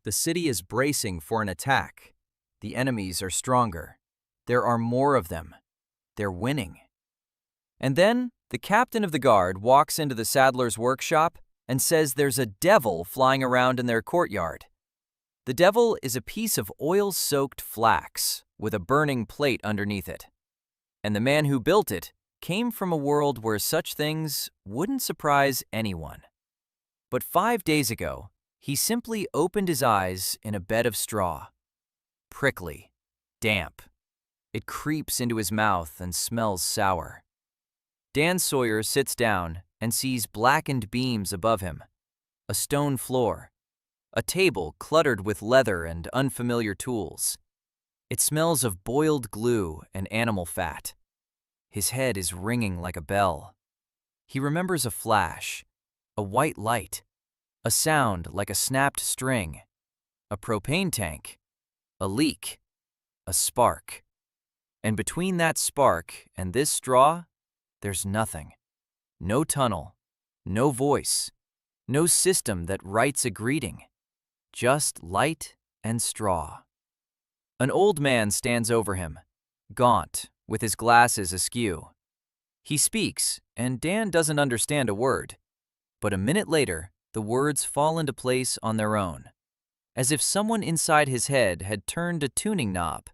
The city is bracing for an attack. The enemies are stronger. There are more of them. They're winning. And then the captain of the guard walks into the saddler's workshop and says there's a devil flying around in their courtyard. The devil is a piece of oil-soaked flax with a burning plate underneath it. And the man who built it came from a world where such things wouldn't surprise anyone. But 5 days ago, he simply opened his eyes in a bed of straw. Prickly, damp. It creeps into his mouth and smells sour. Dan Sawyer sits down and sees blackened beams above him, a stone floor, a table cluttered with leather and unfamiliar tools. It smells of boiled glue and animal fat. His head is ringing like a bell. He remembers a flash, a white light, a sound like a snapped string, a propane tank, a leak, a spark. And between that spark and this straw, there's nothing. No tunnel, no voice, no system that writes a greeting. Just light and straw. An old man stands over him, gaunt, with his glasses askew. He speaks, and Dan doesn't understand a word. But a minute later, the words fall into place on their own, as if someone inside his head had turned a tuning knob.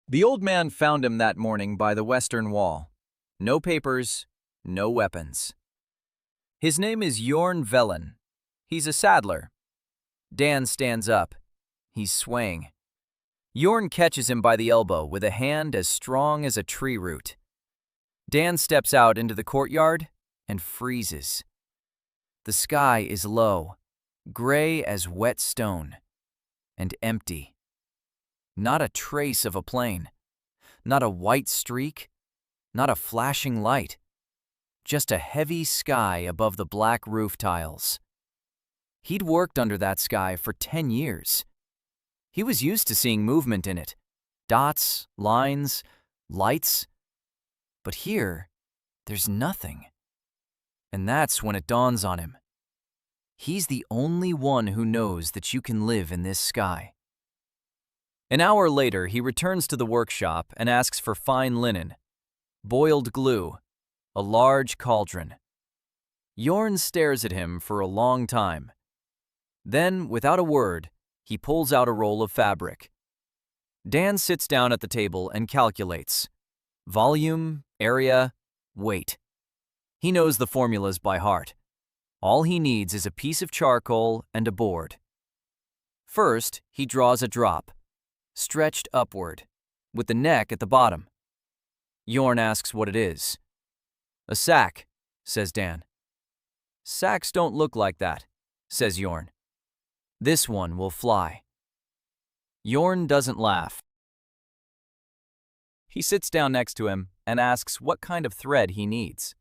The old man found him that morning by the western wall. No papers, no weapons. His name is Jorn Velen. He's a saddler. Dan stands up. He's swaying. Jorn catches him by the elbow with a hand as strong as a tree root. Dan steps out into the courtyard and freezes. The sky is low, gray as wet stone, and empty. Not a trace of a plane. Not a white streak. Not a flashing light. Just a heavy sky above the black roof tiles. He'd worked under that sky for 10 years. He was used to seeing movement in it. Dots, lines, lights. But here, there's nothing. And that's when it dawns on him. He's the only one who knows that you can live in this sky. An hour later, he returns to the workshop and asks for fine linen, boiled glue, a large cauldron. Jorn stares at him for a long time. Then, without a word, he pulls out a roll of fabric. Dan sits down at the table and calculates. Volume, area, weight. He knows the formulas by heart. All he needs is a piece of charcoal and a board. First, he draws a drop, stretched upward, with the neck at the bottom. Jorn asks what it is. A sack, says Dan. Sacks don't look like that, says Jorn. This one will fly. Jorn doesn't laugh. He sits down next to him and asks what kind of thread he needs.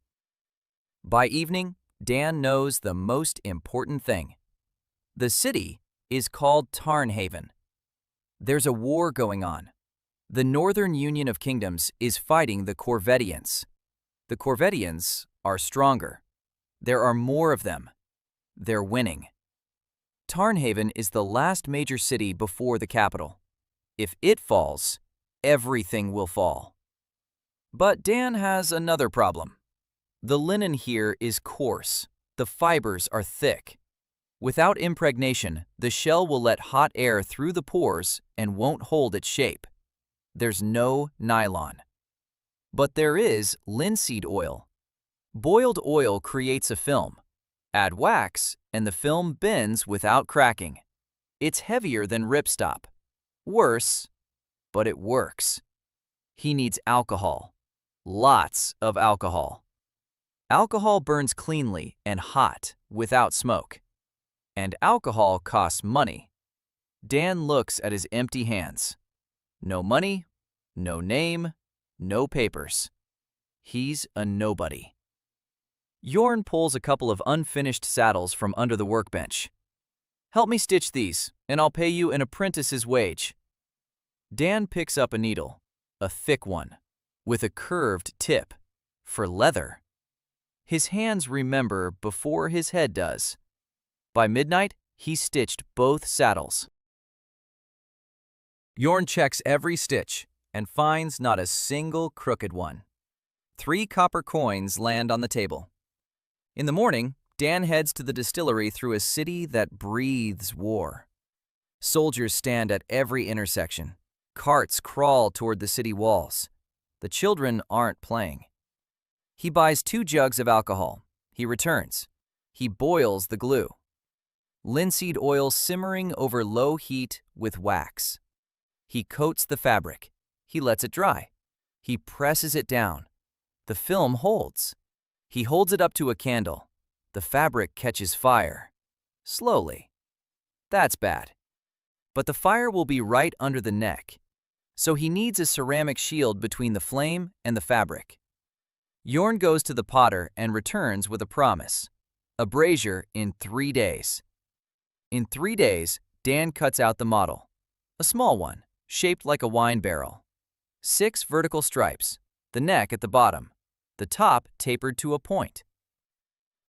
By evening, Dan knows the most important thing. The city is called Tarnhaven. There's a war going on. The Northern Union of Kingdoms is fighting the Corvettians. The Corvettians are stronger. There are more of them. They're winning. Tarnhaven is the last major city before the capital. If it falls, everything will fall. But Dan has another problem. The linen here is coarse. The fibers are thick. Without impregnation, the shell will let hot air through the pores and won't hold its shape. There's no nylon. But there is linseed oil. Boiled oil creates a film. Add wax, and the film bends without cracking. It's heavier than ripstop. Worse, but it works. He needs alcohol. Lots of alcohol. Alcohol burns cleanly and hot without smoke. And alcohol costs money. Dan looks at his empty hands. No money, no name, no papers. He's a nobody. Jorn pulls a couple of unfinished saddles from under the workbench. Help me stitch these, and I'll pay you an apprentice's wage. Dan picks up a needle, a thick one, with a curved tip, for leather. His hands remember before his head does. By midnight, He stitched both saddles. Yorn checks every stitch and finds not a single crooked one. 3 copper coins land on the table. In the morning, Dan heads to the distillery through a city that breathes war. Soldiers stand at every intersection. Carts crawl toward the city walls. The children aren't playing. He buys 2 jugs of alcohol. He returns. He boils the glue. Linseed oil simmering over low heat with wax. He coats the fabric. He lets it dry. He presses it down. The film holds. He holds it up to a candle. The fabric catches fire. Slowly. That's bad. But the fire will be right under the neck. So he needs a ceramic shield between the flame and the fabric. Yorn goes to the potter and returns with a promise. A brazier in 3 days. In 3 days, Dan cuts out the model. A small one, shaped like a wine barrel. 6 vertical stripes, the neck at the bottom, the top tapered to a point.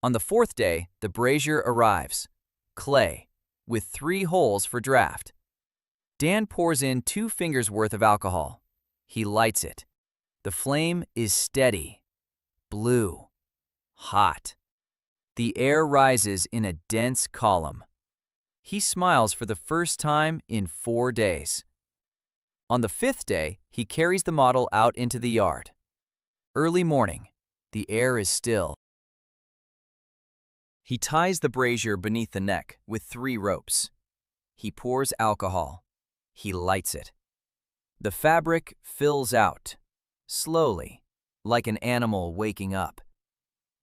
On the 4th day, the brazier arrives. Clay, with 3 holes for draft. Dan pours in 2 fingers worth of alcohol. He lights it. The flame is steady. Blue. Hot. The air rises in a dense column. He smiles for the first time in 4 days. On the 5th day, he carries the model out into the yard. Early morning. The air is still. He ties the brazier beneath the neck with 3 ropes. He pours alcohol. He lights it. The fabric fills out, slowly, like an animal waking up.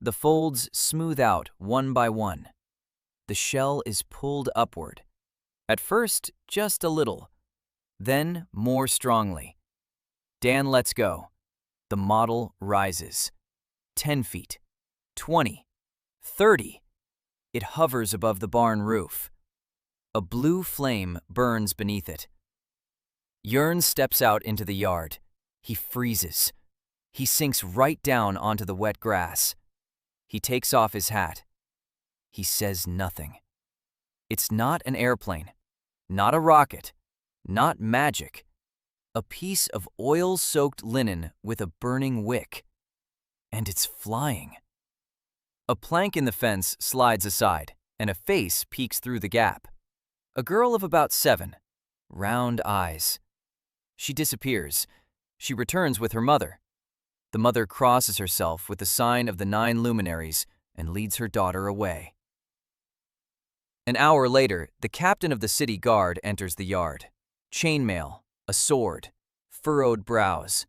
The folds smooth out one by one. The shell is pulled upward. At first, just a little, then more strongly. Dan lets go. The model rises. 10 feet, 20, 30. It hovers above the barn roof. A blue flame burns beneath it. Yorn steps out into the yard. He freezes. He sinks right down onto the wet grass. He takes off his hat. He says nothing. It's not an airplane, not a rocket, not magic. A piece of oil-soaked linen with a burning wick. And it's flying. A plank in the fence slides aside, and a face peeks through the gap. A girl of about 7, round eyes. She disappears. She returns with her mother. The mother crosses herself with the sign of the 9 luminaries and leads her daughter away. An hour later, the captain of the city guard enters the yard. Chainmail, a sword, furrowed brows.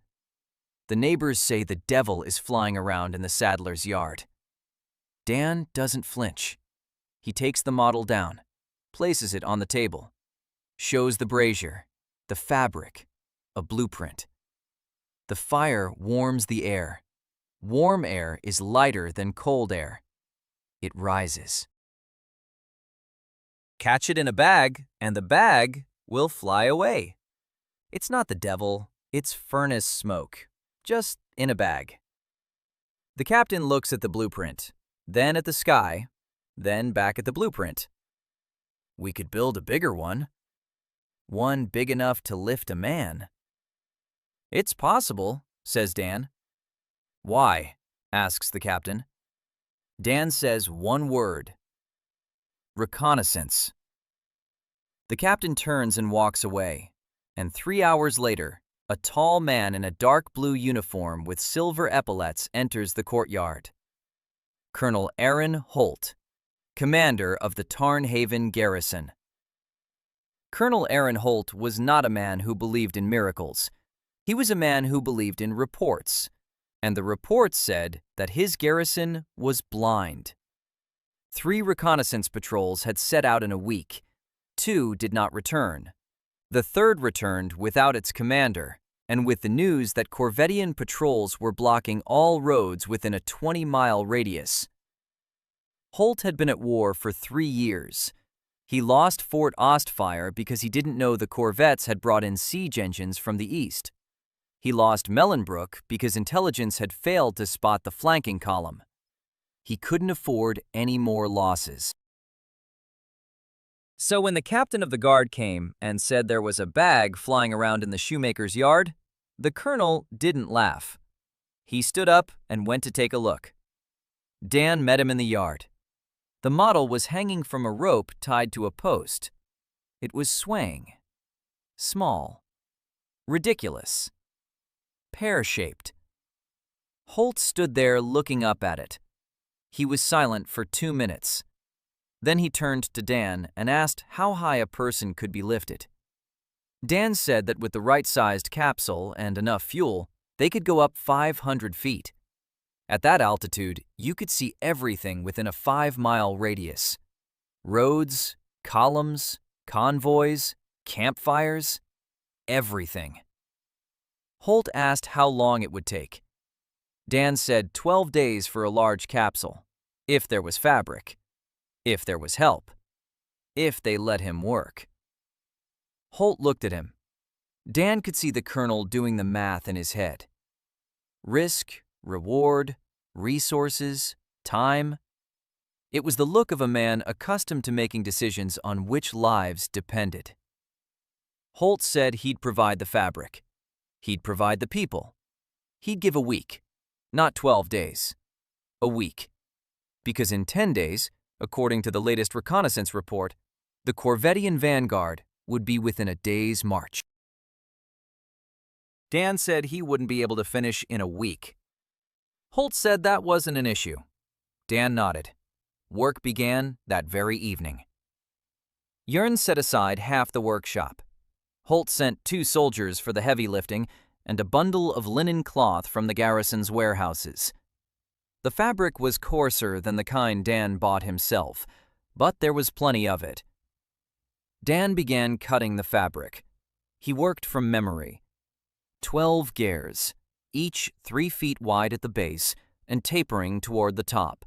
The neighbors say the devil is flying around in the saddler's yard. Dan doesn't flinch. He takes the model down, places it on the table, shows the brazier, the fabric, a blueprint. The fire warms the air. Warm air is lighter than cold air. It rises. Catch it in a bag, and the bag will fly away. It's not the devil, it's furnace smoke, just in a bag. The captain looks at the blueprint, then at the sky, then back at the blueprint. We could build a bigger one. One big enough to lift a man. It's possible, says Dan. Why? Asks the captain. Dan says one word. Reconnaissance. The captain turns and walks away, and 3 hours later, a tall man in a dark blue uniform with silver epaulets enters the courtyard. Colonel Aaron Holt, commander of the Tarnhaven garrison. Colonel Aaron Holt was not a man who believed in miracles. He was a man who believed in reports, and the reports said that his garrison was blind. 3 reconnaissance patrols had set out in a week. 2 did not return. The 3rd returned without its commander, and with the news that Corvettian patrols were blocking all roads within a 20-mile radius. Holt had been at war for 3 years. He lost Fort Ostfire because he didn't know the corvettes had brought in siege engines from the east. He lost Mellenbrook because intelligence had failed to spot the flanking column. He couldn't afford any more losses. So when the captain of the guard came and said there was a bag flying around in the shoemaker's yard, the colonel didn't laugh. He stood up and went to take a look. Dan met him in the yard. The model was hanging from a rope tied to a post. It was swaying. Small. Ridiculous. Pear-shaped. Holt stood there looking up at it. He was silent for 2 minutes. Then he turned to Dan and asked how high a person could be lifted. Dan said that with the right-sized capsule and enough fuel, they could go up 500 feet. At that altitude, you could see everything within a 5-mile radius. Roads, columns, convoys, campfires, everything. Holt asked how long it would take. Dan said 12 days for a large capsule, if there was fabric, if there was help, if they let him work. Holt looked at him. Dan could see the colonel doing the math in his head. Risk, reward, resources, time. It was the look of a man accustomed to making decisions on which lives depended. Holt said he'd provide the fabric. He'd provide the people. He'd give a week, not 12 days. A week. Because in 10 days, according to the latest reconnaissance report, the Corvettian vanguard would be within a day's march. Dan said he wouldn't be able to finish in a week. Holt said that wasn't an issue. Dan nodded. Work began that very evening. Jörn set aside half the workshop. Holt sent 2 soldiers for the heavy lifting and a bundle of linen cloth from the garrison's warehouses. The fabric was coarser than the kind Dan bought himself, but there was plenty of it. Dan began cutting the fabric. He worked from memory. 12 gears, each 3 feet wide at the base and tapering toward the top.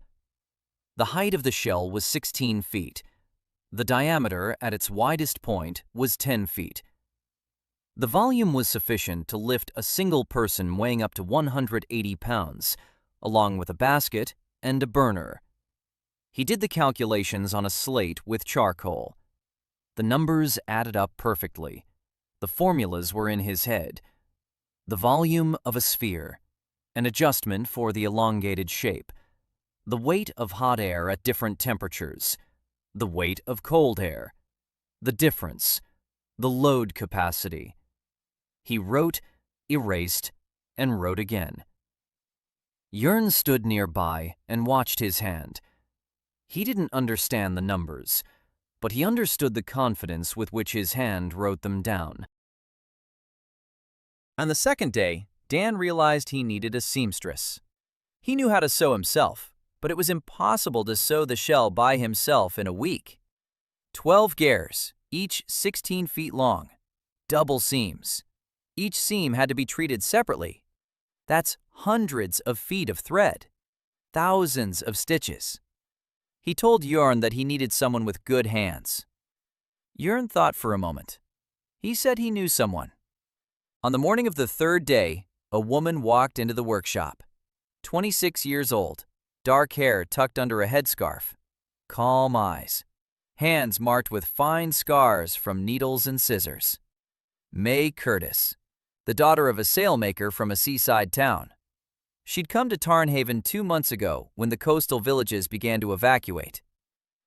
The height of the shell was 16 feet. The diameter at its widest point was 10 feet. The volume was sufficient to lift a single person weighing up to 180 pounds, along with a basket and a burner. He did the calculations on a slate with charcoal. The numbers added up perfectly. The formulas were in his head. The volume of a sphere, an adjustment for the elongated shape, the weight of hot air at different temperatures, the weight of cold air, the difference, the load capacity. He wrote, erased, and wrote again. Jörn stood nearby and watched his hand. He didn't understand the numbers, but he understood the confidence with which his hand wrote them down. On the second day, Dan realized he needed a seamstress. He knew how to sew himself, but it was impossible to sew the shell by himself in a week. 12 gears, each 16 feet long. Double seams. Each seam had to be treated separately. That's hundreds of feet of thread. Thousands of stitches. He told Jörn that he needed someone with good hands. Jörn thought for a moment. He said he knew someone. On the morning of the 3rd day, a woman walked into the workshop. 26 years old, dark hair tucked under a headscarf, calm eyes, hands marked with fine scars from needles and scissors. May Curtis, the daughter of a sailmaker from a seaside town. She'd come to Tarnhaven 2 months ago when the coastal villages began to evacuate.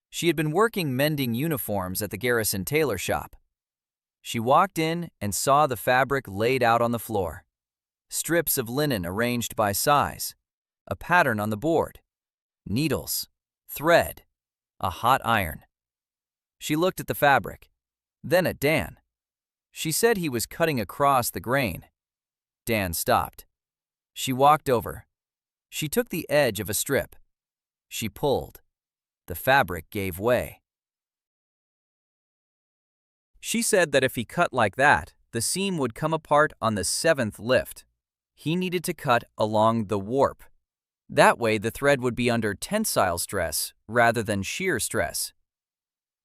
She had been working mending uniforms at the garrison tailor shop. She walked in and saw the fabric laid out on the floor. Strips of linen arranged by size, a pattern on the board, needles, thread, a hot iron. She looked at the fabric, then at Dan. She said he was cutting across the grain. Dan stopped. She walked over. She took the edge of a strip. She pulled. The fabric gave way. She said that if he cut like that, the seam would come apart on the 7th lift. He needed to cut along the warp. That way the thread would be under tensile stress rather than shear stress.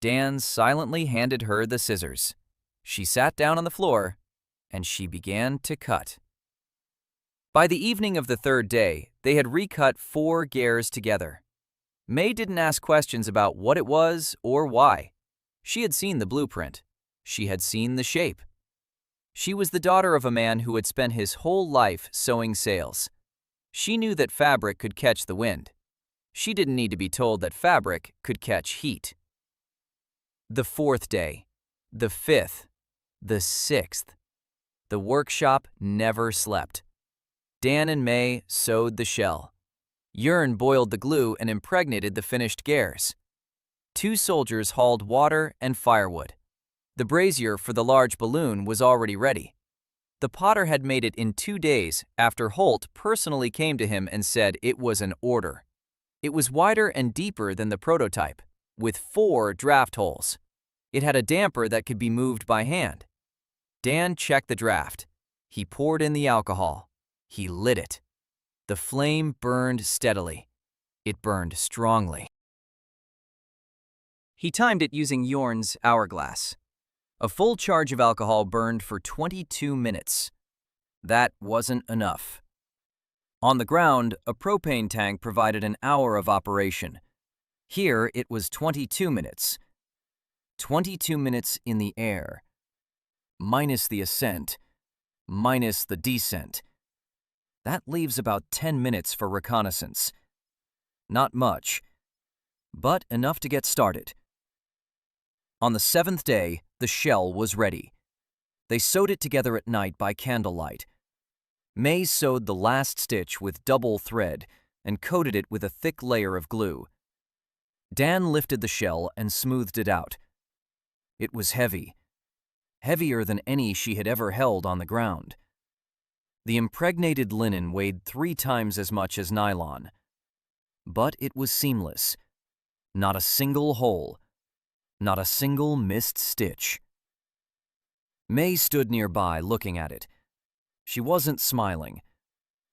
Dan silently handed her the scissors. She sat down on the floor, and she began to cut. By the evening of the 3rd day, they had recut 4 gears together. May didn't ask questions about what it was or why. She had seen the blueprint. She had seen the shape. She was the daughter of a man who had spent his whole life sewing sails. She knew that fabric could catch the wind. She didn't need to be told that fabric could catch heat. The 4th day, the 5th, the 6th. The workshop never slept. Dan and May sewed the shell. Yearn boiled the glue and impregnated the finished gears. 2 soldiers hauled water and firewood. The brazier for the large balloon was already ready. The potter had made it in 2 days after Holt personally came to him and said it was an order. It was wider and deeper than the prototype, with 4 draft holes. It had a damper that could be moved by hand. Dan checked the draft. He poured in the alcohol. He lit it. The flame burned steadily. It burned strongly. He timed it using Yearn's hourglass. A full charge of alcohol burned for 22 minutes. That wasn't enough. On the ground, a propane tank provided an hour of operation. Here, it was 22 minutes. 22 minutes in the air. Minus the ascent. Minus the descent. That leaves about 10 minutes for reconnaissance. Not much, but enough to get started. On the 7th day, the shell was ready. They sewed it together at night by candlelight. May sewed the last stitch with double thread and coated it with a thick layer of glue. Dan lifted the shell and smoothed it out. It was heavy, heavier than any she had ever held on the ground. The impregnated linen weighed 3 times as much as nylon. But it was seamless. Not a single hole. Not a single missed stitch. May stood nearby looking at it. She wasn't smiling,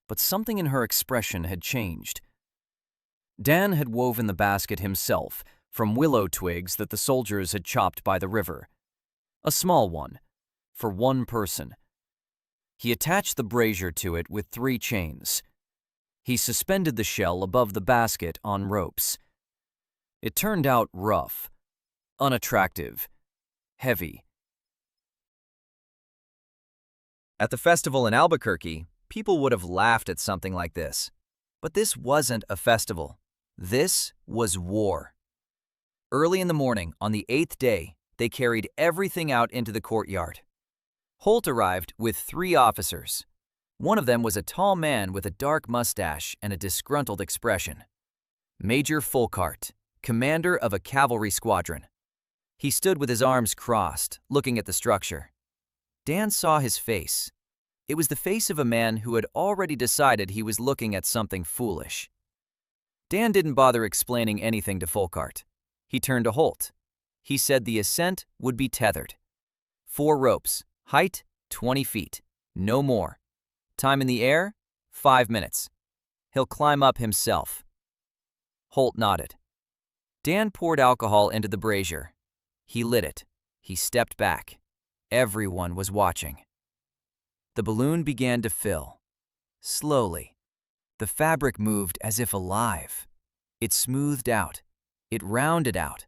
but something in her expression had changed. Dan had woven the basket himself from willow twigs that the soldiers had chopped by the river. A small one, for 1 person. He attached the brazier to it with 3 chains. He suspended the shell above the basket on ropes. It turned out rough, unattractive, heavy. At the festival in Albuquerque, people would have laughed at something like this. But this wasn't a festival. This was war. Early in the morning, on the 8th day, they carried everything out into the courtyard. Holt arrived with 3 officers. One of them was a tall man with a dark mustache and a disgruntled expression. Major Folkart, commander of a cavalry squadron. He stood with his arms crossed, looking at the structure. Dan saw his face. It was the face of a man who had already decided he was looking at something foolish. Dan didn't bother explaining anything to Folkart. He turned to Holt. He said the ascent would be tethered. 4 ropes, height 20 feet, no more. Time in the air, 5 minutes. He'll climb up himself. Holt nodded. Dan poured alcohol into the brazier. He lit it. He stepped back. Everyone was watching. The balloon began to fill. Slowly. The fabric moved as if alive. It smoothed out. It rounded out.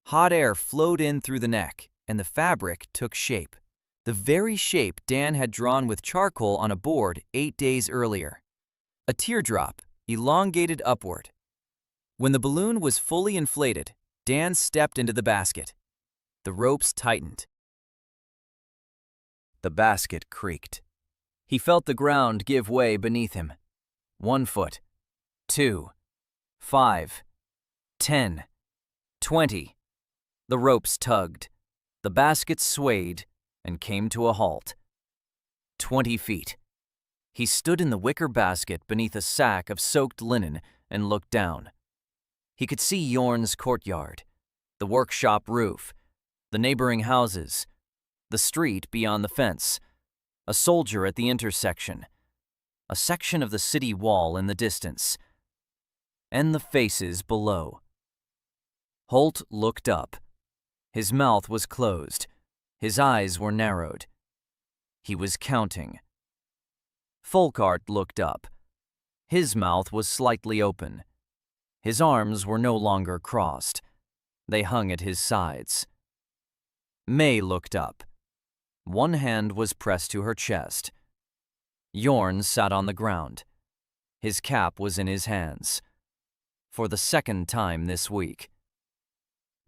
Hot air flowed in through the neck, and the fabric took shape. The very shape Dan had drawn with charcoal on a board 8 days earlier. A teardrop, elongated upward. When the balloon was fully inflated, Dan stepped into the basket. The ropes tightened. The basket creaked. He felt the ground give way beneath him. 1 foot, 2, 5, 10, 20. The ropes tugged. The basket swayed and came to a halt. 20 feet. He stood in the wicker basket beneath a sack of soaked linen and looked down. He could see Yearn's courtyard, the workshop roof, the neighboring houses, the street beyond the fence, a soldier at the intersection, a section of the city wall in the distance, and the faces below. Holt looked up. His mouth was closed. His eyes were narrowed. He was counting. Folkart looked up. His mouth was slightly open. His arms were no longer crossed. They hung at his sides. May looked up. One hand was pressed to her chest. Yorn sat on the ground. His cap was in his hands. For the second time this week.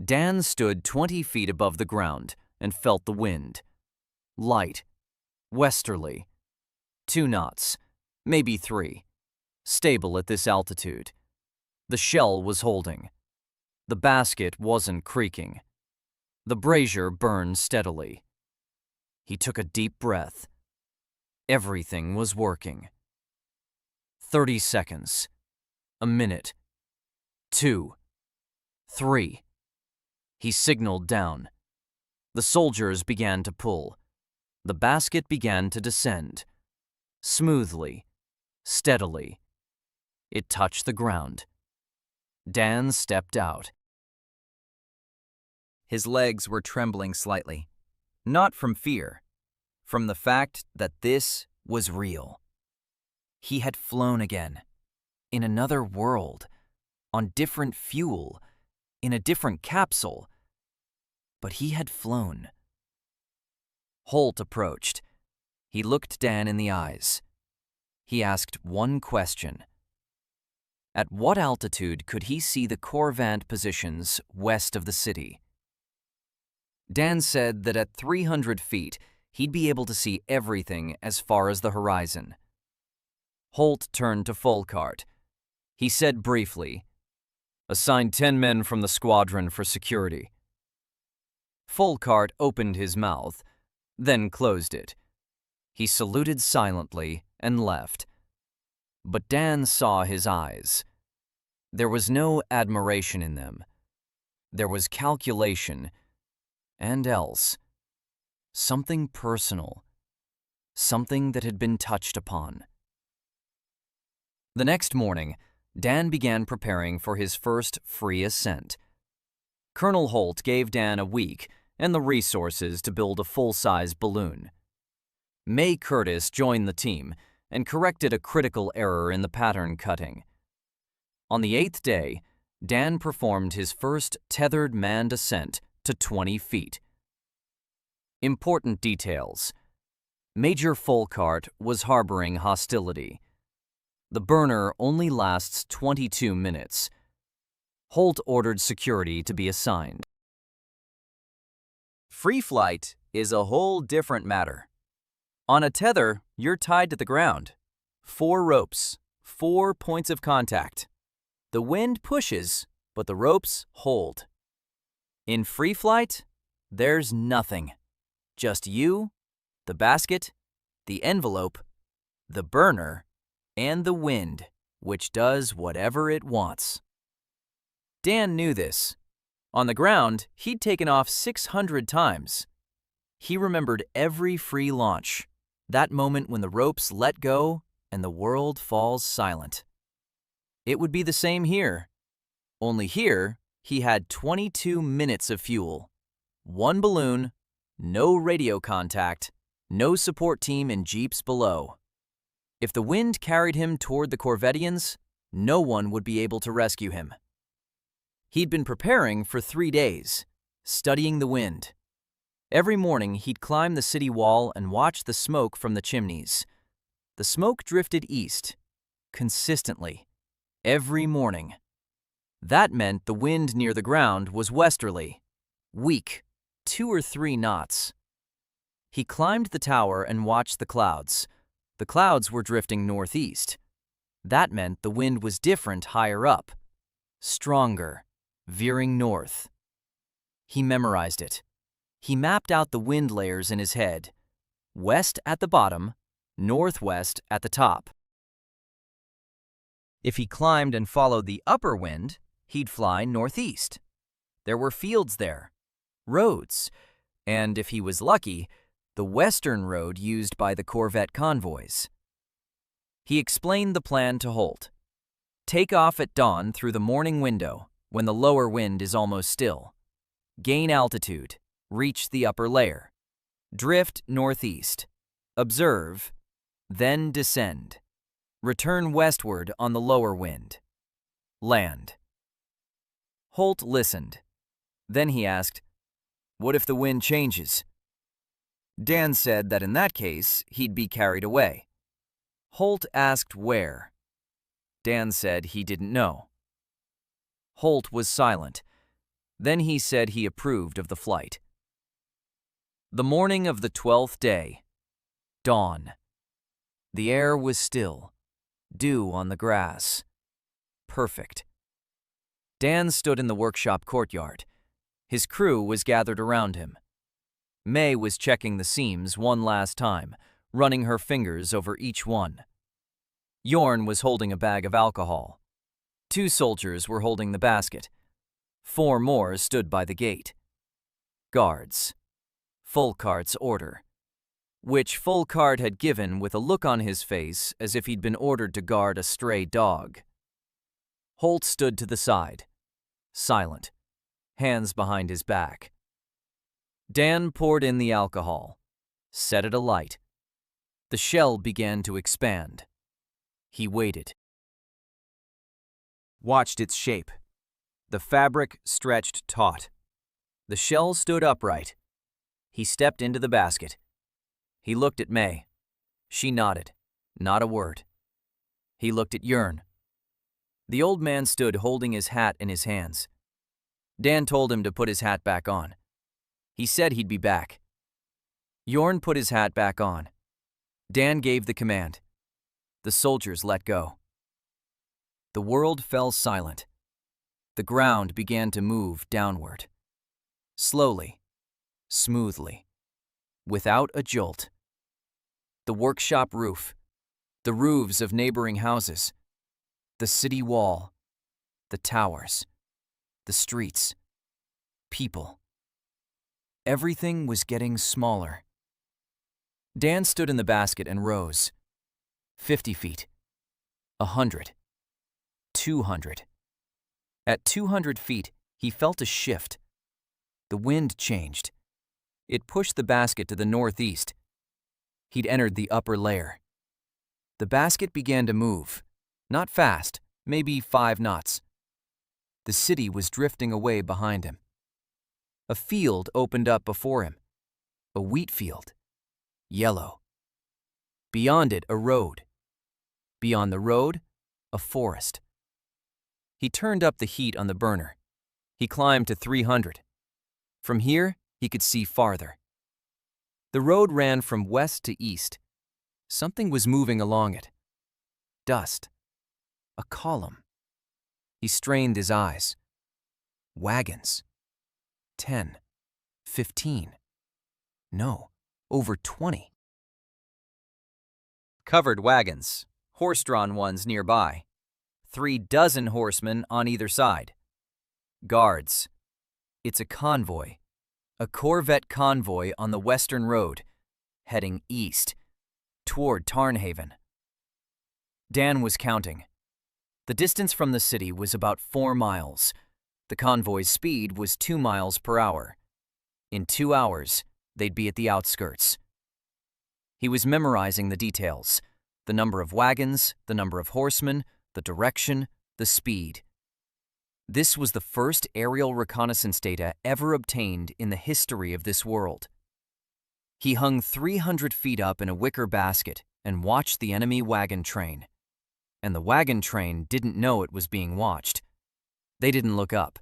Dan stood 20 feet above the ground and felt the wind. Light. Westerly. 2 knots. Maybe 3. Stable at this altitude. The shell was holding. The basket wasn't creaking. The brazier burned steadily. He took a deep breath. Everything was working. 30 seconds. A minute. 2. 3. He signaled down. The soldiers began to pull. The basket began to descend. Smoothly. Steadily. It touched the ground. Dan stepped out. His legs were trembling slightly. Not from fear. From the fact that this was real. He had flown again. In another world. On different fuel. In a different capsule. But he had flown. Holt approached. He looked Dan in the eyes. He asked one question. At what altitude could he see the Corvant positions west of the city? Dan said that at 300 feet, he'd be able to see everything as far as the horizon. Holt turned to Folkart. He said briefly, "Assign 10 men from the squadron for security." Folkart opened his mouth, then closed it. He saluted silently and left. But Dan saw his eyes. There was no admiration in them. There was calculation, and else. Something personal. Something that had been touched upon. The next morning, Dan began preparing for his first free ascent. Colonel Holt gave Dan a week and the resources to build a full-size balloon. May Curtis joined the team and corrected a critical error in the pattern cutting. On the 8th day, Dan performed his first tethered manned ascent to 20 feet. Important details. Major Folkart was harboring hostility. The burner only lasts 22 minutes. Holt ordered security to be assigned. Free flight is a whole different matter. On a tether, you're tied to the ground. 4 ropes, 4 points of contact. The wind pushes, but the ropes hold. In free flight, there's nothing. Just you, the basket, the envelope, the burner, and the wind, which does whatever it wants. Dan knew this. On the ground, he'd taken off 600 times. He remembered every free launch, that moment when the ropes let go and the world falls silent. It would be the same here. Only here, he had 22 minutes of fuel. 1 balloon, no radio contact, no support team in jeeps below. If the wind carried him toward the Corvettians, no one would be able to rescue him. He'd been preparing for 3 days, studying the wind. Every morning, he'd climb the city wall and watch the smoke from the chimneys. The smoke drifted east, consistently, every morning. That meant the wind near the ground was westerly, weak, 2 or 3 knots. He climbed the tower and watched the clouds. The clouds were drifting northeast. That meant the wind was different higher up, stronger, veering north. He memorized it. He mapped out the wind layers in his head. West at the bottom, northwest at the top. If he climbed and followed the upper wind, he'd fly northeast. There were fields there, roads, and if he was lucky, the western road used by the Corvette convoys. He explained the plan to Holt. Take off at dawn through the morning window, when the lower wind is almost still. Gain altitude, reach the upper layer. Drift northeast. Observe, then descend. Return westward on the lower wind. Land. Holt listened. Then he asked, What if the wind changes? Dan said that in that case, he'd be carried away. Holt asked where. Dan said he didn't know. Holt was silent. Then he said he approved of the flight. The morning of the 12th day. Dawn. The air was still. Dew on the grass. Perfect. Dan stood in the workshop courtyard. His crew was gathered around him. May was checking the seams one last time, running her fingers over each one. Yorn was holding a bag of alcohol. 2 soldiers were holding the basket. 4 more stood by the gate. Guards. Fulcart's order, which Fulcart had given with a look on his face as if he'd been ordered to guard a stray dog. Holt stood to the side, silent, hands behind his back. Dan poured in the alcohol, set it alight. The shell began to expand. He waited. Watched its shape. The fabric stretched taut. The shell stood upright. He stepped into the basket. He looked at May. She nodded, not a word. He looked at Yearn. The old man stood holding his hat in his hands. Dan told him to put his hat back on. He said he'd be back. Yorn put his hat back on. Dan gave the command. The soldiers let go. The world fell silent. The ground began to move downward. Slowly, smoothly, without a jolt. The workshop roof, the roofs of neighboring houses, the city wall, the towers, the streets, people. Everything was getting smaller. Dan stood in the basket and rose. 50 feet, 100, 200. At 200 feet, he felt a shift. The wind changed. It pushed the basket to the northeast. He'd entered the upper layer. The basket began to move. Not fast, maybe 5 knots. The city was drifting away behind him. A field opened up before him. A wheat field. Yellow. Beyond it, a road. Beyond the road, a forest. He turned up the heat on the burner. He climbed to 300. From here, he could see farther. The road ran from west to east. Something was moving along it. Dust. A column. He strained his eyes. Wagons. 10. 15. No, over 20. Covered wagons, horse-drawn ones nearby. 3 dozen horsemen on either side. Guards. It's a convoy. A Corvette convoy on the Western Road, heading east, toward Tarnhaven. Dan was counting. The distance from the city was about 4 miles. The convoy's speed was 2 miles per hour. In 2 hours, they'd be at the outskirts. He was memorizing the details: the number of wagons, the number of horsemen, the direction, the speed. This was the first aerial reconnaissance data ever obtained in the history of this world. He hung 300 feet up in a wicker basket and watched the enemy wagon train. And the wagon train didn't know it was being watched. They didn't look up.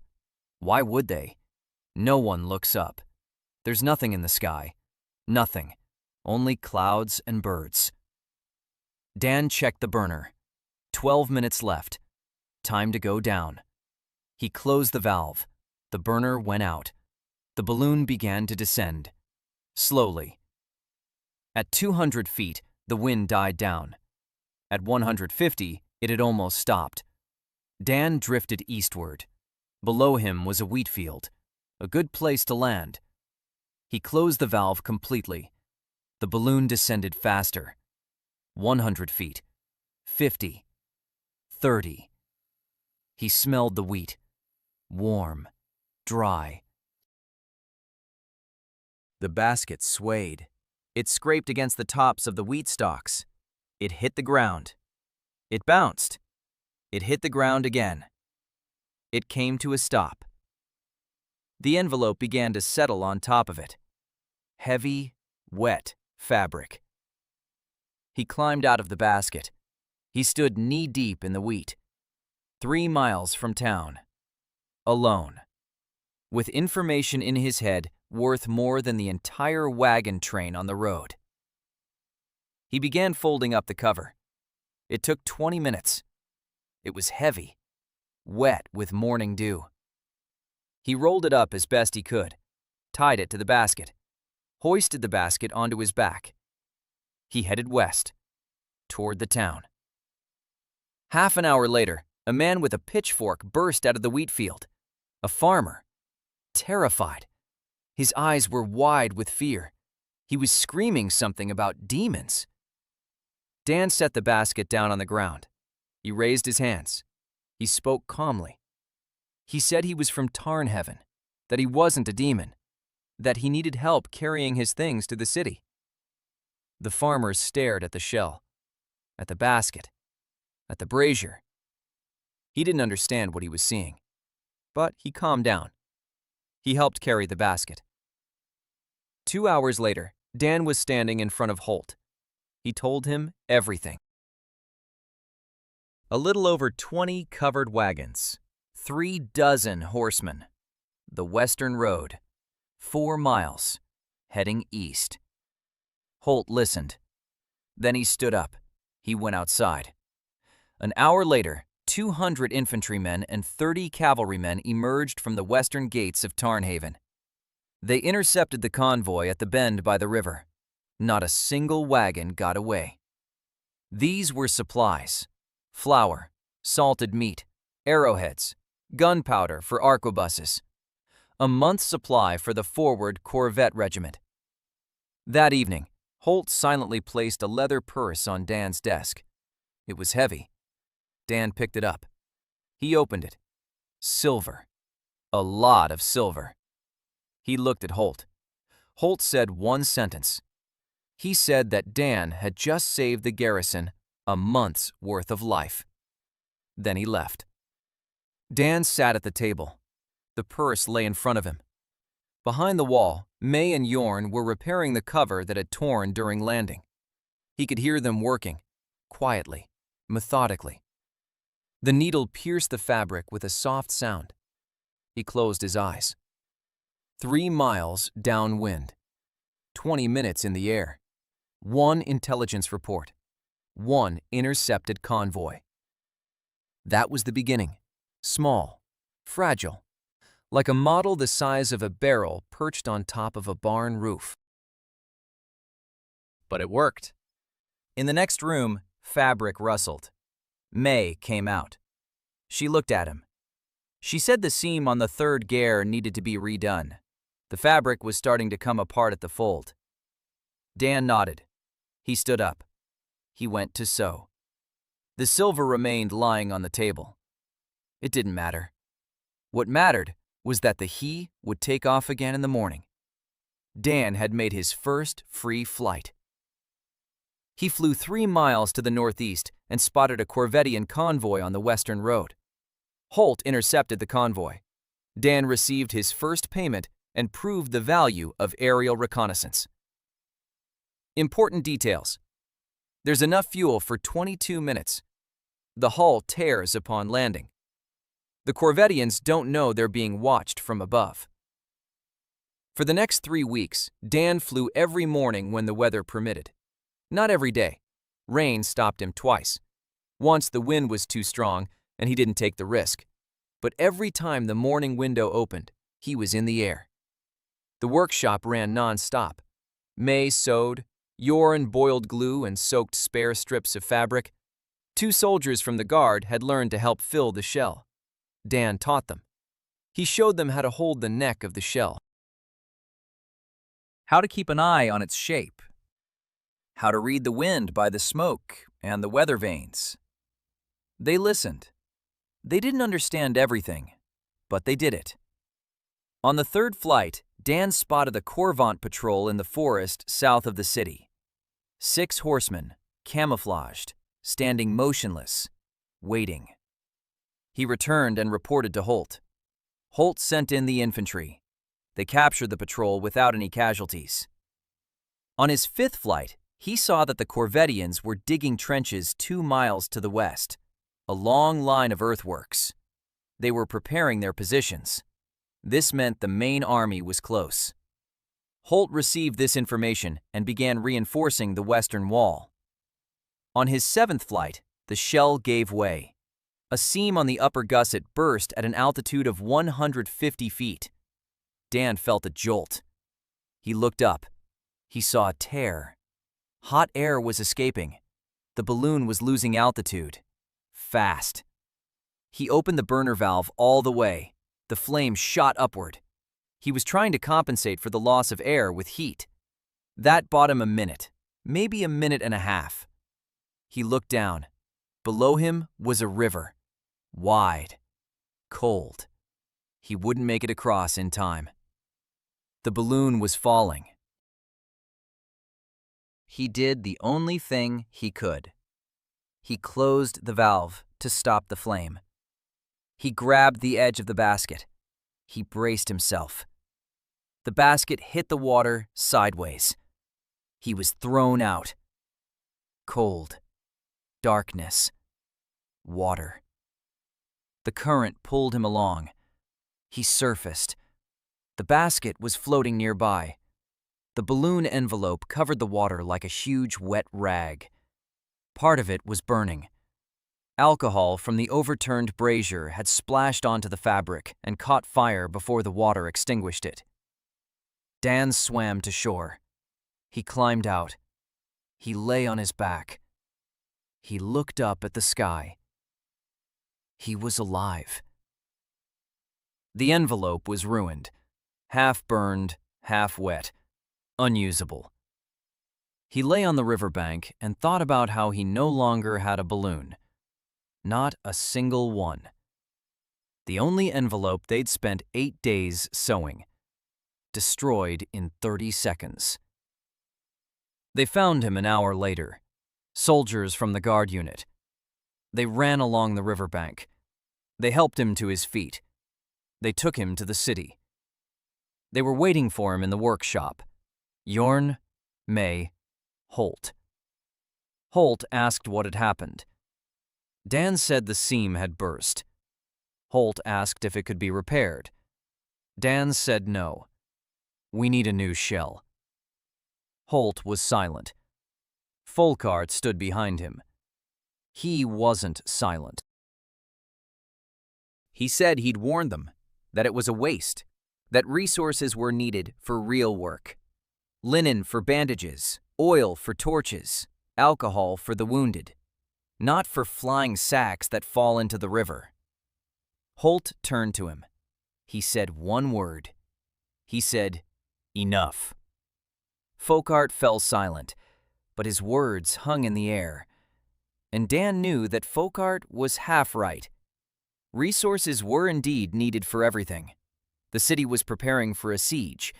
Why would they? No one looks up. There's nothing in the sky. Nothing. Only clouds and birds. Dan checked the burner. 12 minutes left. Time to go down. He closed the valve. The burner went out. The balloon began to descend. Slowly. At 200 feet, the wind died down. At 150, it had almost stopped. Dan drifted eastward. Below him was a wheat field. A good place to land. He closed the valve completely. The balloon descended faster. 100 feet. 50. 30. He smelled the wheat. Warm. Dry. The basket swayed. It scraped against the tops of the wheat stalks. It hit the ground. It bounced. It hit the ground again. It came to a stop. The envelope began to settle on top of it. Heavy, wet fabric. He climbed out of the basket. He stood knee-deep in the wheat, 3 miles from town, alone, with information in his head worth more than the entire wagon train on the road. He began folding up the cover. It took 20 minutes. It was heavy, wet with morning dew. He rolled it up as best he could, tied it to the basket, hoisted the basket onto his back. He headed west, toward the town. Half an hour later, a man with a pitchfork burst out of the wheat field. A farmer, terrified. His eyes were wide with fear. He was screaming something about demons. Dan set the basket down on the ground. He raised his hands. He spoke calmly. He said he was from Tarn Heaven, that he wasn't a demon, that he needed help carrying his things to the city. The farmers stared at the shell, at the basket, at the brazier. He didn't understand what he was seeing, but he calmed down. He helped carry the basket. 2 hours later, Dan was standing in front of Holt. He told him everything. A little over 20 covered wagons, 36 horsemen, the Western Road, 4 miles, heading east. Holt listened. Then he stood up. He went outside. An hour later, 200 infantrymen and 30 cavalrymen emerged from the western gates of Tarnhaven. They intercepted the convoy at the bend by the river. Not a single wagon got away. These were supplies: flour, salted meat, arrowheads, gunpowder for arquebuses. A month's supply for the forward Corvette regiment. That evening, Holt silently placed a leather purse on Dan's desk. It was heavy. Dan picked it up. He opened it. Silver. A lot of silver. He looked at Holt. Holt said one sentence. He said that Dan had just saved the garrison a month's worth of life. Then he left. Dan sat at the table. The purse lay in front of him. Behind the wall, May and Yorn were repairing the cover that had torn during landing. He could hear them working, quietly, methodically. The needle pierced the fabric with a soft sound. He closed his eyes. 3 miles downwind. 20 minutes in the air. 1 intelligence report. 1 intercepted convoy. That was the beginning. Small, fragile, like a model the size of a barrel perched on top of a barn roof. But it worked. In the next room, fabric rustled. May came out. She looked at him. She said the seam on the 3rd gair needed to be redone. The fabric was starting to come apart at the fold. Dan nodded. He stood up. He went to sew. The silver remained lying on the table. It didn't matter. What mattered was that the he would take off again in the morning. Dan had made his first free flight. He flew 3 miles to the northeast and spotted a Corvettian convoy on the Western Road. Holt intercepted the convoy. Dan received his first payment and proved the value of aerial reconnaissance. Important details. There's enough fuel for 22 minutes. The hull tears upon landing. The Corvettians don't know they're being watched from above. For the next 3 weeks, Dan flew every morning when the weather permitted. Not every day. Rain stopped him twice. Once the wind was too strong and he didn't take the risk. But every time the morning window opened, he was in the air. The workshop ran non-stop. May sewed, Yorn boiled glue and soaked spare strips of fabric. 2 soldiers from the guard had learned to help fill the shell. Dan taught them. He showed them how to hold the neck of the shell, how to keep an eye on its shape, how to read the wind by the smoke and the weather vanes. They listened. They didn't understand everything, but they did it. On the 3rd flight, Dan spotted a Corvant patrol in the forest south of the city. 6 horsemen, camouflaged, standing motionless, waiting. He returned and reported to Holt. Holt sent in the infantry, They captured the patrol without any casualties. On his fifth flight, he saw that the Corvettians were digging trenches 2 miles to the west, a long line of earthworks. They were preparing their positions. This meant the main army was close. Holt received this information and began reinforcing the western wall. On his seventh flight, the shell gave way. A seam on the upper gusset burst at an altitude of 150 feet. Dan felt a jolt. He looked up. He saw a tear. Hot air was escaping. The balloon was losing altitude. Fast. He opened the burner valve all the way. The flame shot upward. He was trying to compensate for the loss of air with heat. That bought him a minute, maybe a minute and a half. He looked down. Below him was a river. Wide. Cold. He wouldn't make it across in time. The balloon was falling. He did the only thing he could. He closed the valve to stop the flame. He grabbed the edge of the basket. He braced himself. The basket hit the water sideways. He was thrown out. Cold. Darkness. Water. The current pulled him along. He surfaced. The basket was floating nearby. The balloon envelope covered the water like a huge wet rag. Part of it was burning. Alcohol from the overturned brazier had splashed onto the fabric and caught fire before the water extinguished it. Dan swam to shore. He climbed out. He lay on his back. He looked up at the sky. He was alive. The envelope was ruined, half burned, half wet, unusable. He lay on the riverbank and thought about how he no longer had a balloon. Not a single one. The only envelope they'd spent 8 days sewing. Destroyed in 30 seconds. They found him an hour later. Soldiers from the guard unit. They ran along the riverbank. They helped him to his feet. They took him to the city. They were waiting for him in the workshop. Jorn, May, Holt. Holt asked what had happened. Dan said the seam had burst. Holt asked if it could be repaired. Dan said no. We need a new shell. Holt was silent. Folkart stood behind him. He wasn't silent. He said he'd warned them, that it was a waste, that resources were needed for real work. Linen for bandages, oil for torches, alcohol for the wounded, not for flying sacks that fall into the river. Holt turned to him. He said one word. He said, "Enough." Folkart fell silent, but his words hung in the air. And Dan knew that Folkart was half right. Resources were indeed needed for everything. The city was preparing for a siege.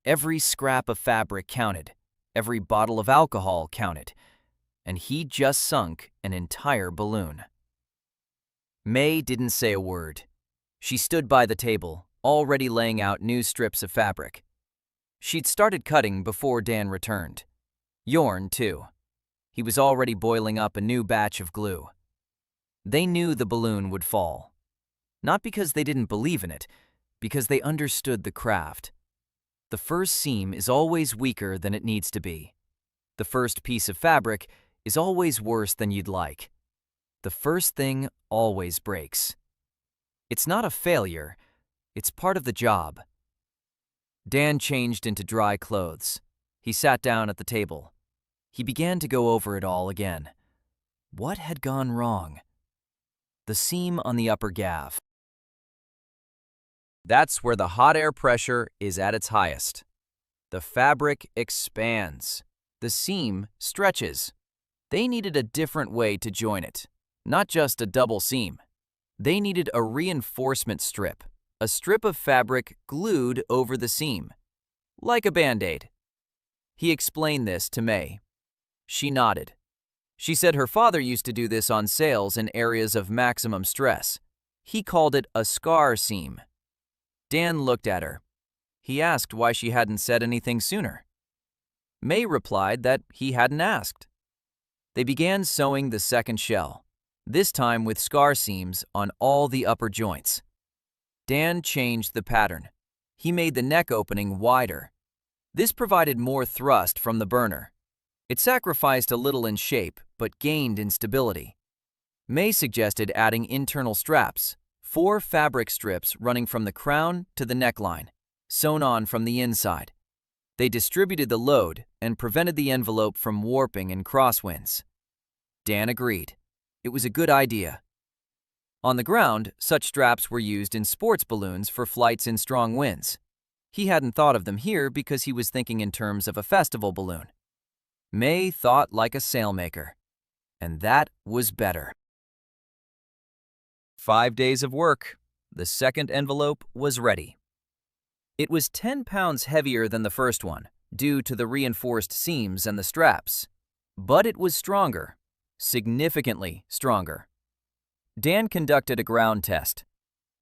Every scrap of fabric counted. Every bottle of alcohol counted. And he just sunk an entire balloon. May didn't say a word. She stood by the table, already laying out new strips of fabric. She'd started cutting before Dan returned. Jorn, too. He was already boiling up a new batch of glue. They knew the balloon would fall. Not because they didn't believe in it, because they understood the craft. The first seam is always weaker than it needs to be. The first piece of fabric is always worse than you'd like. The first thing always breaks. It's not a failure, it's part of the job. Dan changed into dry clothes. He sat down at the table. He began to go over it all again. What had gone wrong? The seam on the upper gaff. That's where the hot air pressure is at its highest. The fabric expands. The seam stretches. They needed a different way to join it, not just a double seam. They needed a reinforcement strip, a strip of fabric glued over the seam, like a Band-Aid. He explained this to May. She nodded. She said her father used to do this on sales in areas of maximum stress. He called it a scar seam. Dan looked at her. He asked why she hadn't said anything sooner. May replied that he hadn't asked. They began sewing the second shell, this time with scar seams on all the upper joints. Dan changed the pattern. He made the neck opening wider. This provided more thrust from the burner. It sacrificed a little in shape, but gained in stability. May suggested adding internal straps, 4 fabric strips running from the crown to the neckline, sewn on from the inside. They distributed the load and prevented the envelope from warping and crosswinds. Dan agreed. It was a good idea. On the ground, such straps were used in sports balloons for flights in strong winds. He hadn't thought of them here because he was thinking in terms of a festival balloon. May thought like a sailmaker, and that was better. 5 days of work. The second envelope was ready. It was 10 pounds heavier than the first one, due to the reinforced seams and the straps. But it was stronger, significantly stronger. Dan conducted a ground test.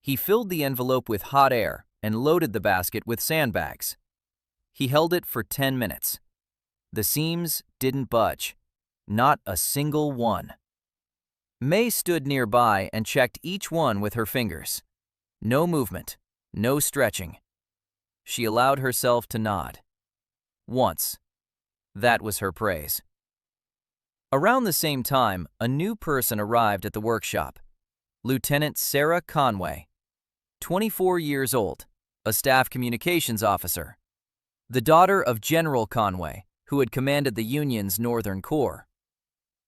He filled the envelope with hot air and loaded the basket with sandbags. He held it for 10 minutes. The seams didn't budge, not a single one. May stood nearby and checked each one with her fingers. No movement, no stretching. She allowed herself to nod. Once. That was her praise. Around the same time, a new person arrived at the workshop. Lieutenant Sarah Conway, 24 years old, a staff communications officer. The daughter of General Conway, who had commanded the Union's Northern Corps.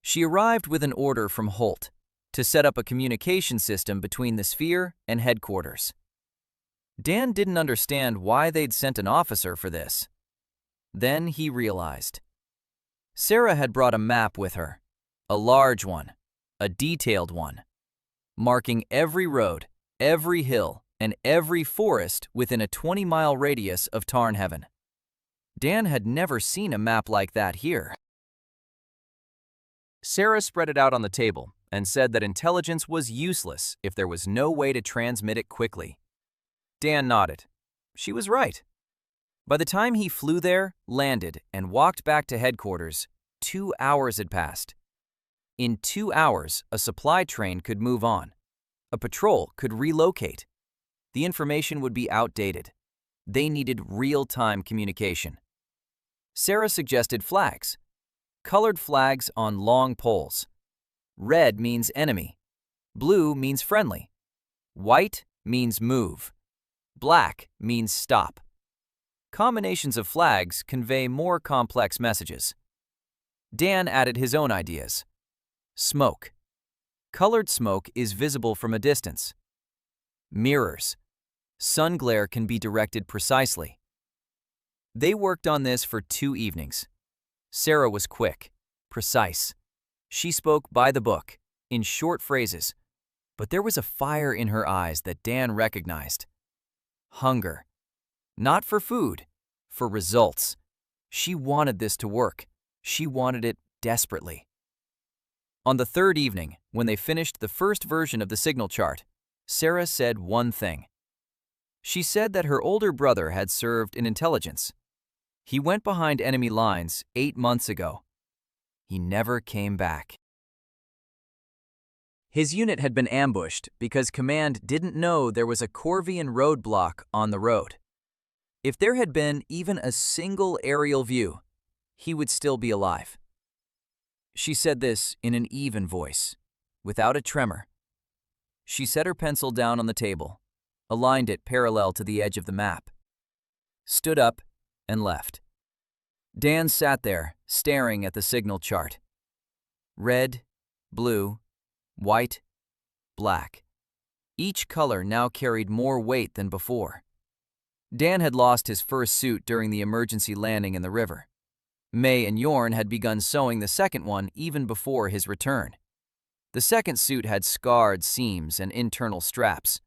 She arrived with an order from Holt to set up a communication system between the sphere and headquarters. Dan didn't understand why they'd sent an officer for this. Then he realized. Sarah had brought a map with her, a large one, a detailed one, marking every road, every hill, and every forest within a 20-mile radius of Tarnheaven. Dan had never seen a map like that here. Sarah spread it out on the table and said that intelligence was useless if there was no way to transmit it quickly. Dan nodded. She was right. By the time he flew there, landed, and walked back to headquarters, 2 hours had passed. In 2 hours, a supply train could move on. A patrol could relocate. The information would be outdated. They needed real-time communication. Sarah suggested flags. Colored flags on long poles. Red means enemy. Blue means friendly. White means move. Black means stop. Combinations of flags convey more complex messages. Dan added his own ideas. Smoke. Colored smoke is visible from a distance. Mirrors. Sun glare can be directed precisely. They worked on this for 2 evenings. Sarah was quick, precise. She spoke by the book, in short phrases, but there was a fire in her eyes that Dan recognized. Hunger. Not for food, for results. She wanted this to work. She wanted it desperately. On the 3rd evening, when they finished the first version of the signal chart, Sarah said one thing. She said that her older brother had served in intelligence. He went behind enemy lines 8 months ago. He never came back. His unit had been ambushed because command didn't know there was a Corvian roadblock on the road. If there had been even a single aerial view, he would still be alive. She said this in an even voice, without a tremor. She set her pencil down on the table, aligned it parallel to the edge of the map, stood up, and left. Dan sat there, staring at the signal chart. Red, blue, white, black. Each color now carried more weight than before. Dan had lost his first suit during the emergency landing in the river. May and Yorn had begun sewing the second one even before his return. The second suit had scarred seams and internal straps.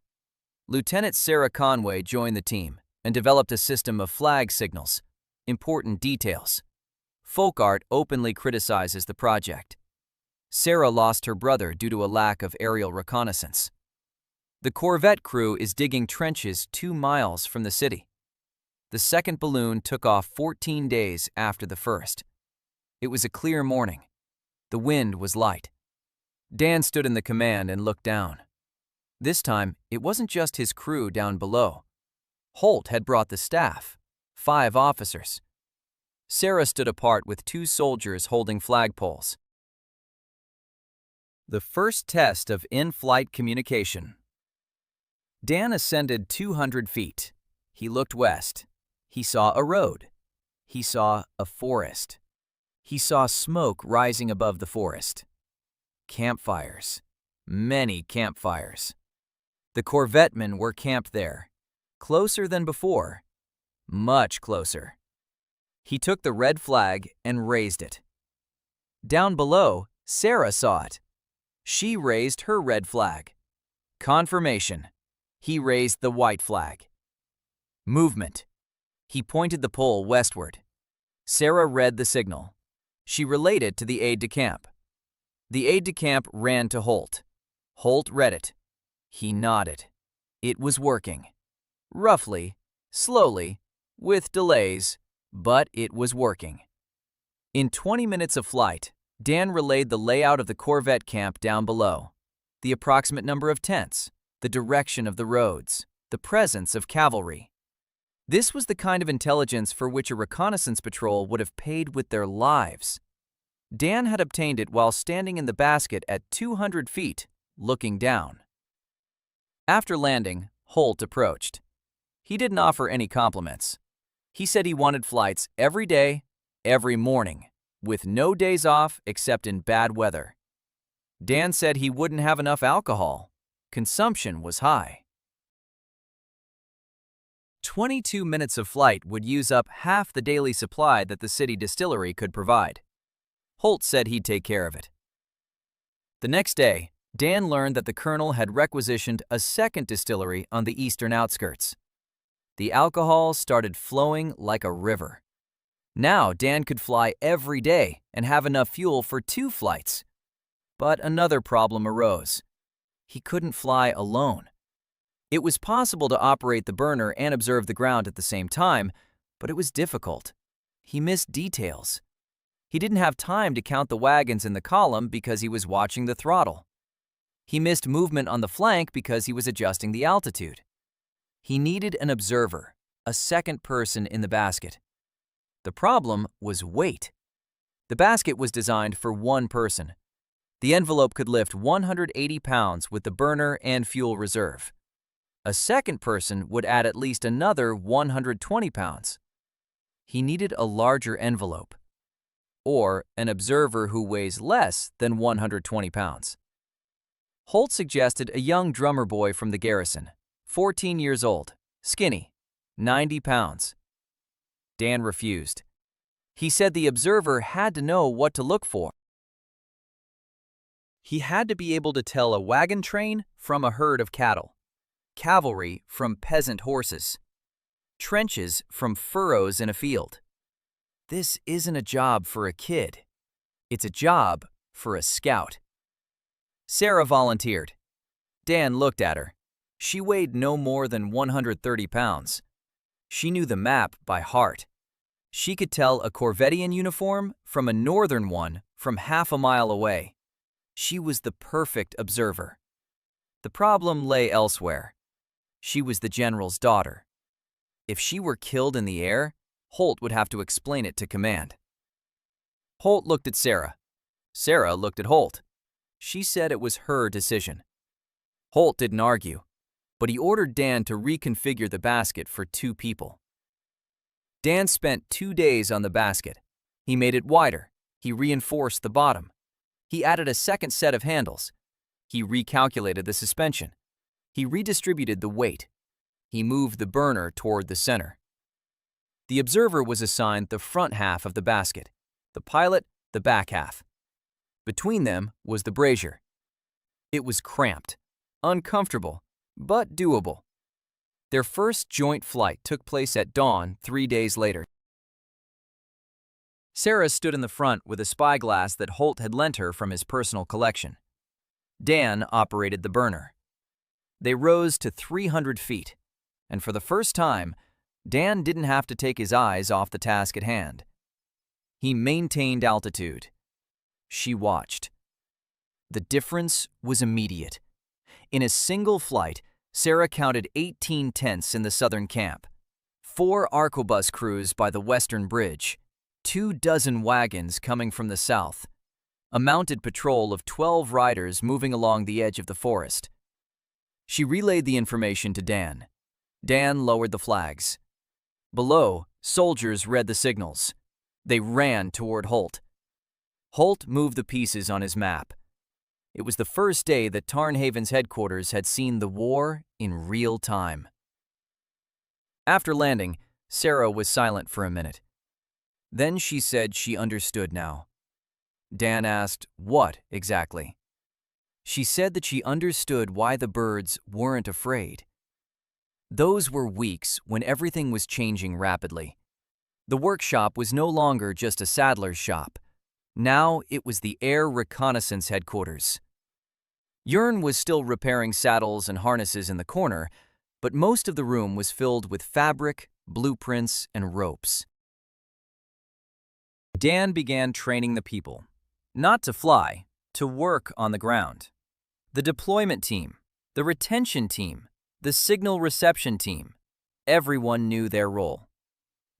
Lieutenant Sarah Conway joined the team and developed a system of flag signals, important details. Folk art openly criticizes the project. Sarah lost her brother due to a lack of aerial reconnaissance. The Corvette crew is digging trenches 2 miles from the city. The second balloon took off 14 days after the first. It was a clear morning. The wind was light. Dan stood in the command and looked down. This time, it wasn't just his crew down below. Holt had brought the staff, 5 officers. Sarah stood apart with 2 soldiers holding flagpoles. The first test of in-flight communication. Dan ascended 200 feet. He looked west. He saw a road. He saw a forest. He saw smoke rising above the forest. Campfires. Many campfires. The Corvettemen were camped there. Closer than before. Much closer. He took the red flag and raised it. Down below, Sarah saw it. She raised her red flag. Confirmation. He raised the white flag. Movement. He pointed the pole westward. Sarah read the signal. She relayed it to the aide-de-camp. The aide-de-camp ran to Holt. Holt read it. He nodded. It was working. Roughly, slowly, with delays, but it was working. In 20 minutes of flight, Dan relayed the layout of the Corvette camp down below, the approximate number of tents, the direction of the roads, the presence of cavalry. This was the kind of intelligence for which a reconnaissance patrol would have paid with their lives. Dan had obtained it while standing in the basket at 200 feet, looking down. After landing, Holt approached. He didn't offer any compliments. He said he wanted flights every day, every morning, with no days off except in bad weather. Dan said he wouldn't have enough alcohol. Consumption was high. 22 minutes of flight would use up half the daily supply that the city distillery could provide. Holt said he'd take care of it. The next day, Dan learned that the colonel had requisitioned a second distillery on the eastern outskirts. The alcohol started flowing like a river. Now Dan could fly every day and have enough fuel for 2 flights. But another problem arose. He couldn't fly alone. It was possible to operate the burner and observe the ground at the same time, but it was difficult. He missed details. He didn't have time to count the wagons in the column because he was watching the throttle. He missed movement on the flank because he was adjusting the altitude. He needed an observer, a second person in the basket. The problem was weight. The basket was designed for 1 person. The envelope could lift 180 pounds with the burner and fuel reserve. A second person would add at least another 120 pounds. He needed a larger envelope, or an observer who weighs less than 120 pounds. Holt suggested a young drummer boy from the garrison, 14 years old, skinny, 90 pounds. Dan refused. He said the observer had to know what to look for. He had to be able to tell a wagon train from a herd of cattle, cavalry from peasant horses, trenches from furrows in a field. This isn't a job for a kid. It's a job for a scout. Sarah volunteered. Dan looked at her. She weighed no more than 130 pounds. She knew the map by heart. She could tell a Corvettian uniform from a northern one from half a mile away. She was the perfect observer. The problem lay elsewhere. She was the general's daughter. If she were killed in the air, Holt would have to explain it to command. Holt looked at Sarah. Sarah looked at Holt. She said it was her decision. Holt didn't argue, but he ordered Dan to reconfigure the basket for 2 people. Dan spent 2 days on the basket. He made it wider. He reinforced the bottom. He added a second set of handles. He recalculated the suspension. He redistributed the weight. He moved the burner toward the center. The observer was assigned the front half of the basket, the pilot the back half. Between them was the brazier. It was cramped, uncomfortable, but doable. Their first joint flight took place at dawn 3 days later. Sarah stood in the front with a spyglass that Holt had lent her from his personal collection. Dan operated the burner. They rose to 300 feet, and for the first time, Dan didn't have to take his eyes off the task at hand. He maintained altitude. She watched. The difference was immediate. In a single flight, Sarah counted 18 tents in the southern camp, 4 arquebus crews by the western bridge, 24 wagons coming from the south, a mounted patrol of 12 riders moving along the edge of the forest. She relayed the information to Dan. Dan lowered the flags. Below, soldiers read the signals. They ran toward Holt. Holt moved the pieces on his map. It was the first day that Tarnhaven's headquarters had seen the war in real time. After landing, Sarah was silent for a minute. Then she said she understood now. Dan asked, what exactly? She said that she understood why the birds weren't afraid. Those were weeks when everything was changing rapidly. The workshop was no longer just a saddler's shop. Now it was the Air Reconnaissance headquarters. Jörn was still repairing saddles and harnesses in the corner, but most of the room was filled with fabric, blueprints, and ropes. Dan began training the people, not to fly, to work on the ground. The deployment team, the retention team, the signal reception team, everyone knew their role.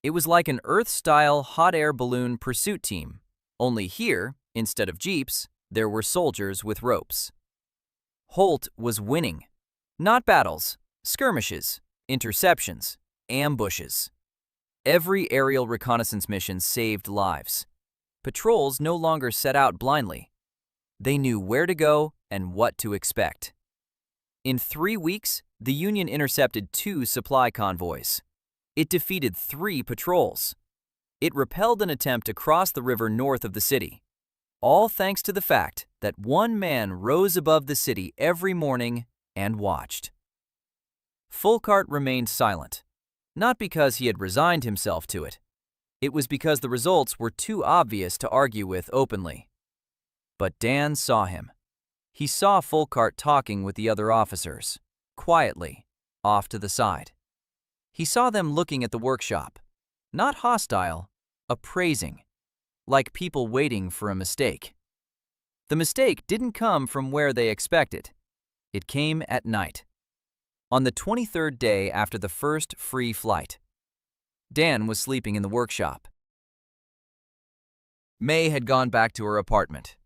It was like an Earth-style hot air balloon pursuit team, only here, instead of jeeps, there were soldiers with ropes. Holt was winning. Not battles, skirmishes, interceptions, ambushes. Every aerial reconnaissance mission saved lives. Patrols no longer set out blindly. They knew where to go and what to expect. In 3 weeks, the Union intercepted 2 supply convoys. It defeated 3 patrols. It repelled an attempt to cross the river north of the city. All thanks to the fact that one man rose above the city every morning and watched. Fulkart remained silent, not because he had resigned himself to it. It was because the results were too obvious to argue with openly. But Dan saw him. He saw Fulkart talking with the other officers, quietly, off to the side. He saw them looking at the workshop, not hostile, appraising, like people waiting for a mistake. The mistake didn't come from where they expected. It came at night. On the 23rd day after the first free flight, Dan was sleeping in the workshop. May had gone back to her apartment.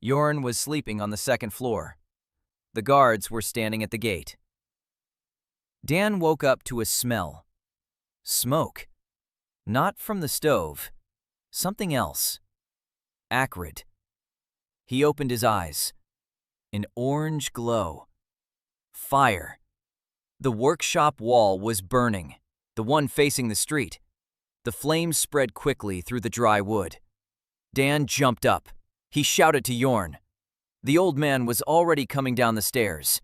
Jörn was sleeping on the 2nd floor. The guards were standing at the gate. Dan woke up to a smell. Smoke. Not from the stove. Something else. Acrid. He opened his eyes. An orange glow. Fire. The workshop wall was burning, the one facing the street. The flames spread quickly through the dry wood. Dan jumped up. He shouted to Jörn. The old man was already coming down the stairs.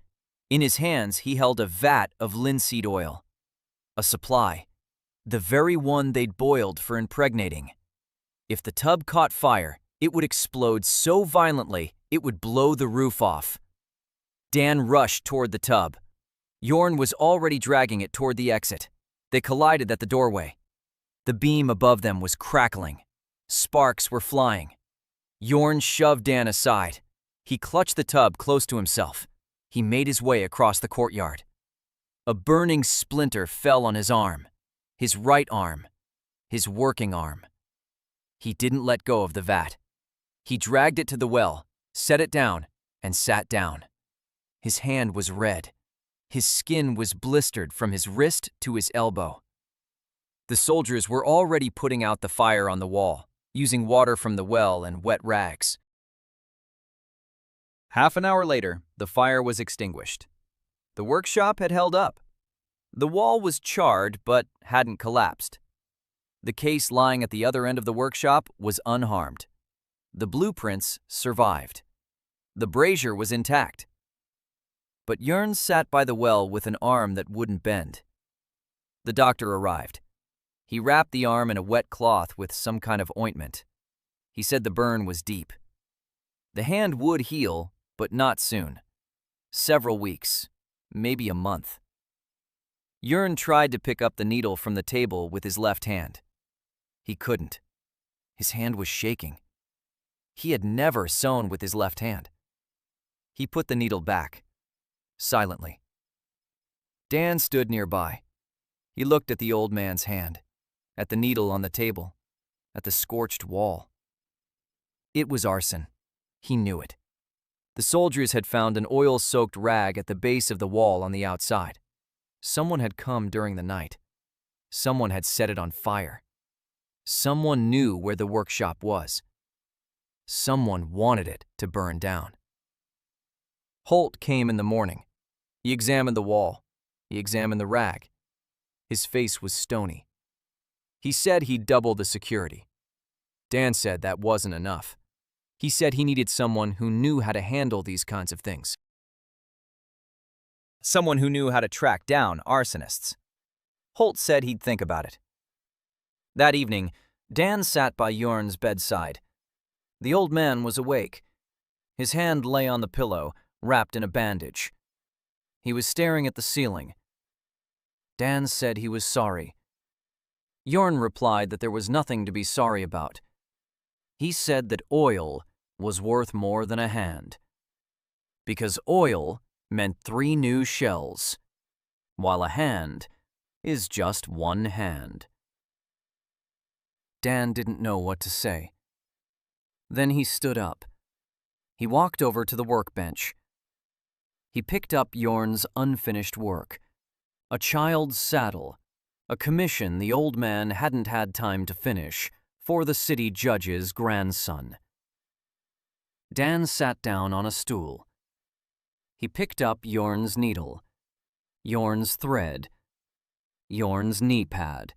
In his hands, he held a vat of linseed oil. A supply. The very one they'd boiled for impregnating. If the tub caught fire, it would explode so violently it would blow the roof off. Dan rushed toward the tub. Jörn was already dragging it toward the exit. They collided at the doorway. The beam above them was crackling. Sparks were flying. Jörn shoved Dan aside. He clutched the tub close to himself. He made his way across the courtyard. A burning splinter fell on his arm. His right arm. His working arm. He didn't let go of the vat. He dragged it to the well, set it down, and sat down. His hand was red. His skin was blistered from his wrist to his elbow. The soldiers were already putting out the fire on the wall, using water from the well and wet rags. Half an hour later, the fire was extinguished. The workshop had held up. The wall was charred but hadn't collapsed. The case lying at the other end of the workshop was unharmed. The blueprints survived. The brazier was intact. But Jörn sat by the well with an arm that wouldn't bend. The doctor arrived. He wrapped the arm in a wet cloth with some kind of ointment. He said the burn was deep. The hand would heal, but not soon. Several weeks, maybe a month. Jörn tried to pick up the needle from the table with his left hand. He couldn't. His hand was shaking. He had never sewn with his left hand. He put the needle back, silently. Dan stood nearby. He looked at the old man's hand, at the needle on the table, at the scorched wall. It was arson. He knew it. The soldiers had found an oil-soaked rag at the base of the wall on the outside. Someone had come during the night. Someone had set it on fire. Someone knew where the workshop was. Someone wanted it to burn down. Holt came in the morning. He examined the wall. He examined the rag. His face was stony. He said he'd double the security. Dan said that wasn't enough. He said he needed someone who knew how to handle these kinds of things. Someone who knew how to track down arsonists. Holt said he'd think about it. That evening, Dan sat by Jörn's bedside. The old man was awake. His hand lay on the pillow, wrapped in a bandage. He was staring at the ceiling. Dan said he was sorry. Jörn replied that there was nothing to be sorry about. He said that oil was worth more than a hand, because oil meant 3 new shells, while a hand is just 1 hand. Dan didn't know what to say. Then he stood up. He walked over to the workbench. He picked up Jörn's unfinished work, a child's saddle, a commission the old man hadn't had time to finish, for the city judge's grandson. Dan sat down on a stool. He picked up Jörn's needle, Jörn's thread, Jörn's knee pad,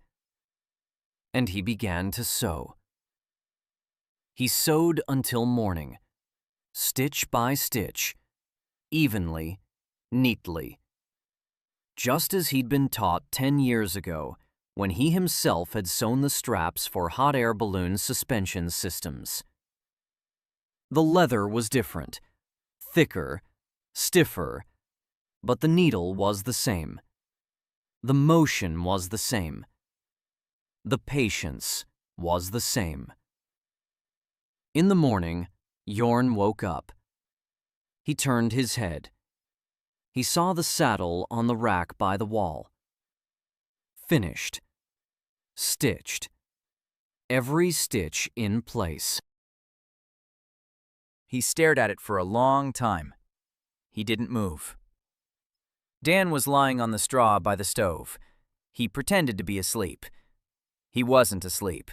and he began to sew. He sewed until morning, stitch by stitch, evenly, neatly, just as he'd been taught 10 years ago, when he himself had sewn the straps for hot air balloon suspension systems. The leather was different, thicker, stiffer, but the needle was the same. The motion was the same. The patience was the same. In the morning, Jörn woke up. He turned his head. He saw the saddle on the rack by the wall. Finished. Stitched. Every stitch in place. He stared at it for a long time. He didn't move. Dan was lying on the straw by the stove. He pretended to be asleep. He wasn't asleep.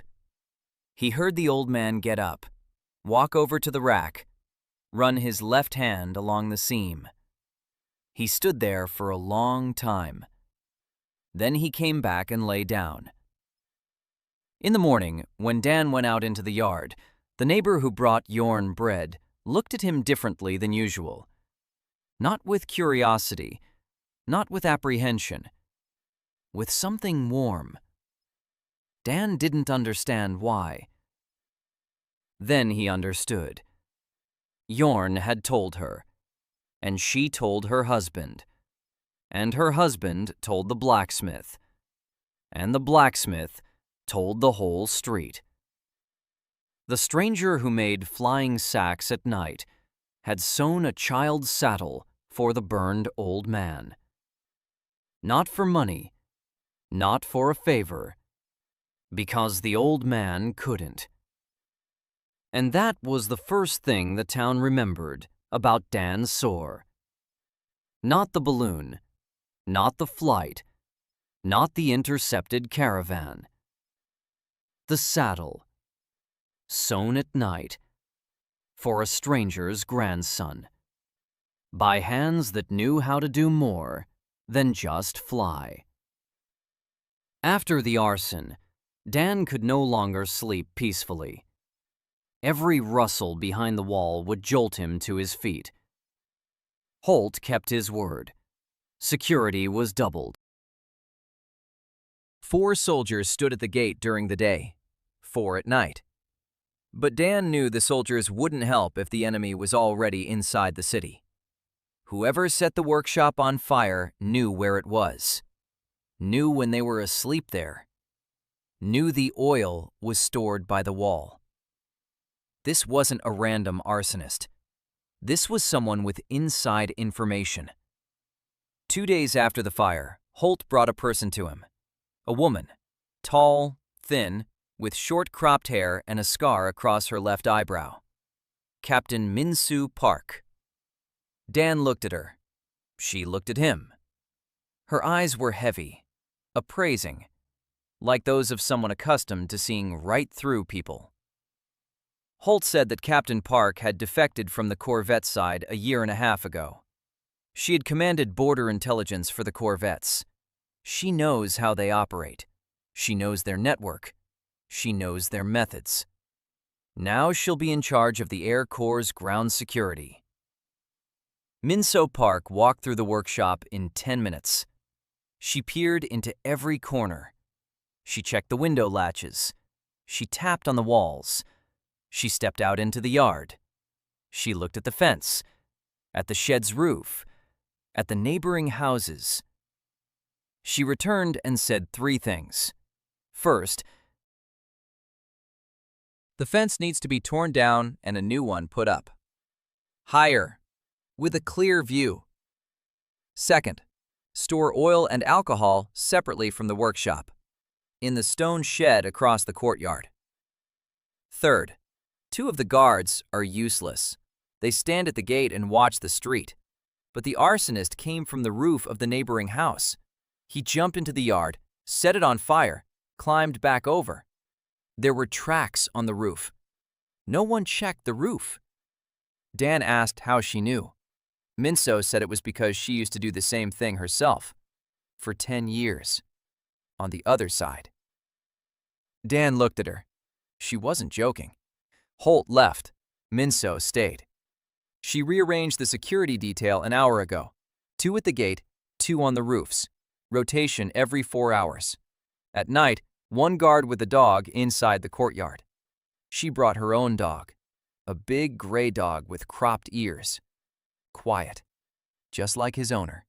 He heard the old man get up, walk over to the rack, run his left hand along the seam. He stood there for a long time. Then he came back and lay down. In the morning, when Dan went out into the yard, the neighbor who brought Jörn bread looked at him differently than usual. Not with curiosity, not with apprehension, with something warm. Dan didn't understand why. Then he understood. Jörn had told her, and she told her husband, and her husband told the blacksmith, and the blacksmith told the whole street. The stranger who made flying sacks at night had sewn a child's saddle for the burned old man. Not for money, not for a favor, because the old man couldn't. And that was the first thing the town remembered about Dan Soar. Not the balloon, not the flight, not the intercepted caravan. The saddle, sewn at night, for a stranger's grandson, by hands that knew how to do more than just fly. After the arson, Dan could no longer sleep peacefully. Every rustle behind the wall would jolt him to his feet. Holt kept his word. Security was doubled. 4 soldiers stood at the gate during the day, 4 at night. But Dan knew the soldiers wouldn't help if the enemy was already inside the city. Whoever set the workshop on fire knew where it was. knew when they were asleep there, knew the oil was stored by the wall. This wasn't a random arsonist. This was someone with inside information. 2 days after the fire, Holt brought a person to him. A woman, tall, thin, with short cropped hair and a scar across her left eyebrow. Captain Min-soo Park. Dan looked at her. She looked at him. Her eyes were heavy, appraising, like those of someone accustomed to seeing right through people. Holt said that Captain Park had defected from the Corvette side a year and a half ago. She had commanded border intelligence for the Corvettes. She knows how they operate. She knows their network. She knows their methods. Now she'll be in charge of the Air Corps' ground security. Min-soo Park walked through the workshop in 10 minutes. She peered into every corner. She checked the window latches. She tapped on the walls. She stepped out into the yard. She looked at the fence, at the shed's roof, at the neighboring houses. She returned and said 3 things. First, the fence needs to be torn down and a new one put up. Higher, with a clear view. Second, store oil and alcohol separately from the workshop, in the stone shed across the courtyard. Third, 2 of the guards are useless. They stand at the gate and watch the street. But the arsonist came from the roof of the neighboring house. He jumped into the yard, set it on fire, climbed back over. There were tracks on the roof. No one checked the roof. Dan asked how she knew. Min-soo said it was because she used to do the same thing herself. For 10 years. On the other side. Dan looked at her. She wasn't joking. Holt left. Min-soo stayed. She rearranged the security detail an hour ago. 2 at the gate, 2 on the roofs. Rotation every 4 hours. At night, 1 guard with a dog inside the courtyard. She brought her own dog. A big gray dog with cropped ears. Quiet. Just like his owner.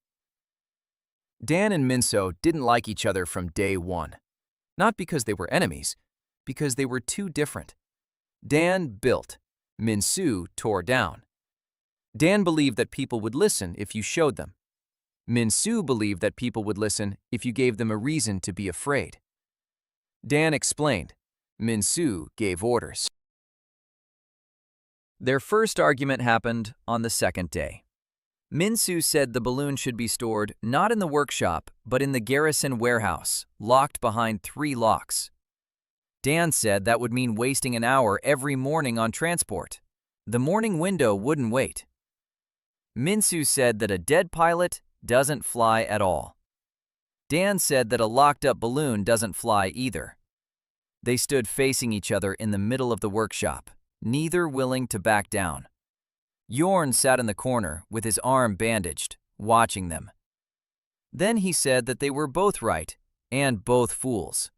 Dan and Min-soo didn't like each other from day 1. Not because they were enemies, because they were too different. Dan built. Min-soo tore down. Dan believed that people would listen if you showed them. Min-soo believed that people would listen if you gave them a reason to be afraid. Dan explained. Min-soo gave orders. Their first argument happened on the 2nd day. Min-soo said the balloon should be stored not in the workshop, but in the garrison warehouse, locked behind 3 locks. Dan said that would mean wasting an hour every morning on transport. The morning window wouldn't wait. Min-soo said that a dead pilot doesn't fly at all. Dan said that a locked-up balloon doesn't fly either. They stood facing each other in the middle of the workshop, neither willing to back down. Yorn sat in the corner with his arm bandaged, watching them. Then he said that they were both right and both fools.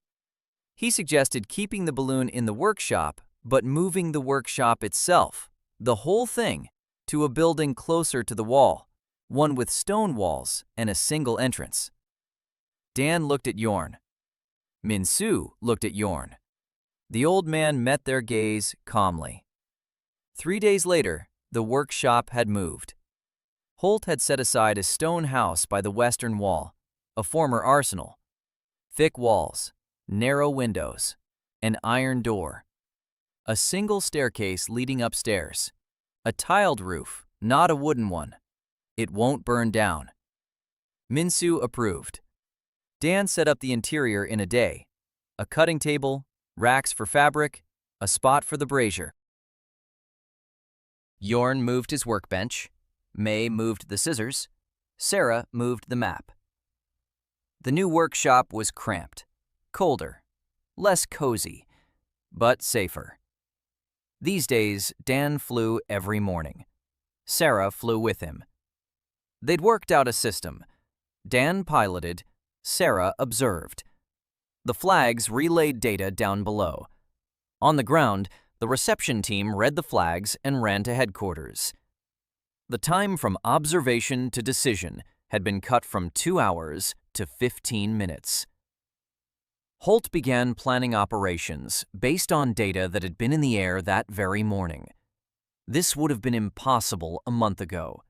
He suggested keeping the balloon in the workshop, but moving the workshop itself, the whole thing, to a building closer to the wall, one with stone walls and a single entrance. Dan looked at Yorn. Min-soo looked at Yorn. The old man met their gaze calmly. 3 days later, the workshop had moved. Holt had set aside a stone house by the western wall, a former arsenal. Thick walls, narrow windows, an iron door. A single staircase leading upstairs. A tiled roof, not a wooden one. It won't burn down. Min-soo approved. Dan set up the interior in a day. A cutting table, racks for fabric, a spot for the brazier. Yorn moved his workbench. May moved the scissors. Sarah moved the map. The new workshop was cramped, colder, less cozy, but safer. These days, Dan flew every morning. Sarah flew with him. They'd worked out a system. Dan piloted, Sarah observed. The flags relayed data down below. On the ground, the reception team read the flags and ran to headquarters. The time from observation to decision had been cut from 2 hours to 15 minutes. Holt began planning operations based on data that had been in the air that very morning. This would have been impossible a month ago.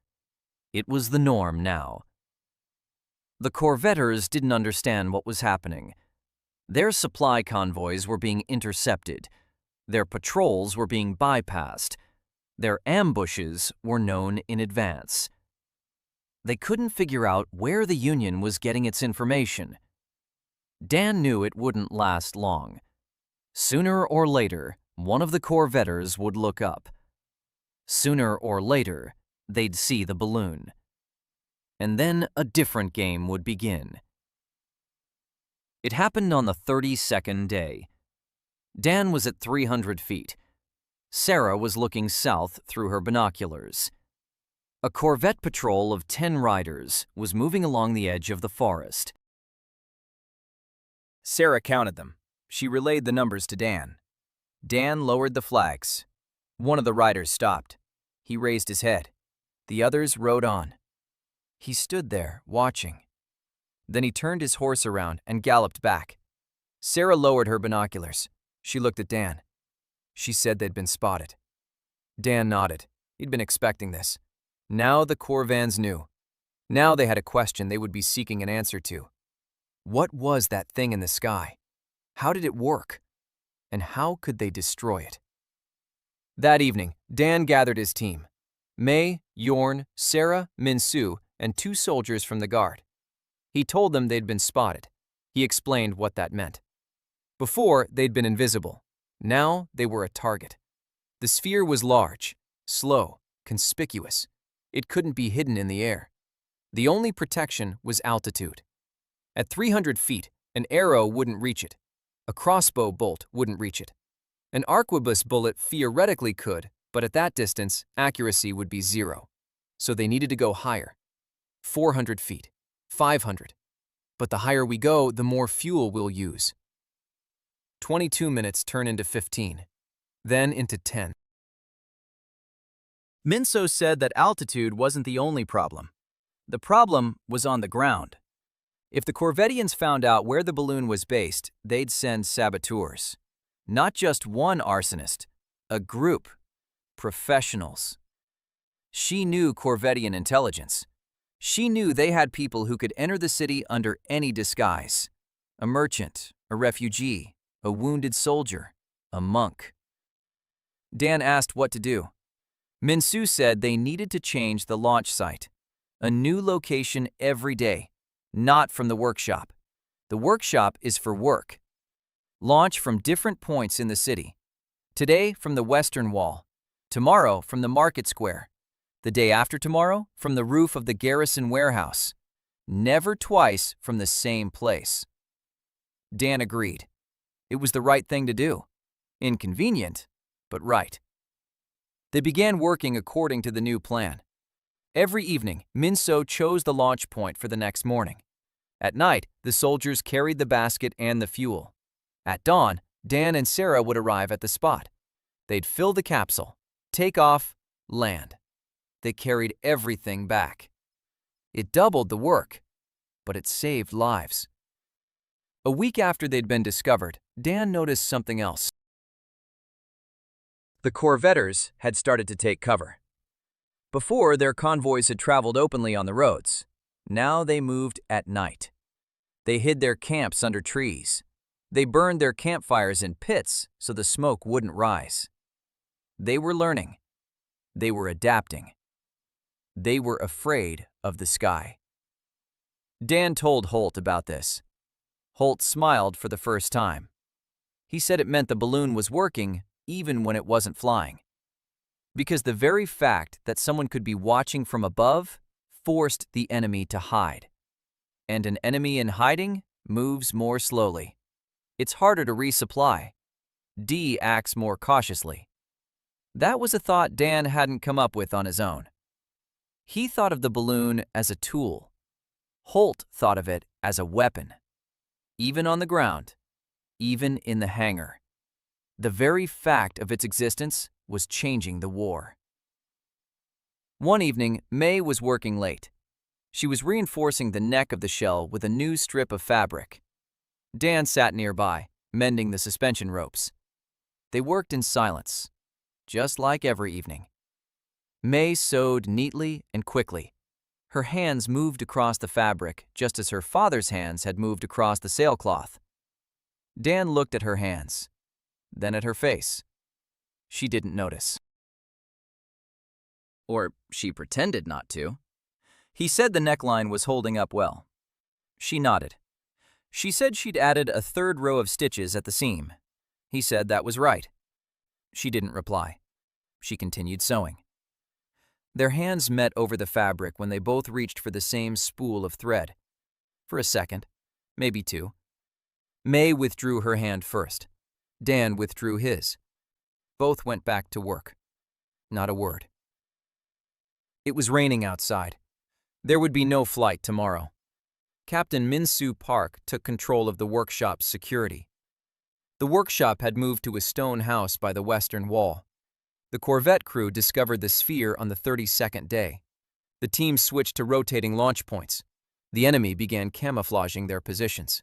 It was the norm now. The Corvetters didn't understand what was happening. Their supply convoys were being intercepted. Their patrols were being bypassed. Their ambushes were known in advance. They couldn't figure out where the Union was getting its information. Dan knew it wouldn't last long. Sooner or later, one of the Corvetters would look up. Sooner or later, they'd see the balloon. And then a different game would begin. It happened on the 32nd day. Dan was at 300 feet. Sarah was looking south through her binoculars. A Corvette patrol of 10 riders was moving along the edge of the forest. Sarah counted them. She relayed the numbers to Dan. Dan lowered the flags. One of the riders stopped. He raised his head. The others rode on. He stood there, watching. Then he turned his horse around and galloped back. Sarah lowered her binoculars. She looked at Dan. She said they'd been spotted. Dan nodded. He'd been expecting this. Now the Corvans knew. Now they had a question they would be seeking an answer to. What was that thing in the sky? How did it work? And how could they destroy it? That evening, Dan gathered his team. May, Yorn, Sarah, Min-soo, and 2 soldiers from the guard. He told them they'd been spotted. He explained what that meant. Before, they'd been invisible. Now, they were a target. The sphere was large, slow, conspicuous. It couldn't be hidden in the air. The only protection was altitude. At 300 feet, an arrow wouldn't reach it. A crossbow bolt wouldn't reach it. An arquebus bullet theoretically could, but at that distance, accuracy would be 0. So they needed to go higher. 400 feet, 500. But the higher we go, the more fuel we'll use. 22 minutes turn into 15, then into 10. Min-soo said that altitude wasn't the only problem. The problem was on the ground. If the Corvettians found out where the balloon was based, they'd send saboteurs. Not just one arsonist, a group. Professionals. She knew Corvettian intelligence. She knew they had people who could enter the city under any disguise. A merchant, a refugee, a wounded soldier, a monk. Dan asked what to do. Min-soo said they needed to change the launch site. A new location every day, not from the workshop. The workshop is for work. Launch from different points in the city. Today from the Western Wall. Tomorrow from the Market Square. The day after tomorrow from the roof of the Garrison Warehouse. Never twice from the same place. Dan agreed. It was the right thing to do. Inconvenient, but right. They began working according to the new plan. Every evening, Min-soo chose the launch point for the next morning. At night, the soldiers carried the basket and the fuel. At dawn, Dan and Sarah would arrive at the spot. They'd fill the capsule, take off, land. They carried everything back. It doubled the work, but it saved lives. A week after they'd been discovered, Dan noticed something else. The Corvetters had started to take cover. Before, their convoys had traveled openly on the roads. Now they moved at night. They hid their camps under trees. They burned their campfires in pits so the smoke wouldn't rise. They were learning. They were adapting. They were afraid of the sky. Dan told Holt about this. Holt smiled for the first time. He said it meant the balloon was working even when it wasn't flying. Because the very fact that someone could be watching from above forced the enemy to hide. And an enemy in hiding moves more slowly. It's harder to resupply. D acts more cautiously. That was a thought Dan hadn't come up with on his own. He thought of the balloon as a tool. Holt thought of it as a weapon. Even on the ground, even in the hangar. The very fact of its existence was changing the war. One evening, May was working late. She was reinforcing the neck of the shell with a new strip of fabric. Dan sat nearby, mending the suspension ropes. They worked in silence, just like every evening. May sewed neatly and quickly. Her hands moved across the fabric just as her father's hands had moved across the sailcloth. Dan looked at her hands, then at her face. She didn't notice. Or she pretended not to. He said the neckline was holding up well. She nodded. She said she'd added a third row of stitches at the seam. He said that was right. She didn't reply. She continued sewing. Their hands met over the fabric when they both reached for the same spool of thread. For a second, maybe two. May withdrew her hand first. Dan withdrew his. Both went back to work. Not a word. It was raining outside. There would be no flight tomorrow. Captain Min-soo Park took control of the workshop's security. The workshop had moved to a stone house by the western wall. The Corvette crew discovered the sphere on the 32nd day. The team switched to rotating launch points. The enemy began camouflaging their positions.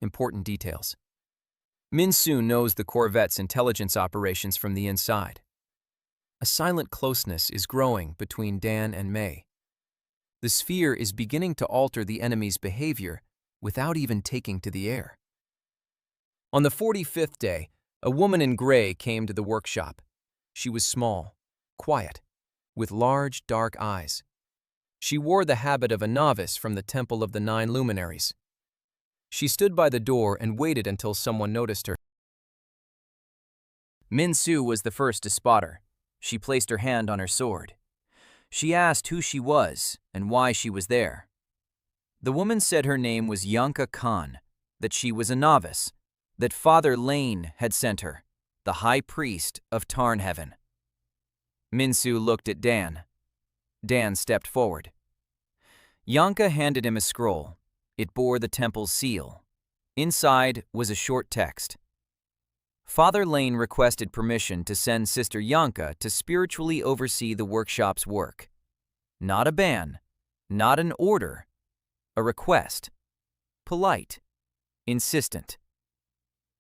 Important details. Min-soo knows the Corvette's intelligence operations from the inside. A silent closeness is growing between Dan and May. The sphere is beginning to alter the enemy's behavior without even taking to the air. On the 45th day, a woman in gray came to the workshop. She was small, quiet, with large, dark eyes. She wore the habit of a novice from the Temple of the Nine Luminaries. She stood by the door and waited until someone noticed her. Min-soo was the first to spot her. She placed her hand on her sword. She asked who she was and why she was there. The woman said her name was Yanka Khan, that she was a novice, that Father Lane had sent her, the high priest of Tarnheaven. Min-soo looked at Dan. Dan stepped forward. Yanka handed him a scroll. It bore the temple's seal. Inside was a short text. Father Lane requested permission to send Sister Yanka to spiritually oversee the workshop's work. Not a ban, not an order, a request. Polite, insistent.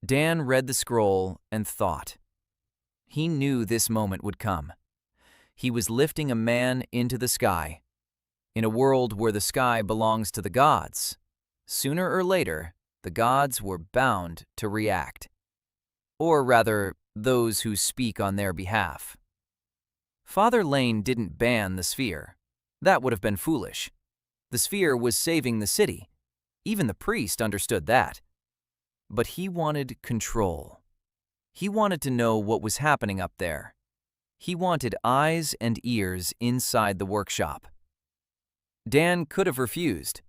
Dan read the scroll and thought. He knew this moment would come. He was lifting a man into the sky. In a world where the sky belongs to the gods, sooner or later, the gods were bound to react. Or rather, those who speak on their behalf. Father Lane didn't ban the sphere. That would have been foolish. The sphere was saving the city. Even the priest understood that. But he wanted control. He wanted to know what was happening up there. He wanted eyes and ears inside the workshop. Dan could have refused.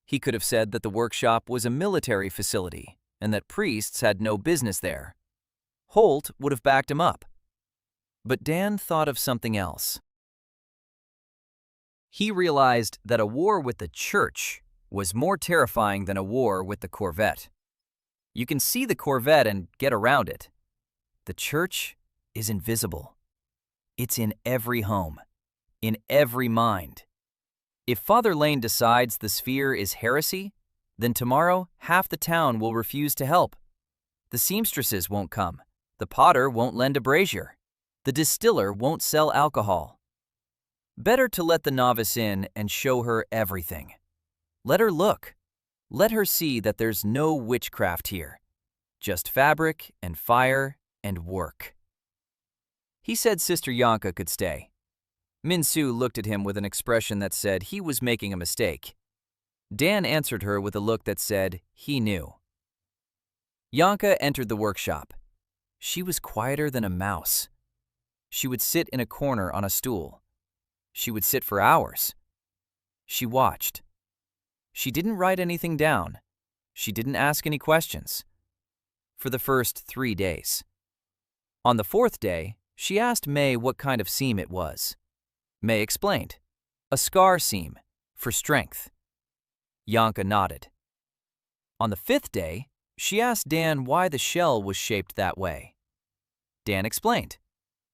He could have said that the workshop was a military facility and that priests had no business there. Holt would have backed him up. But Dan thought of something else. He realized that a war with the church was more terrifying than a war with the Corvette. You can see the Corvette and get around it. The church is invisible. It's in every home, in every mind. If Father Lane decides the sphere is heresy, then tomorrow half the town will refuse to help. The seamstresses won't come. The potter won't lend a brazier. The distiller won't sell alcohol. Better to let the novice in and show her everything. Let her look. Let her see that there's no witchcraft here. Just fabric and fire and work. He said Sister Yanka could stay. Min-soo looked at him with an expression that said he was making a mistake. Dan answered her with a look that said he knew. Yanka entered the workshop. She was quieter than a mouse. She would sit in a corner on a stool. She would sit for hours. She watched. She didn't write anything down. She didn't ask any questions. For the first 3 days. On the 4th day, she asked May what kind of seam it was. May explained. A scar seam, for strength. Yanka nodded. On the 5th day, she asked Dan why the shell was shaped that way. Dan explained.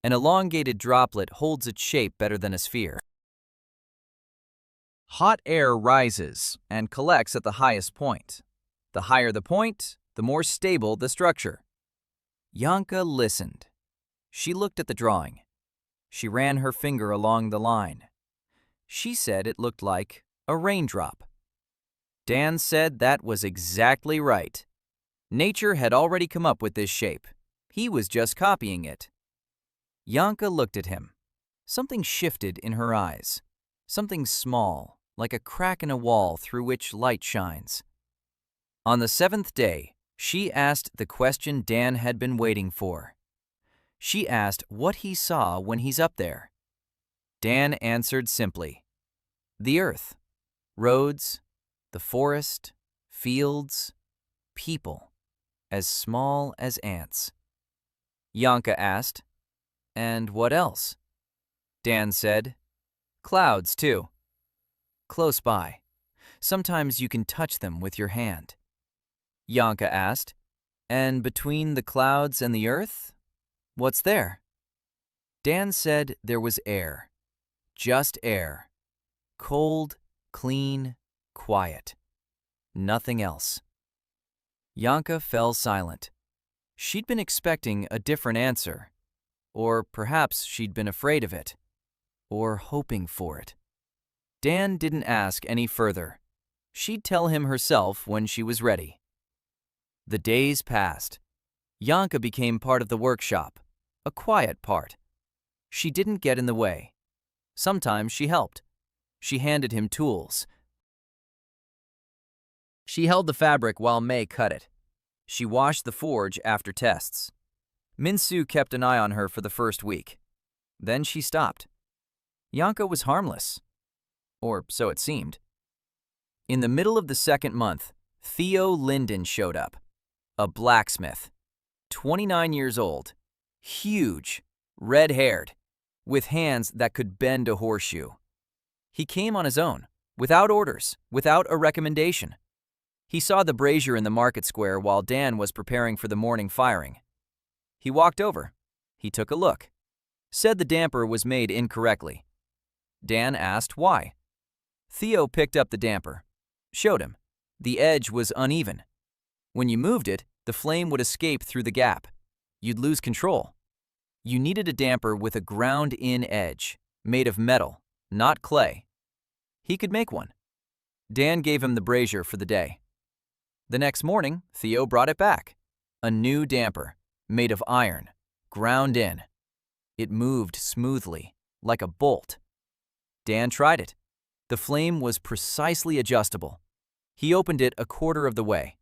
An elongated droplet holds its shape better than a sphere. Hot air rises and collects at the highest point. The higher the point, the more stable the structure. Yanka listened. She looked at the drawing. She ran her finger along the line. She said it looked like a raindrop. Dan said that was exactly right. Nature had already come up with this shape. He was just copying it. Yanka looked at him. Something shifted in her eyes. Something small, like a crack in a wall through which light shines. On the seventh day, she asked the question Dan had been waiting for. She asked what he saw when he's up there. Dan answered simply, "The earth, roads, the forest, fields, people, as small as ants." Yanka asked, "And what else?" Dan said, "Clouds, too. Close by. Sometimes you can touch them with your hand." Yanka asked, "And between the clouds and the earth, what's there?" Dan said there was air. Just air. Cold, clean, quiet. Nothing else. Yanka fell silent. She'd been expecting a different answer. Or perhaps she'd been afraid of it. Or hoping for it. Dan didn't ask any further. She'd tell him herself when she was ready. The days passed. Yanka became part of the workshop, a quiet part. She didn't get in the way. Sometimes she helped. She handed him tools. She held the fabric while May cut it. She washed the forge after tests. Minsu kept an eye on her for the first week. Then she stopped. Yanka was harmless. Or so it seemed. In the middle of the second month, Theo Linden showed up. A blacksmith. 29 years old. Huge. Red-haired. With hands that could bend a horseshoe. He came on his own, without orders, without a recommendation. He saw the brazier in the market square while Dan was preparing for the morning firing. He walked over. He took a look. Said the damper was made incorrectly. Dan asked why. Theo picked up the damper. Showed him. The edge was uneven. When you moved it, the flame would escape through the gap. You'd lose control. You needed a damper with a ground-in edge, made of metal, not clay. He could make one. Dan gave him the brazier for the day. The next morning, Theo brought it back. A new damper, made of iron, ground in. It moved smoothly, like a bolt. Dan tried it. The flame was precisely adjustable. He opened it a quarter of the way.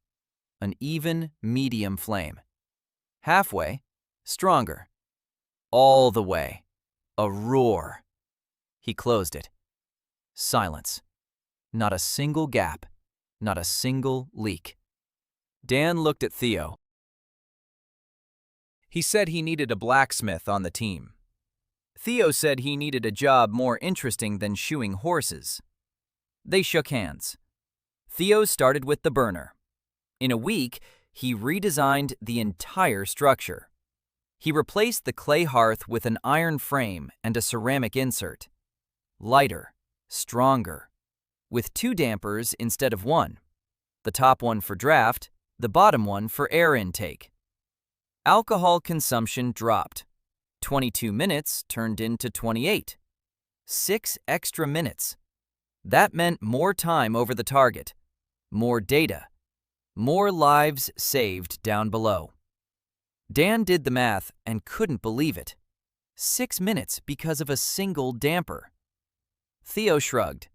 An even, medium flame. Halfway, stronger. All the way. A roar. He closed it. Silence. Not a single gap. Not a single leak. Dan looked at Theo. He said he needed a blacksmith on the team. Theo said he needed a job more interesting than shoeing horses. They shook hands. Theo started with the burner. In a week, he redesigned the entire structure. He replaced the clay hearth with an iron frame and a ceramic insert. Lighter, stronger, with 2 dampers instead of 1. The top one for draft, the bottom one for air intake. Alcohol consumption dropped. 22 minutes turned into 28. 6 extra minutes. That meant more time over the target, more data, more lives saved down below. Dan did the math and couldn't believe it. 6 minutes because of a single damper. Theo shrugged.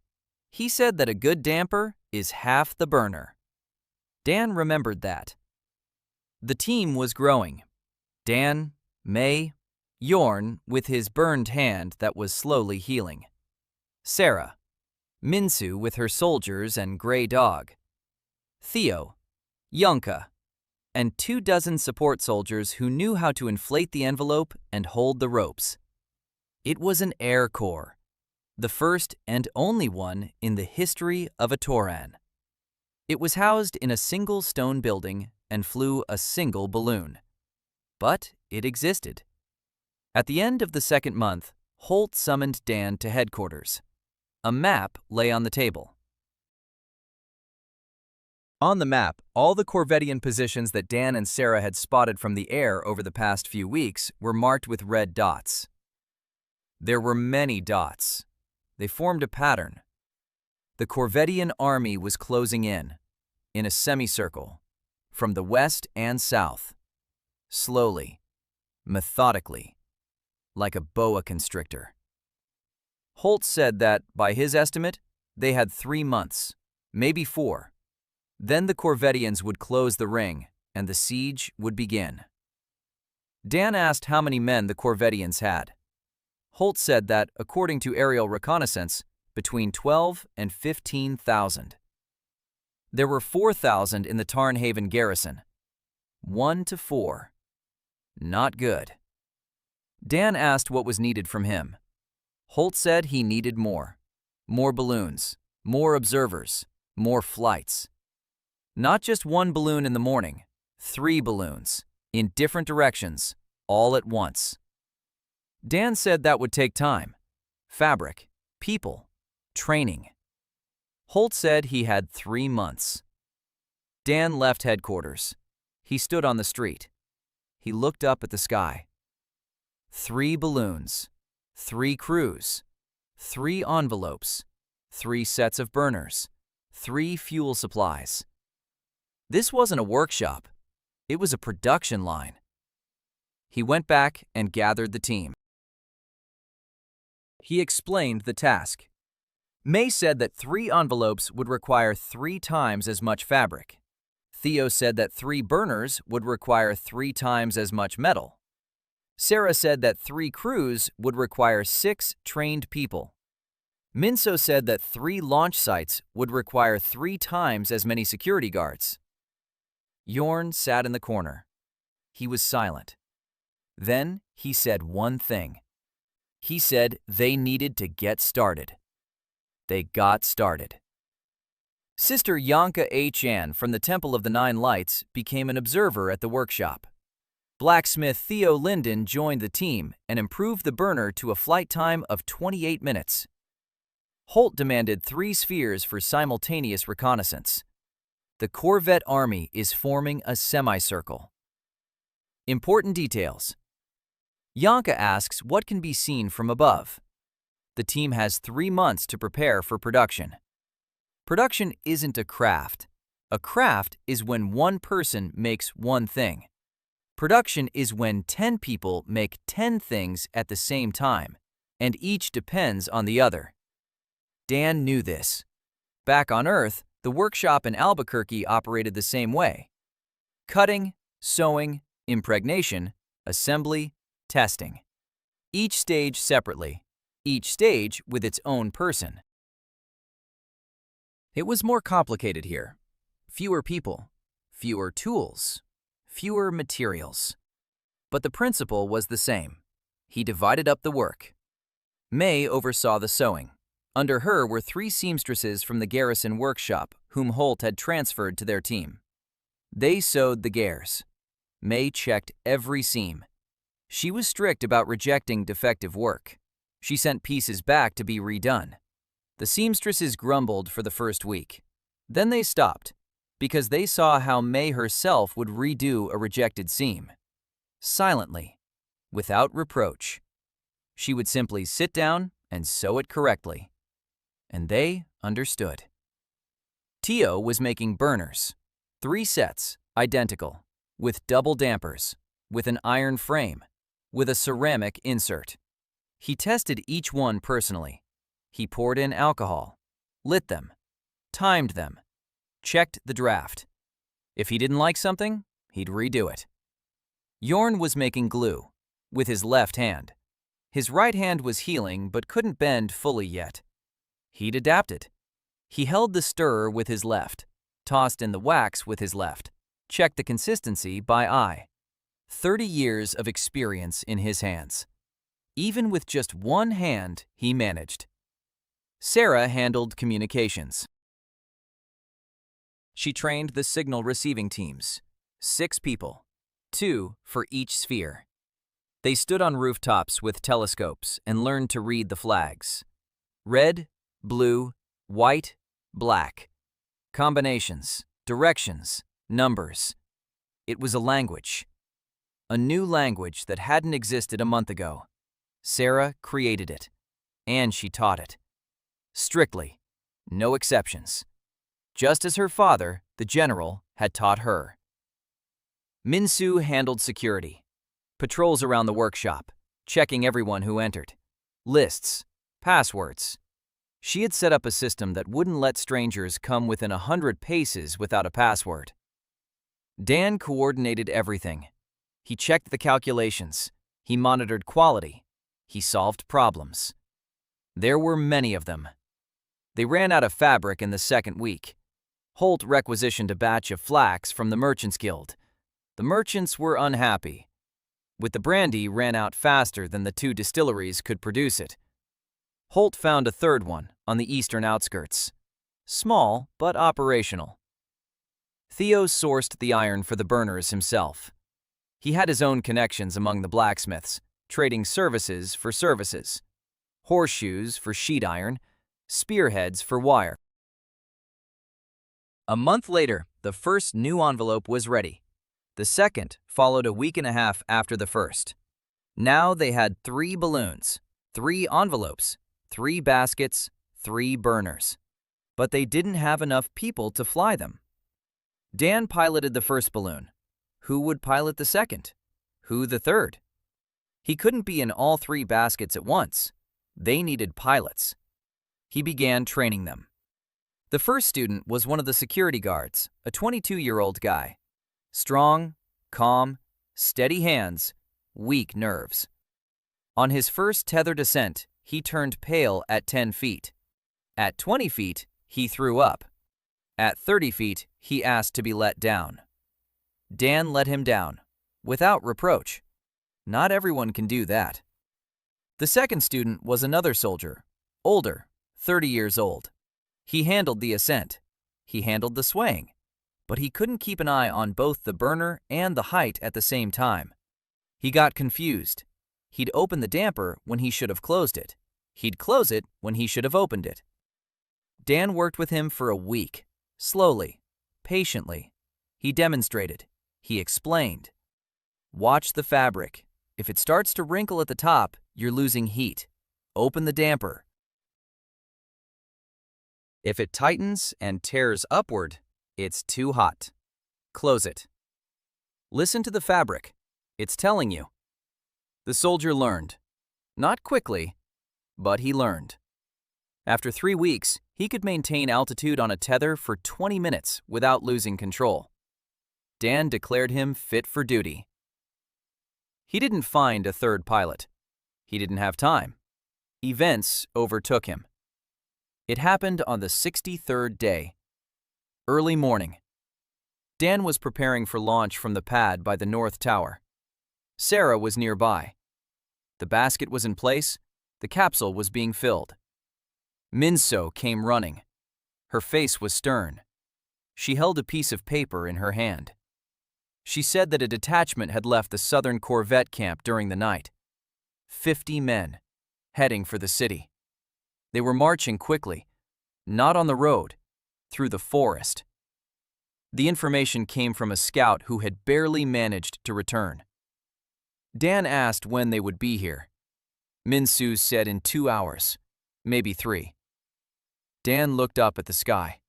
He said that a good damper is half the burner. Dan remembered that. The team was growing. Dan, May, Yorn with his burned hand that was slowly healing. Sarah, Minsu with her soldiers and gray dog. Theo, Yunka, and 24 support soldiers who knew how to inflate the envelope and hold the ropes. It was an air corps, the first and only one in the history of a Toran. It was housed in a single stone building and flew a single balloon. But it existed. At the end of the second month, Holt summoned Dan to headquarters. A map lay on the table. On the map, all the Corvettian positions that Dan and Sarah had spotted from the air over the past few weeks were marked with red dots. There were many dots. They formed a pattern. The Corvettian army was closing in a semicircle, from the west and south, slowly, methodically, like a boa constrictor. Holt said that, by his estimate, they had 3 months, maybe 4. Then the Corvettians would close the ring, and the siege would begin. Dan asked how many men the Corvettians had. Holt said that, according to aerial reconnaissance, between 12 and 15,000. There were 4,000 in the Tarnhaven garrison. 1 to 4. Not good. Dan asked what was needed from him. Holt said he needed more. More balloons, more observers, more flights. Not just 1 balloon in the morning, 3 balloons, in different directions, all at once. Dan said that would take time. Fabric, people, training. Holt said he had 3 months. Dan left headquarters. He stood on the street. He looked up at the sky. 3 balloons, 3 crews, 3 envelopes, 3 sets of burners, 3 fuel supplies. This wasn't a workshop. It was a production line. He went back and gathered the team. He explained the task. May said that 3 envelopes would require 3 times as much fabric. Theo said that 3 burners would require 3 times as much metal. Sarah said that 3 crews would require 6 trained people. Minso said that 3 launch sites would require 3 times as many security guards. Yorn sat in the corner. He was silent. Then he said one thing. He said they needed to get started. They got started. Sister Yanka A. Chan from the Temple of the Nine Lights became an observer at the workshop. Blacksmith Theo Linden joined the team and improved the burner to a flight time of 28 minutes. Holt demanded 3 spheres for simultaneous reconnaissance. The Corvette Army is forming a semicircle. Important details. Yanka asks what can be seen from above. The team has 3 months to prepare for production. Production isn't a craft. A craft is when one person makes one thing. Production is when 10 people make 10 things at the same time, and each depends on the other. Dan knew this. Back on Earth, the workshop in Albuquerque operated the same way. Cutting, sewing, impregnation, assembly, testing. Each stage separately, each stage with its own person. It was more complicated here. Fewer people, fewer tools, fewer materials. But the principle was the same. He divided up the work. May oversaw the sewing. Under her were 3 seamstresses from the garrison workshop whom Holt had transferred to their team. They sewed the gares. May checked every seam. She was strict about rejecting defective work. She sent pieces back to be redone. The seamstresses grumbled for the first week. Then they stopped, because they saw how May herself would redo a rejected seam. Silently, without reproach. She would simply sit down and sew it correctly. And they understood. Tio was making burners. 3 sets, identical, with double dampers, with an iron frame, with a ceramic insert. He tested each one personally. He poured in alcohol, lit them, timed them, checked the draft. If he didn't like something, he'd redo it. Yorn was making glue, with his left hand. His right hand was healing but couldn't bend fully yet. He'd adapted. He held the stirrer with his left, tossed in the wax with his left, checked the consistency by eye. 30 years of experience in his hands. Even with just one hand, he managed. Sarah handled communications. She trained the signal receiving teams, 6 people, 2 for each sphere. They stood on rooftops with telescopes and learned to read the flags. Red, blue, white, black. Combinations, directions, numbers. It was a language. A new language that hadn't existed a month ago. Sarah created it, and she taught it. Strictly, no exceptions. Just as her father, the general, had taught her. Minsu handled security. Patrols around the workshop, checking everyone who entered. Lists, passwords. She had set up a system that wouldn't let strangers come within 100 paces without a password. Dan coordinated everything. He checked the calculations. He monitored quality. He solved problems. There were many of them. They ran out of fabric in the second week. Holt requisitioned a batch of flax from the Merchants Guild. The merchants were unhappy. With the brandy ran out faster than the 2 distilleries could produce it. Holt found a third one on the eastern outskirts. Small, but operational. Theo sourced the iron for the burners himself. He had his own connections among the blacksmiths, trading services for services. Horseshoes for sheet iron, spearheads for wire. A month later, the first new envelope was ready. The second followed a week and a half after the first. Now they had 3 balloons, 3 envelopes, 3 baskets, 3 burners. But they didn't have enough people to fly them. Dan piloted the first balloon. Who would pilot the second? Who the third? He couldn't be in all 3 baskets at once. They needed pilots. He began training them. The first student was one of the security guards, a 22-year-old guy. Strong, calm, steady hands, weak nerves. On his first tethered ascent, he turned pale at 10 feet. At 20 feet, he threw up. At 30 feet, he asked to be let down. Dan let him down, without reproach. Not everyone can do that. The second student was another soldier, older, 30 years old. He handled the ascent. He handled the swaying. But he couldn't keep an eye on both the burner and the height at the same time. He got confused. He'd open the damper when he should have closed it. He'd close it when he should have opened it. Dan worked with him for a week, slowly, patiently. He demonstrated. He explained. Watch the fabric. If it starts to wrinkle at the top, you're losing heat. Open the damper. If it tightens and tears upward, it's too hot. Close it. Listen to the fabric. It's telling you. The soldier learned. Not quickly, but he learned. After 3 weeks, he could maintain altitude on a tether for 20 minutes without losing control. Dan declared him fit for duty. He didn't find a third pilot. He didn't have time. Events overtook him. It happened on the 63rd day. Early morning. Dan was preparing for launch from the pad by the North Tower. Sarah was nearby. The basket was in place. The capsule was being filled. Minso came running. Her face was stern. She held a piece of paper in her hand. She said that a detachment had left the Southern Corvette camp during the night. 50 men, heading for the city. They were marching quickly, not on the road, through the forest. The information came from a scout who had barely managed to return. Dan asked when they would be here. Minsu said in 2 hours, maybe 3. Dan looked up at the sky.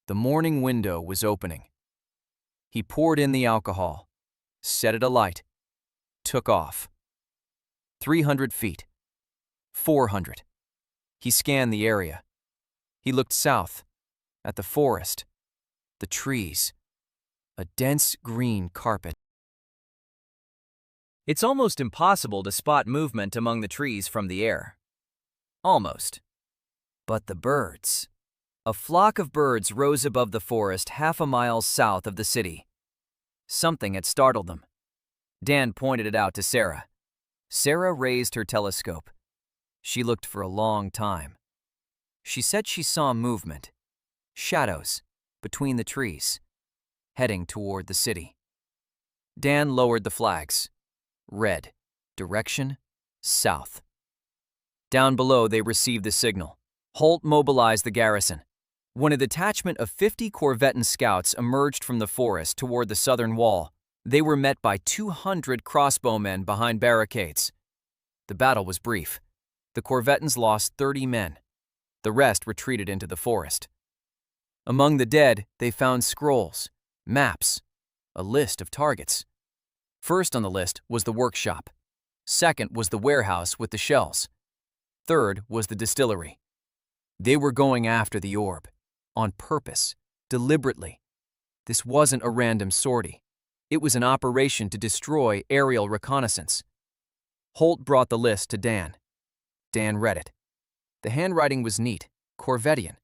The morning window was opening. He poured in the alcohol, set it alight, took off. 300 feet. 400. He scanned the area. He looked south, at the forest, the trees, a dense green carpet. It's almost impossible to spot movement among the trees from the air. Almost. But the birds. A flock of birds rose above the forest half a mile south of the city. Something had startled them. Dan pointed it out to Sarah. Sarah raised her telescope. She looked for a long time. She said she saw movement, shadows, between the trees, heading toward the city. Dan lowered the flags. Red, direction, south. Down below they received the signal. Holt mobilized the garrison. When a detachment of 50 Corvettan scouts emerged from the forest toward the southern wall, they were met by 200 crossbowmen behind barricades. The battle was brief. The Corvettans lost 30 men. The rest retreated into the forest. Among the dead, they found scrolls, maps, a list of targets. First on the list was the workshop. Second was the warehouse with the shells. Third was the distillery. They were going after the orb, on purpose, deliberately. This wasn't a random sortie. It was an operation to destroy aerial reconnaissance. Holt brought the list to Dan. Dan read it. The handwriting was neat, Corvettian,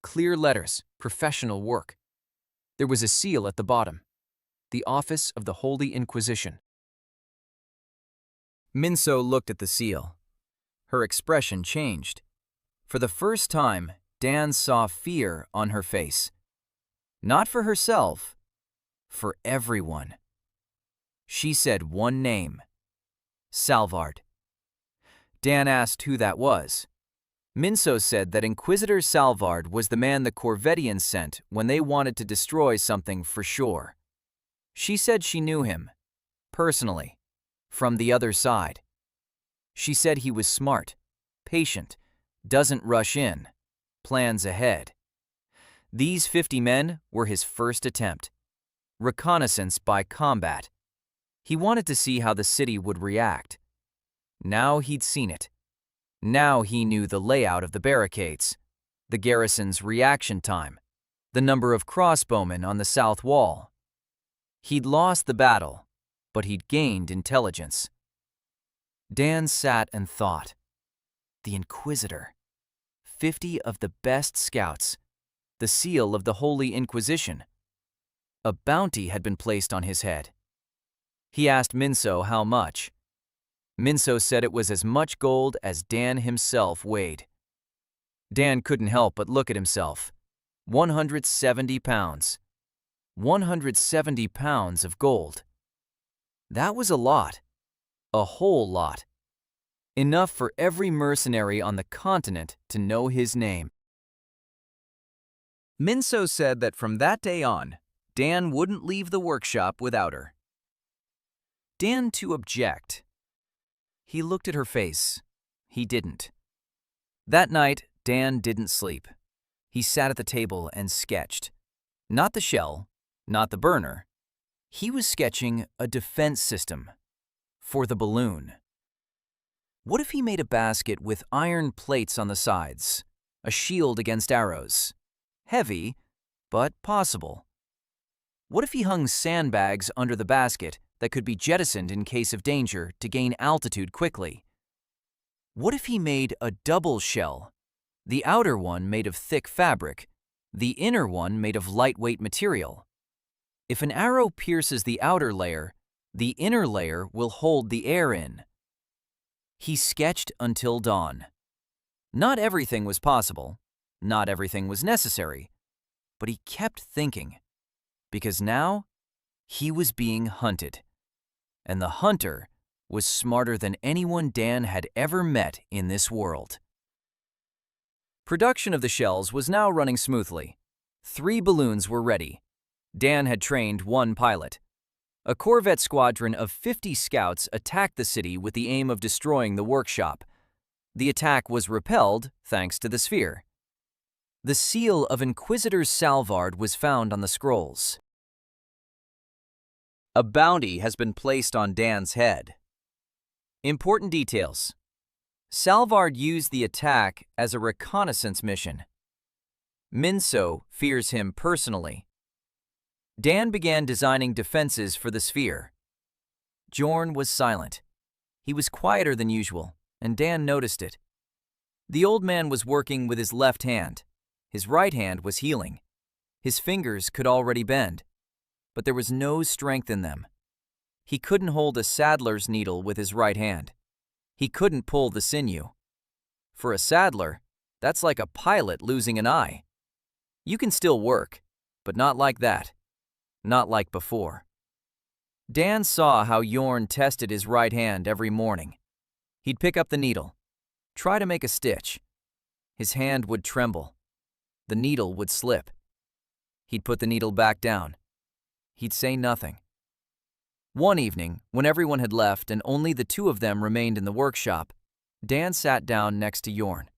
clear letters, professional work. There was a seal at the bottom, the Office of the Holy Inquisition. Minso looked at the seal. Her expression changed. For the first time, Dan saw fear on her face. Not for herself, for everyone. She said one name, Salvard. Dan asked who that was. Minso said that Inquisitor Salvard was the man the Corvettians sent when they wanted to destroy something for sure. She said she knew him, personally, from the other side. She said he was smart, patient, doesn't rush in, plans ahead. These 50 men were his first attempt. Reconnaissance by combat. He wanted to see how the city would react. Now he'd seen it. Now he knew the layout of the barricades, the garrison's reaction time, the number of crossbowmen on the south wall. He'd lost the battle, but he'd gained intelligence. Dan sat and thought. The Inquisitor. 50 of the best scouts. The seal of the Holy Inquisition. A bounty had been placed on his head. He asked Minso how much. Minso said it was as much gold as Dan himself weighed. Dan couldn't help but look at himself. 170 pounds. 170 pounds of gold. That was a lot. A whole lot. Enough for every mercenary on the continent to know his name. Minso said that from that day on, Dan wouldn't leave the workshop without her. Dan to object. He looked at her face. He didn't. That night, Dan didn't sleep. He sat at the table and sketched. Not the shell, not the burner. He was sketching a defense system for the balloon. What if he made a basket with iron plates on the sides, a shield against arrows? Heavy, but possible. What if he hung sandbags under the basket that could be jettisoned in case of danger to gain altitude quickly? What if he made a double shell, the outer one made of thick fabric, the inner one made of lightweight material? If an arrow pierces the outer layer, the inner layer will hold the air in. He sketched until dawn. Not everything was possible, not everything was necessary, but he kept thinking, because now he was being hunted, and the hunter was smarter than anyone Dan had ever met in this world. Production of the shells was now running smoothly. 3 balloons were ready. Dan had trained 1 pilot. A Corvette squadron of 50 scouts attacked the city with the aim of destroying the workshop. The attack was repelled thanks to the sphere. The seal of Inquisitor Salvard was found on the scrolls. A bounty has been placed on Dan's head. Important details. Salvard used the attack as a reconnaissance mission. Minso fears him personally. Dan began designing defenses for the sphere. Jorn was silent. He was quieter than usual, and Dan noticed it. The old man was working with his left hand. His right hand was healing. His fingers could already bend, but there was no strength in them. He couldn't hold a saddler's needle with his right hand. He couldn't pull the sinew. For a saddler, that's like a pilot losing an eye. You can still work, but not like that. Not like before. Dan saw how Jorn tested his right hand every morning. He'd pick up the needle, try to make a stitch. His hand would tremble. The needle would slip. He'd put the needle back down. He'd say nothing. One evening, when everyone had left and only the two of them remained in the workshop, Dan sat down next to Yorn.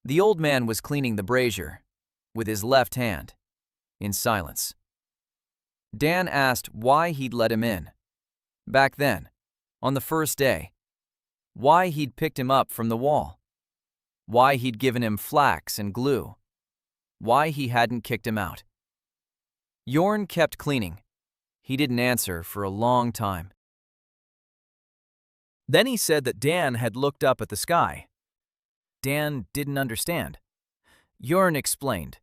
The old man was cleaning the brazier with his left hand, in silence. Dan asked why he'd let him in. Back then, on the first day, why he'd picked him up from the wall, why he'd given him flax and glue, why he hadn't kicked him out. Yorn kept cleaning. He didn't answer for a long time. Then he said that Dan had looked up at the sky. Dan didn't understand. Yorn explained.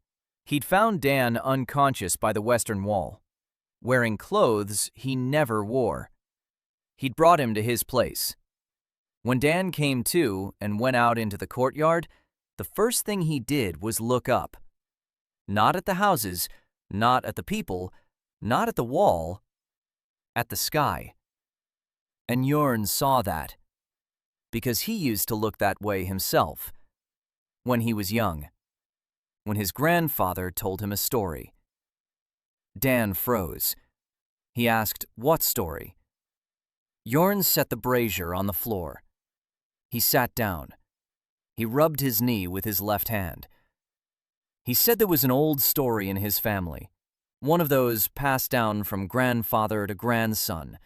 He'd found Dan unconscious by the western wall, wearing clothes he never wore. He'd brought him to his place. When Dan came to and went out into the courtyard, the first thing he did was look up. Not at the houses, not at the people, not at the wall, at the sky. And Yorn saw that, because he used to look that way himself, when he was young, when his grandfather told him a story. Dan froze. He asked, "What story?" Yorn set the brazier on the floor. He sat down. He rubbed his knee with his left hand. He said there was an old story in his family, one of those passed down from grandfather to grandson,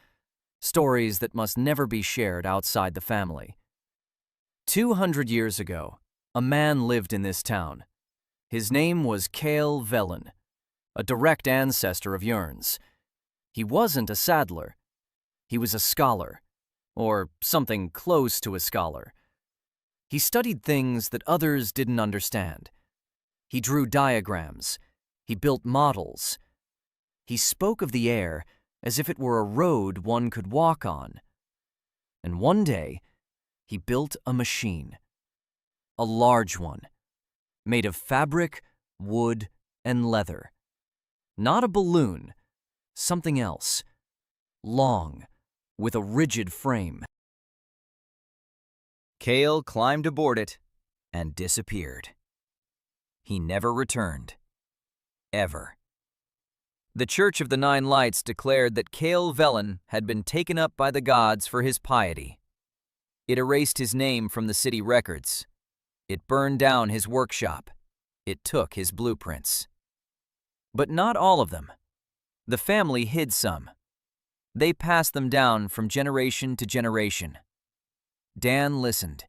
stories that must never be shared outside the family. 200 years ago, a man lived in this town. His name was Kale Velen, a direct ancestor of Yorn's. He wasn't a saddler. He was a scholar, or something close to a scholar. He studied things that others didn't understand. He drew diagrams. He built models. He spoke of the air as if it were a road one could walk on. And one day, he built a machine. A large one, made of fabric, wood, and leather. Not a balloon, something else. Long, with a rigid frame. Kale climbed aboard it and disappeared. He never returned. Ever. The Church of the Nine Lights declared that Kale Velen had been taken up by the gods for his piety. It erased his name from the city records. It burned down his workshop. It took his blueprints. But not all of them. The family hid some. They passed them down from generation to generation. Dan listened.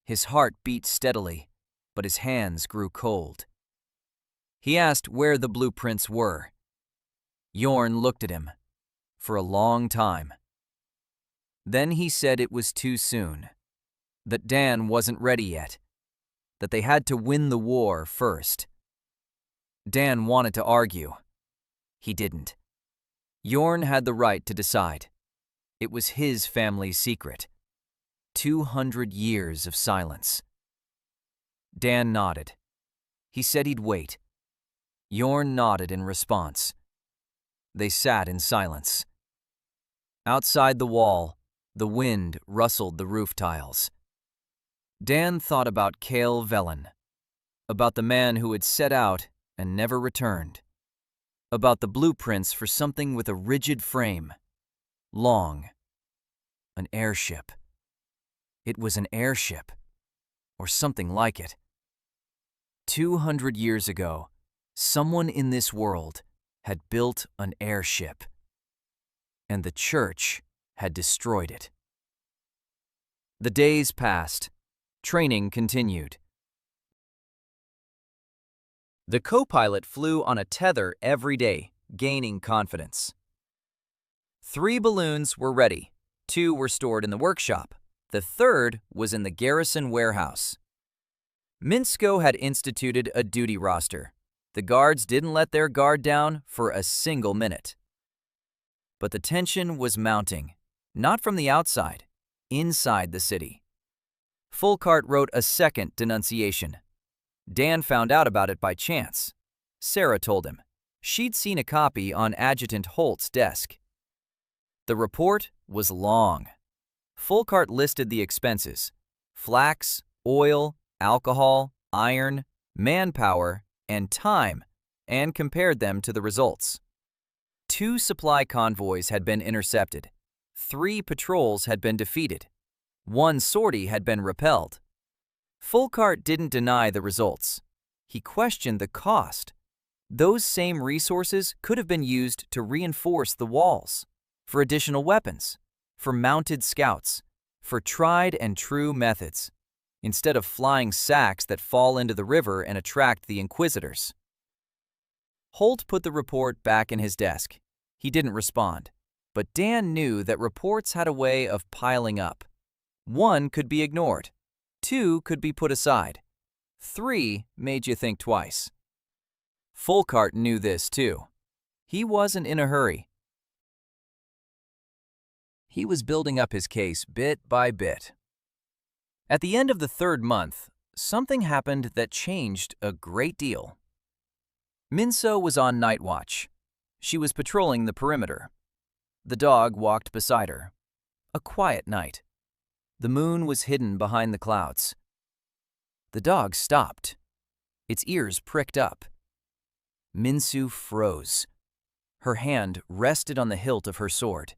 His heart beat steadily, but his hands grew cold. He asked where the blueprints were. Yorn looked at him for a long time. Then he said it was too soon, that Dan wasn't ready yet, that they had to win the war first. Dan wanted to argue. He didn't. Yorn had the right to decide. It was his family's secret. 200 years of silence. Dan nodded. He said he'd wait. Yorn nodded in response. They sat in silence. Outside the wall, the wind rustled the roof tiles. Dan thought about Kale Velen, about the man who had set out and never returned, about the blueprints for something with a rigid frame, long, an airship. It was an airship, or something like it. 200 years ago, someone in this world had built an airship, and the church had destroyed it. The days passed. Training continued. The co-pilot flew on a tether every day, gaining confidence. 3 balloons were ready. 2 were stored in the workshop. The 3rd was in the garrison warehouse. Minsko had instituted a duty roster. The guards didn't let their guard down for a single minute. But the tension was mounting, not from the outside, inside the city. Fulcart wrote a second denunciation. Dan found out about it by chance. Sarah told him. She'd seen a copy on Adjutant Holt's desk. The report was long. Fulcart listed the expenses: flax, oil, alcohol, iron, manpower, and time, and compared them to the results. 2 supply convoys had been intercepted. 3 patrols had been defeated. 1 sortie had been repelled. Folkart didn't deny the results. He questioned the cost. Those same resources could have been used to reinforce the walls, for additional weapons, for mounted scouts, for tried and true methods, instead of flying sacks that fall into the river and attract the inquisitors. Holt put the report back in his desk. He didn't respond, but Dan knew that reports had a way of piling up. 1 could be ignored. 2 could be put aside. 3 made you think twice. Folkart knew this too. He wasn't in a hurry. He was building up his case bit by bit. At the end of the 3rd month, something happened that changed a great deal. Minso was on night watch. She was patrolling the perimeter. The dog walked beside her. A quiet night. The moon was hidden behind the clouds. The dog stopped. Its ears pricked up. Minsu froze. Her hand rested on the hilt of her sword.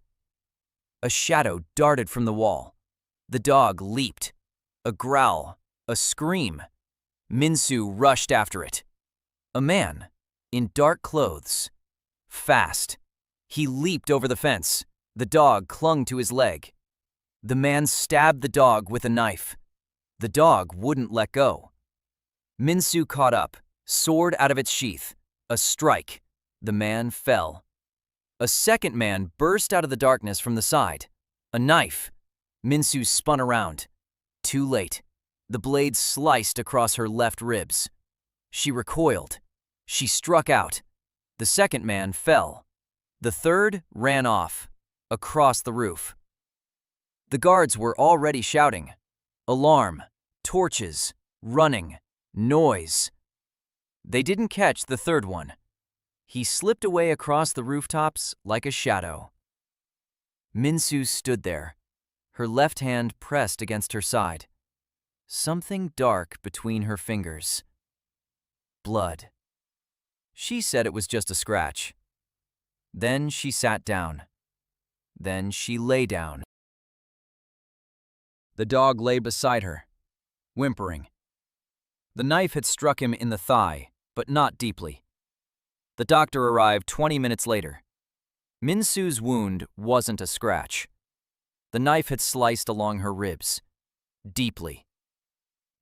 A shadow darted from the wall. The dog leaped. A growl, a scream. Minsu rushed after it. A man, in dark clothes. Fast. He leaped over the fence. The dog clung to his leg. The man stabbed the dog with a knife. The dog wouldn't let go. Minsu caught up, sword out of its sheath. A strike. The man fell. A second man burst out of the darkness from the side. A knife. Minsu spun around. Too late. The blade sliced across her left ribs. She recoiled. She struck out. The second man fell. The third ran off, across the roof. The guards were already shouting. Alarm, torches, running, noise. They didn't catch the third one. He slipped away across the rooftops like a shadow. Minsu stood there, her left hand pressed against her side. Something dark between her fingers. Blood. She said it was just a scratch. Then she sat down. Then she lay down. The dog lay beside her, whimpering. The knife had struck him in the thigh, but not deeply. The doctor arrived 20 minutes later. Minsu's wound wasn't a scratch. The knife had sliced along her ribs, deeply.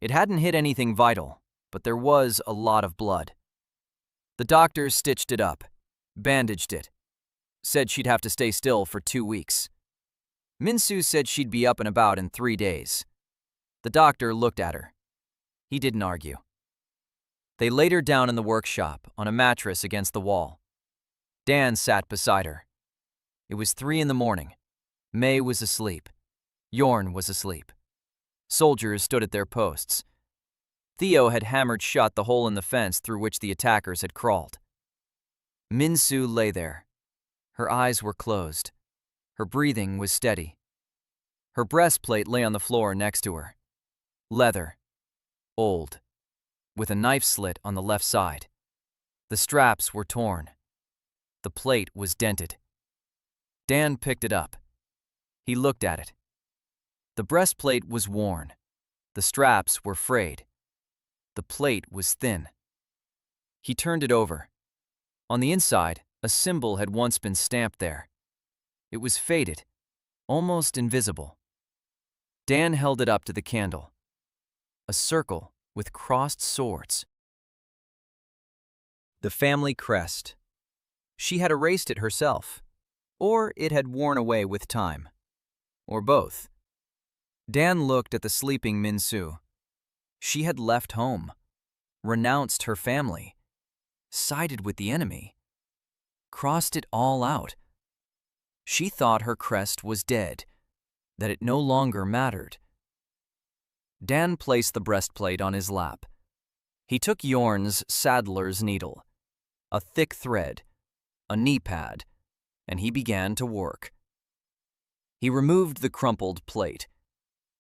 It hadn't hit anything vital, but there was a lot of blood. The doctor stitched it up, bandaged it, said she'd have to stay still for 2 weeks. Minsu said she'd be up and about in 3 days. The doctor looked at her. He didn't argue. They laid her down in the workshop on a mattress against the wall. Dan sat beside her. It was 3 in the morning. May was asleep. Yorn was asleep. Soldiers stood at their posts. Theo had hammered shut the hole in the fence through which the attackers had crawled. Minsu lay there. Her eyes were closed. Her breathing was steady. Her breastplate lay on the floor next to her. Leather. Old. With a knife slit on the left side. The straps were torn. The plate was dented. Dan picked it up. He looked at it. The breastplate was worn. The straps were frayed. The plate was thin. He turned it over. On the inside, a symbol had once been stamped there. It was faded, almost invisible. Dan held it up to the candle. A circle with crossed swords. The family crest. She had erased it herself, or it had worn away with time, or both. Dan looked at the sleeping Minsu. She had left home, renounced her family, sided with the enemy, crossed it all out. She thought her crest was dead, that it no longer mattered. Dan placed the breastplate on his lap. He took Yorn's saddler's needle, a thick thread, a knee pad, and he began to work. He removed the crumpled plate.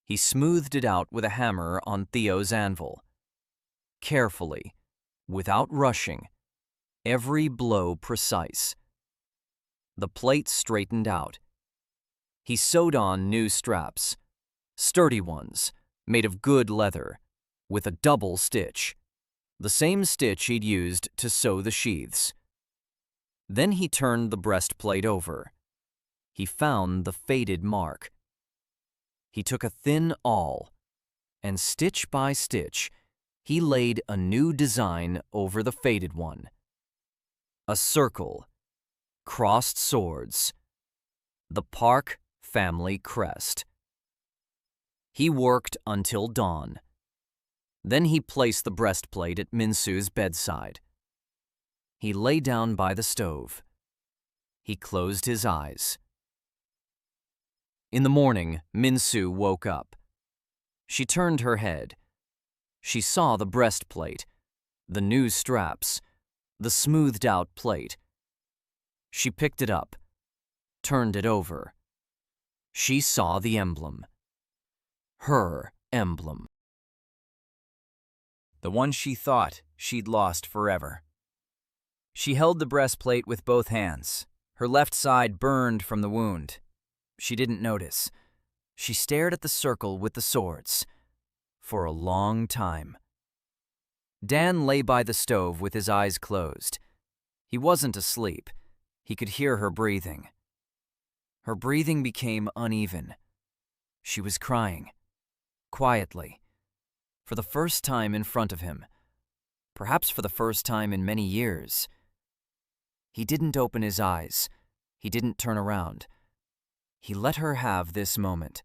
He smoothed it out with a hammer on Theo's anvil. Carefully, without rushing, every blow precise. The plate straightened out. He sewed on new straps, sturdy ones, made of good leather, with a double stitch, the same stitch he'd used to sew the sheaths. Then he turned the breastplate over. He found the faded mark. He took a thin awl, and stitch by stitch, he laid a new design over the faded one. A circle, crossed swords, the Park family crest. He worked until dawn. Then he placed the breastplate at Minsu's bedside. He lay down by the stove. He closed his eyes. In the morning, Minsu woke up. She turned her head. She saw the breastplate, the new straps, the smoothed-out plate. She picked it up, turned it over. She saw the emblem. Her emblem. The one she thought she'd lost forever. She held the breastplate with both hands. Her left side burned from the wound. She didn't notice. She stared at the circle with the swords for a long time. Dan lay by the stove with his eyes closed. He wasn't asleep. He could hear her breathing. Her breathing became uneven. She was crying, quietly, for the first time in front of him, perhaps for the first time in many years. He didn't open his eyes. He didn't turn around. He let her have this moment.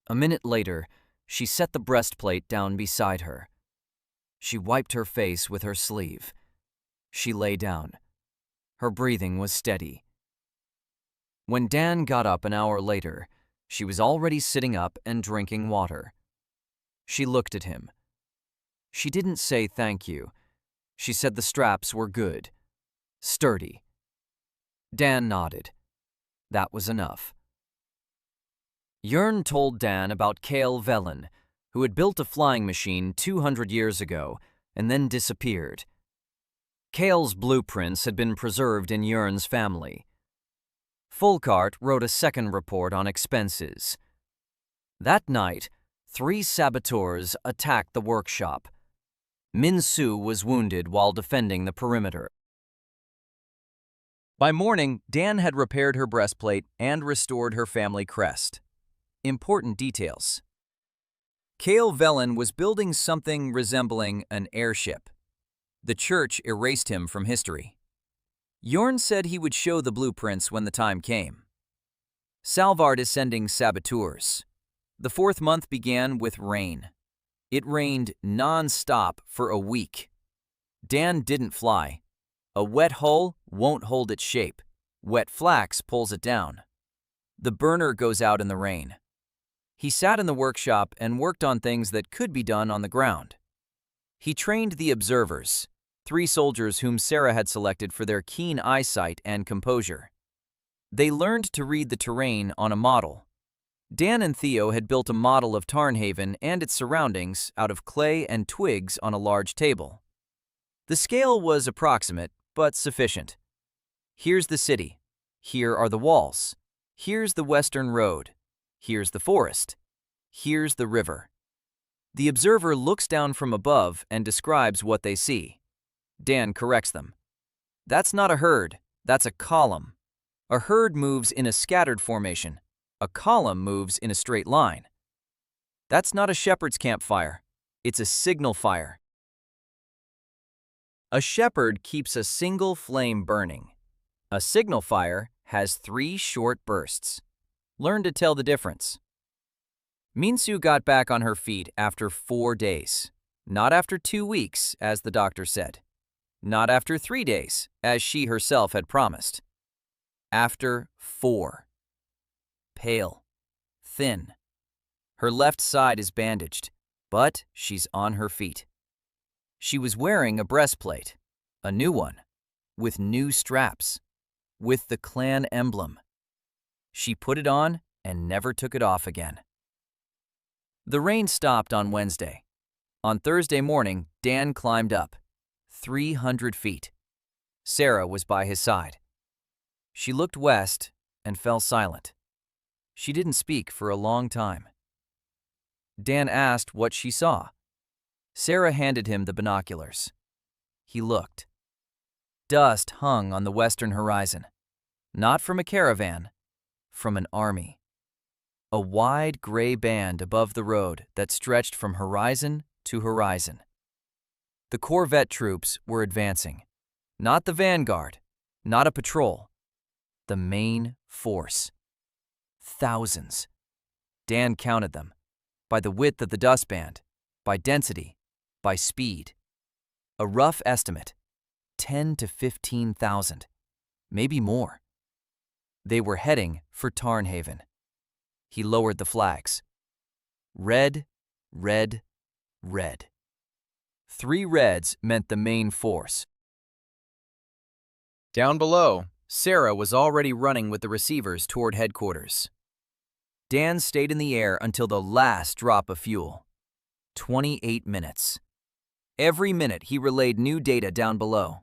A minute later, she set the breastplate down beside her. She wiped her face with her sleeve. She lay down. Her breathing was steady. When Dan got up an hour later, she was already sitting up and drinking water. She looked at him. She didn't say thank you. She said the straps were good, sturdy. Dan nodded. That was enough. Jörn told Dan about Kale Velen, who had built a flying machine 200 years ago and then disappeared. Kale's blueprints had been preserved in Jörn's family. Fulkart wrote a second report on expenses. That night, 3 saboteurs attacked the workshop. Minsu was wounded while defending the perimeter. By morning, Dan had repaired her breastplate and restored her family crest. Important details. Kale Velen was building something resembling an airship. The church erased him from history. Jörn said he would show the blueprints when the time came. Salvard is sending saboteurs. The 4th month began with rain. It rained non-stop for a week. Dan didn't fly. A wet hull won't hold its shape. Wet flax pulls it down. The burner goes out in the rain. He sat in the workshop and worked on things that could be done on the ground. He trained the observers, 3 soldiers whom Sarah had selected for their keen eyesight and composure. They learned to read the terrain on a model. Dan and Theo had built a model of Tarnhaven and its surroundings out of clay and twigs on a large table. The scale was approximate, but sufficient. Here's the city. Here are the walls. Here's the western road. Here's the forest. Here's the river. The observer looks down from above and describes what they see. Dan corrects them. That's not a herd, that's a column. A herd moves in a scattered formation. A column moves in a straight line. That's not a shepherd's campfire, it's a signal fire. A shepherd keeps a single flame burning. A signal fire has 3 short bursts. Learn to tell the difference. Minsu got back on her feet after 4 days. Not after 2 weeks, as the doctor said. Not after 3 days, as she herself had promised. After 4. Pale. Thin. Her left side is bandaged, but she's on her feet. She was wearing a breastplate, a new one, with new straps, with the clan emblem. She put it on and never took it off again. The rain stopped on Wednesday. On Thursday morning, Dan climbed up. 300 feet. Sarah was by his side. She looked west and fell silent. She didn't speak for a long time. Dan asked what she saw. Sarah handed him the binoculars. He looked. Dust hung on the western horizon. Not from a caravan, from an army. A wide gray band above the road that stretched from horizon to horizon. The Corvette troops were advancing. Not the vanguard, not a patrol. The main force. Thousands. Dan counted them. By the width of the dust band, by density, by speed. A rough estimate, 10 to 15,000, maybe more. They were heading for Tarnhaven. He lowered the flags. Red, red, red. 3 reds meant the main force. Down below, Sarah was already running with the receivers toward headquarters. Dan stayed in the air until the last drop of fuel. 28 minutes. Every minute he relayed new data down below.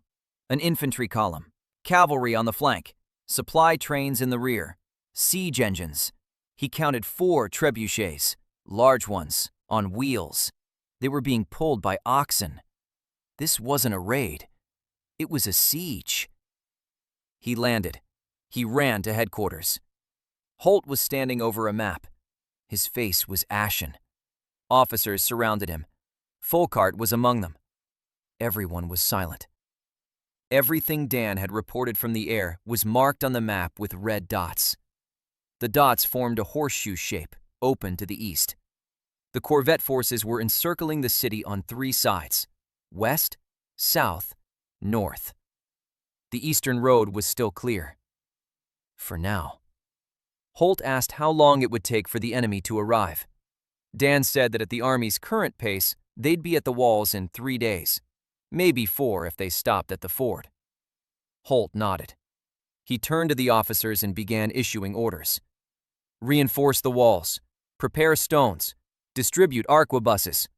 An infantry column, cavalry on the flank, supply trains in the rear, siege engines. He counted 4 trebuchets, large ones, on wheels. They were being pulled by oxen. This wasn't a raid. It was a siege. He landed. He ran to headquarters. Holt was standing over a map. His face was ashen. Officers surrounded him. Folkart was among them. Everyone was silent. Everything Dan had reported from the air was marked on the map with red dots. The dots formed a horseshoe shape, open to the east. The Corvette forces were encircling the city on 3 sides: west, south, north. The eastern road was still clear. For now. Holt asked how long it would take for the enemy to arrive. Dan said that at the Army's current pace, they'd be at the walls in 3 days, maybe 4 if they stopped at the ford. Holt nodded. He turned to the officers and began issuing orders. Reinforce the walls. Prepare stones. Distribute arquebuses.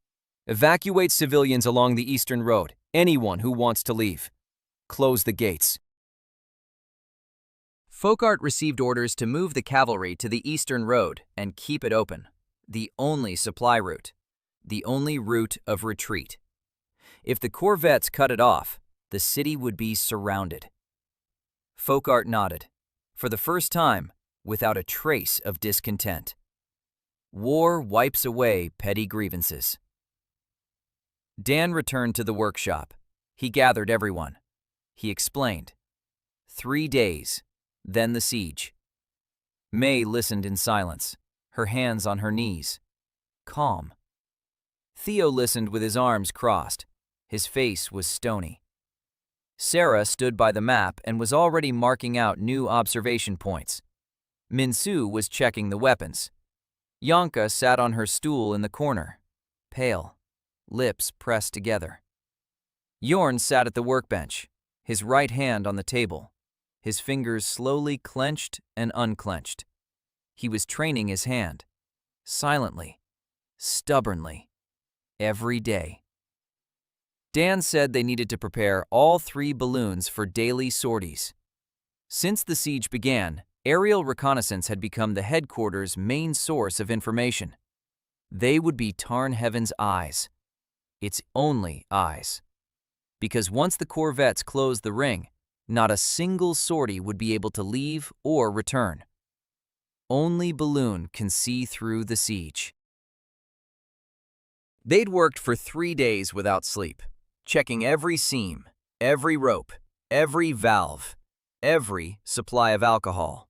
Evacuate civilians along the eastern road, anyone who wants to leave. Close the gates. Folkart received orders to move the cavalry to the eastern road and keep it open, the only supply route, the only route of retreat. If the Corvettes cut it off, the city would be surrounded. Folkart nodded, for the first time, without a trace of discontent. War wipes away petty grievances. Dan returned to the workshop. He gathered everyone. He explained. 3 days. Then the siege. May listened in silence, her hands on her knees. Calm. Theo listened with his arms crossed. His face was stony. Sarah stood by the map and was already marking out new observation points. Minsu was checking the weapons. Yanka sat on her stool in the corner, pale, lips pressed together. Jorn sat at the workbench, his right hand on the table. His fingers slowly clenched and unclenched. He was training his hand, silently, stubbornly, every day. Dan said they needed to prepare all 3 balloons for daily sorties. Since the siege began, aerial reconnaissance had become the headquarters' main source of information. They would be Tarnhaven's eyes, its only eyes. Because once the Corvettes closed the ring, not a single sortie would be able to leave or return. Only Balloon can see through the siege. They'd worked for 3 days without sleep, checking every seam, every rope, every valve, every supply of alcohol.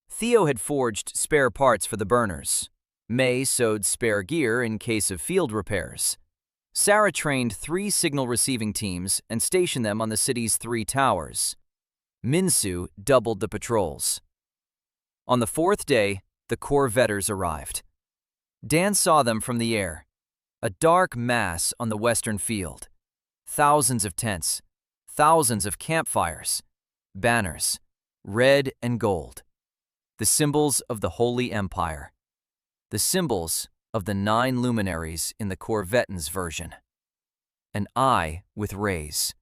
Theo had forged spare parts for the burners. May sewed spare gear in case of field repairs. Sarah trained 3 signal receiving teams and stationed them on the city's 3 towers. Minsu doubled the patrols. On the 4th day, the Corvetters arrived. Dan saw them from the air, a dark mass on the western field. Thousands of tents, thousands of campfires, banners, red and gold. The symbols of the Holy Empire. The symbols of the 9 luminaries in the Corvetans version. An eye with rays,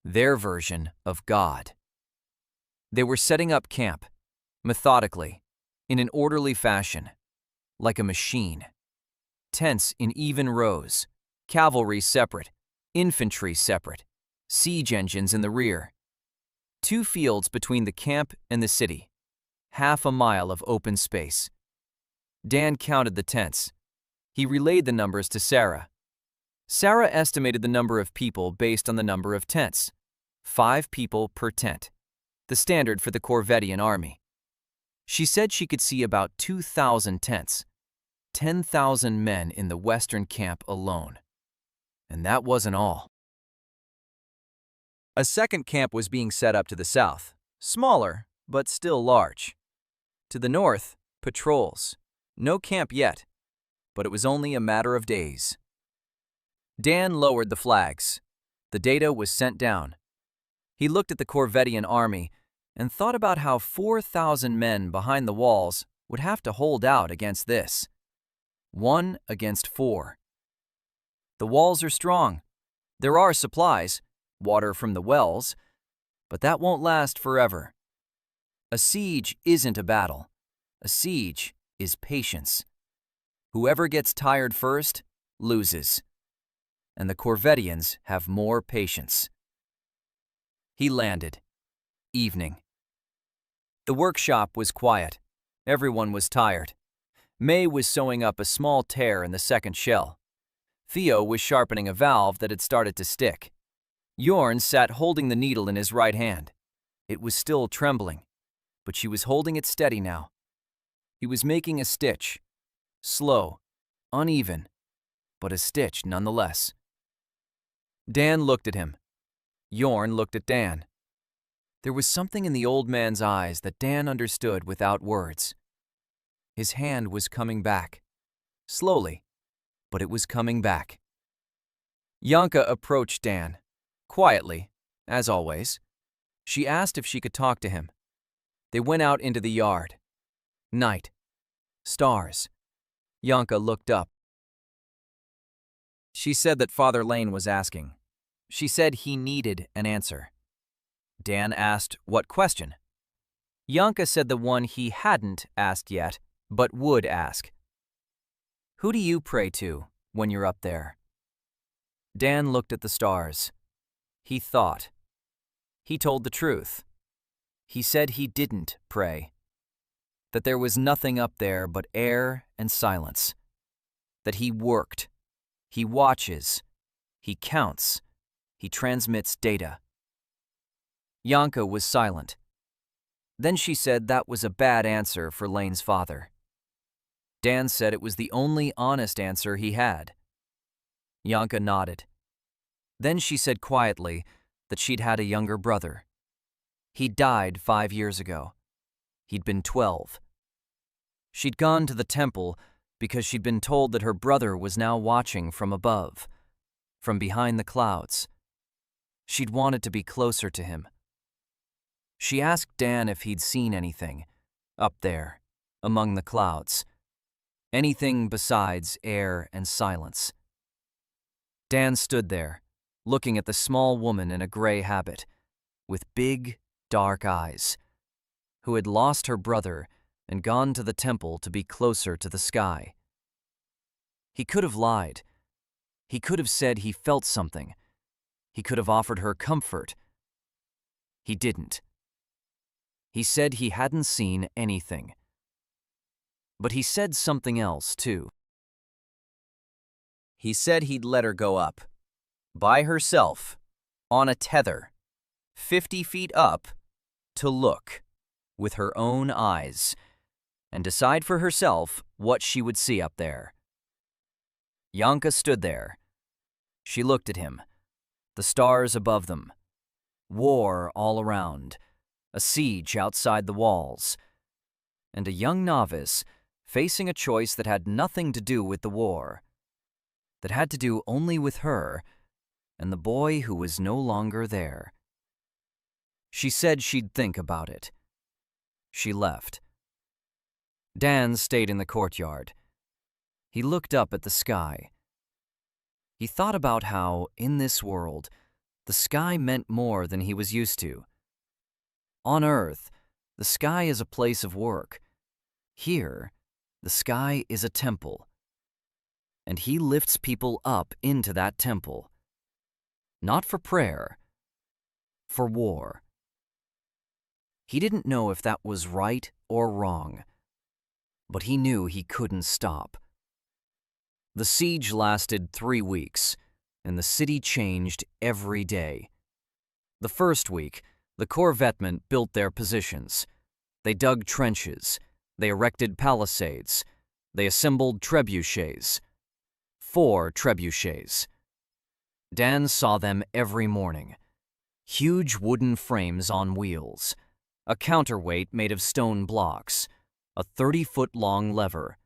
their version of God. They were setting up camp, methodically, in an orderly fashion, like a machine. Tents in even rows, cavalry separate, infantry separate, siege engines in the rear. 2 fields between the camp and the city, half a mile of open space. Dan counted the tents. He relayed the numbers to Sarah. Sarah estimated the number of people based on the number of tents. 5 people per tent, the standard for the Corvettian army. She said she could see about 2,000 tents, 10,000 men in the western camp alone. And that wasn't all. A second camp was being set up to the south, smaller, but still large. To the north, patrols. No camp yet, but it was only a matter of days. Dan lowered the flags. The data was sent down. He looked at the Corvettian army and thought about how 4,000 men behind the walls would have to hold out against this. 1 against 4. The walls are strong. There are supplies, water from the wells, but that won't last forever. A siege isn't a battle. A siege is patience. Whoever gets tired first loses. And the Corvettians have more patience. He landed. Evening. The workshop was quiet. Everyone was tired. May was sewing up a small tear in the second shell. Theo was sharpening a valve that had started to stick. Jorn sat holding the needle in his right hand. It was still trembling, but she was holding it steady now. He was making a stitch. Slow, uneven, but a stitch nonetheless. Dan looked at him. Jorn looked at Dan. There was something in the old man's eyes that Dan understood without words. His hand was coming back. Slowly, but it was coming back. Yanka approached Dan. Quietly, as always. She asked if she could talk to him. They went out into the yard. Night. Stars. Yanka looked up. She said that Father Lane was asking. She said he needed an answer. Dan asked what question. Yanka said the one he hadn't asked yet, but would ask. Who do you pray to when you're up there? Dan looked at the stars. He thought. He told the truth. He said he didn't pray. That there was nothing up there but air and silence. That he worked. He watches. He counts. He transmits data. Yanka was silent. Then she said that was a bad answer for Lane's father. Dan said it was the only honest answer he had. Yanka nodded. Then she said quietly that she'd had a younger brother. He died 5 years ago. He'd been 12. She'd gone to the temple because she'd been told that her brother was now watching from above, from behind the clouds. She'd wanted to be closer to him. She asked Dan if he'd seen anything, up there, among the clouds. Anything besides air and silence. Dan stood there, looking at the small woman in a gray habit, with big, dark eyes, who had lost her brother and gone to the temple to be closer to the sky. He could have lied. He could have said he felt something. He could have offered her comfort. He didn't. He said he hadn't seen anything. But he said something else, too. He said he'd let her go up, by herself, on a tether, 50 feet up, to look, with her own eyes, and decide for herself what she would see up there. Yanka stood there. She looked at him, the stars above them, war all around, a siege outside the walls, and a young novice facing a choice that had nothing to do with the war, that had to do only with her and the boy who was no longer there. She said she'd think about it. She left. Dan stayed in the courtyard. He looked up at the sky. He thought about how, in this world, the sky meant more than he was used to. On Earth, the sky is a place of work. Here, the sky is a temple. And he lifts people up into that temple. Not for prayer, for war. He didn't know if that was right or wrong, but he knew he couldn't stop. The siege lasted 3 weeks, and the city changed every day. The first week, the corvettemen built their positions. They dug trenches, they erected palisades, they assembled trebuchets. 4 trebuchets. Dan saw them every morning. Huge wooden frames on wheels, a counterweight made of stone blocks, a 30-foot-long lever.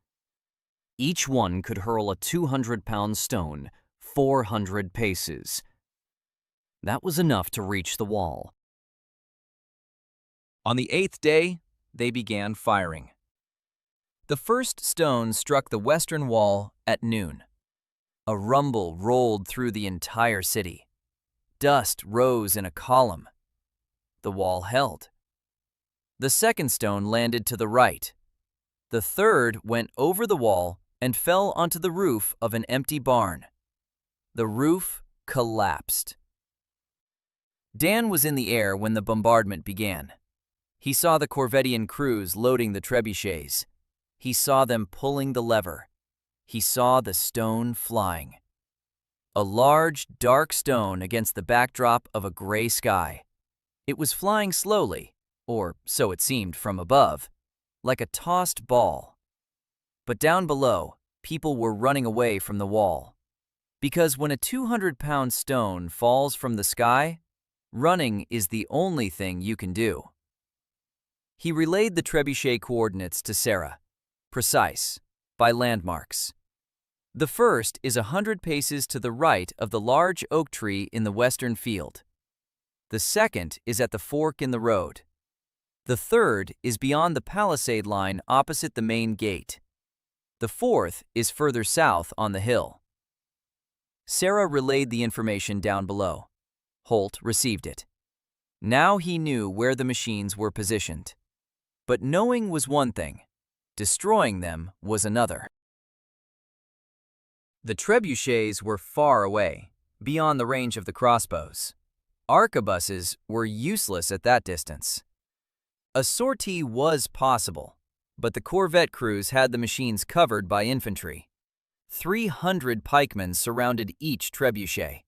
Each one could hurl a 200-pound stone 400 paces. That was enough to reach the wall. On the 8th day, they began firing. The first stone struck the western wall at noon. A rumble rolled through the entire city. Dust rose in a column. The wall held. The second stone landed to the right. The third went over the wall and fell onto the roof of an empty barn. The roof collapsed. Dan was in the air when the bombardment began. He saw the Corvettian crews loading the trebuchets. He saw them pulling the lever. He saw the stone flying. A large, dark stone against the backdrop of a gray sky. It was flying slowly, or so it seemed from above, like a tossed ball. But down below, people were running away from the wall. Because when a 200-pound stone falls from the sky, running is the only thing you can do. He relayed the trebuchet coordinates to Sarah, precise, by landmarks. The first is 100 paces to the right of the large oak tree in the western field. The second is at the fork in the road. The third is beyond the palisade line opposite the main gate. The fourth is further south on the hill. Sarah relayed the information down below. Holt received it. Now he knew where the machines were positioned. But knowing was one thing. Destroying them was another. The trebuchets were far away, beyond the range of the crossbows. Arquebuses were useless at that distance. A sortie was possible, but the corvette crews had the machines covered by infantry. 300 pikemen surrounded each trebuchet.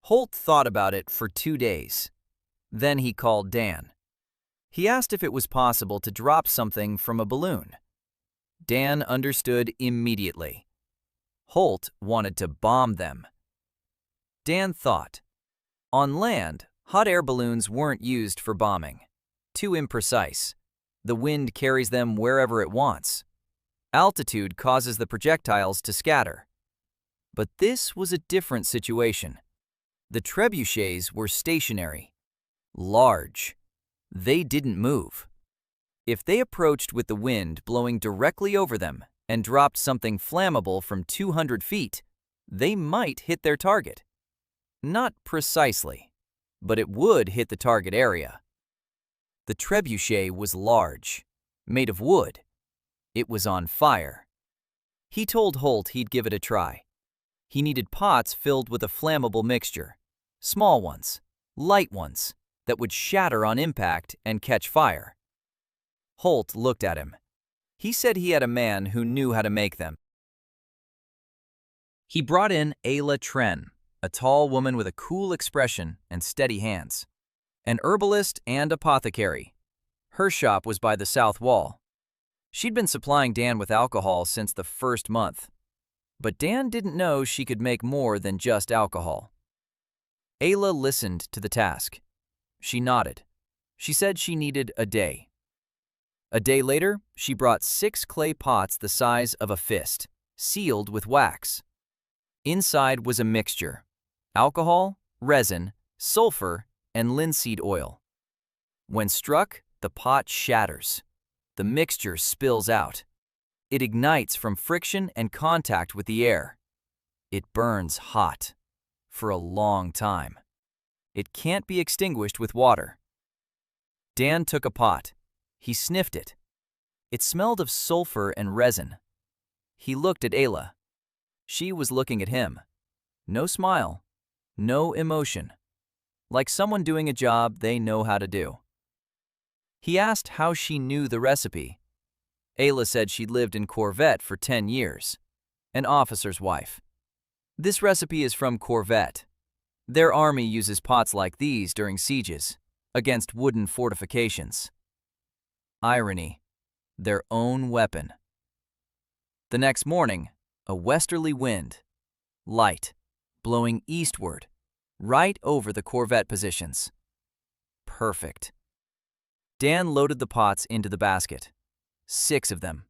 Holt thought about it for 2 days. Then he called Dan. He asked if it was possible to drop something from a balloon. Dan understood immediately. Holt wanted to bomb them. Dan thought. On land, hot air balloons weren't used for bombing. Too imprecise. The wind carries them wherever it wants. Altitude causes the projectiles to scatter. But this was a different situation. The trebuchets were stationary, large. They didn't move. If they approached with the wind blowing directly over them and dropped something flammable from 200 feet, they might hit their target. Not precisely, but it would hit the target area. The trebuchet was large, made of wood. It was on fire. He told Holt he'd give it a try. He needed pots filled with a flammable mixture, small ones, light ones, that would shatter on impact and catch fire. Holt looked at him. He said he had a man who knew how to make them. He brought in Ayla Tren, a tall woman with a cool expression and steady hands. An herbalist and apothecary. Her shop was by the south wall. She'd been supplying Dan with alcohol since the first month. But Dan didn't know she could make more than just alcohol. Ayla listened to the task. She nodded. She said she needed a day. A day later, she brought 6 clay pots the size of a fist, sealed with wax. Inside was a mixture: alcohol, resin, sulfur, and linseed oil. When struck, the pot shatters. The mixture spills out. It ignites from friction and contact with the air. It burns hot for a long time. It can't be extinguished with water. Dan took a pot. He sniffed it. It smelled of sulfur and resin. He looked at Ayla. She was looking at him. No smile, no emotion, like someone doing a job they know how to do. He asked how she knew the recipe. Ayla said she'd lived in Corvette for 10 years, an officer's wife. This recipe is from Corvette. Their army uses pots like these during sieges, against wooden fortifications. Irony, their own weapon. The next morning, a westerly wind, light, blowing eastward, right over the Corvette positions. Perfect. Dan loaded the pots into the basket. 6 of them.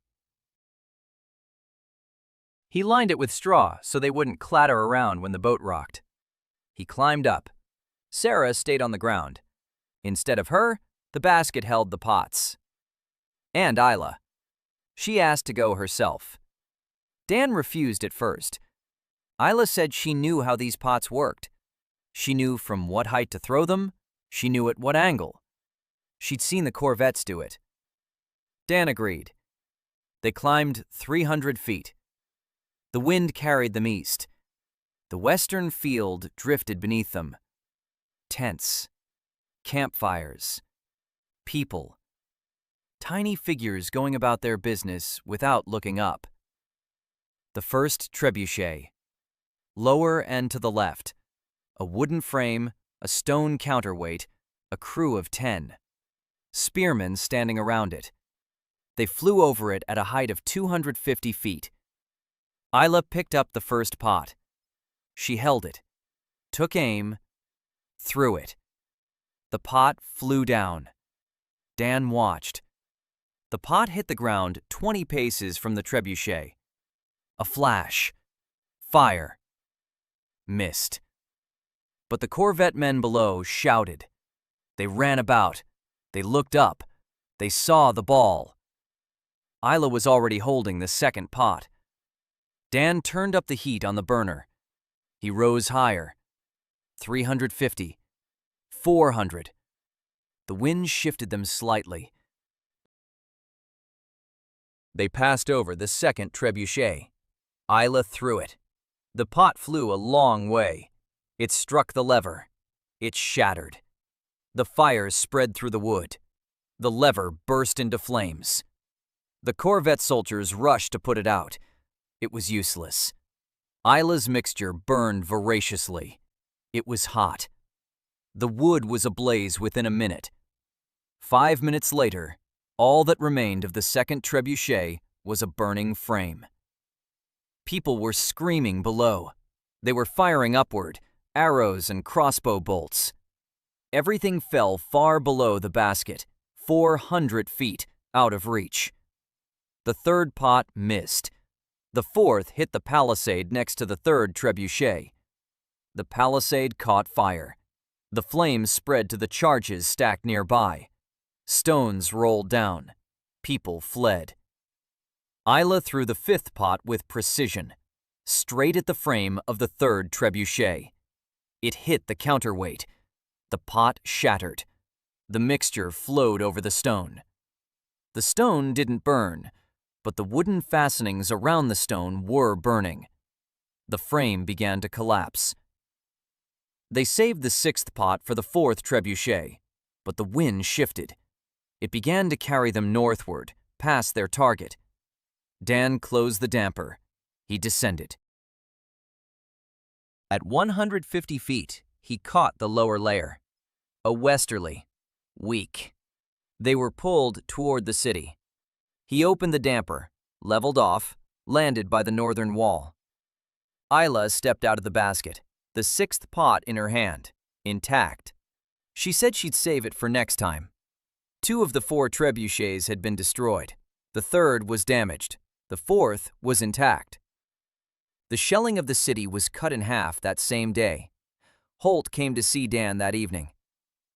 He lined it with straw so they wouldn't clatter around when the boat rocked. He climbed up. Sarah stayed on the ground. Instead of her, the basket held the pots. And Ayla. She asked to go herself. Dan refused at first. Ayla said she knew how these pots worked. She knew from what height to throw them. She knew at what angle. She'd seen the Corvettes do it. Dan agreed. They climbed 300 feet. The wind carried them east. The western field drifted beneath them. Tents, campfires, people, tiny figures going about their business without looking up. The first trebuchet, lower and to the left, a wooden frame, a stone counterweight, a crew of 10. Spearmen standing around it. They flew over it at a height of 250 feet. Ayla picked up the first pot. She held it, took aim, threw it. The pot flew down. Dan watched. The pot hit the ground 20 paces from the trebuchet. A flash. Fire. Missed. But the Corvette men below shouted. They ran about. They looked up. They saw the ball. Ayla was already holding the second pot. Dan turned up the heat on the burner. He rose higher. 350. 400. The wind shifted them slightly. They passed over the second trebuchet. Ayla threw it. The pot flew a long way. It struck the lever. It shattered. The fires spread through the wood. The lever burst into flames. The Corvette soldiers rushed to put it out. It was useless. Ayla's mixture burned voraciously. It was hot. The wood was ablaze within a minute. 5 minutes later, all that remained of the second trebuchet was a burning frame. People were screaming below. They were firing upward, arrows and crossbow bolts. Everything fell far below the basket, 400 feet out of reach. The third pot missed. The fourth hit the palisade next to the third trebuchet. The palisade caught fire. The flames spread to the charges stacked nearby. Stones rolled down. People fled. Ayla threw the fifth pot with precision, straight at the frame of the third trebuchet. It hit the counterweight. The pot shattered. The mixture flowed over the stone. The stone didn't burn, but the wooden fastenings around the stone were burning. The frame began to collapse. They saved the sixth pot for the fourth trebuchet, but the wind shifted. It began to carry them northward, past their target. Dan closed the damper. He descended. At 150 feet, he caught the lower layer. A westerly. Weak. They were pulled toward the city. He opened the damper, leveled off, landed by the northern wall. Ayla stepped out of the basket, the sixth pot in her hand, intact. She said she'd save it for next time. 2 of the 4 trebuchets had been destroyed. The third was damaged. The fourth was intact. The shelling of the city was cut in half that same day. Holt came to see Dan that evening.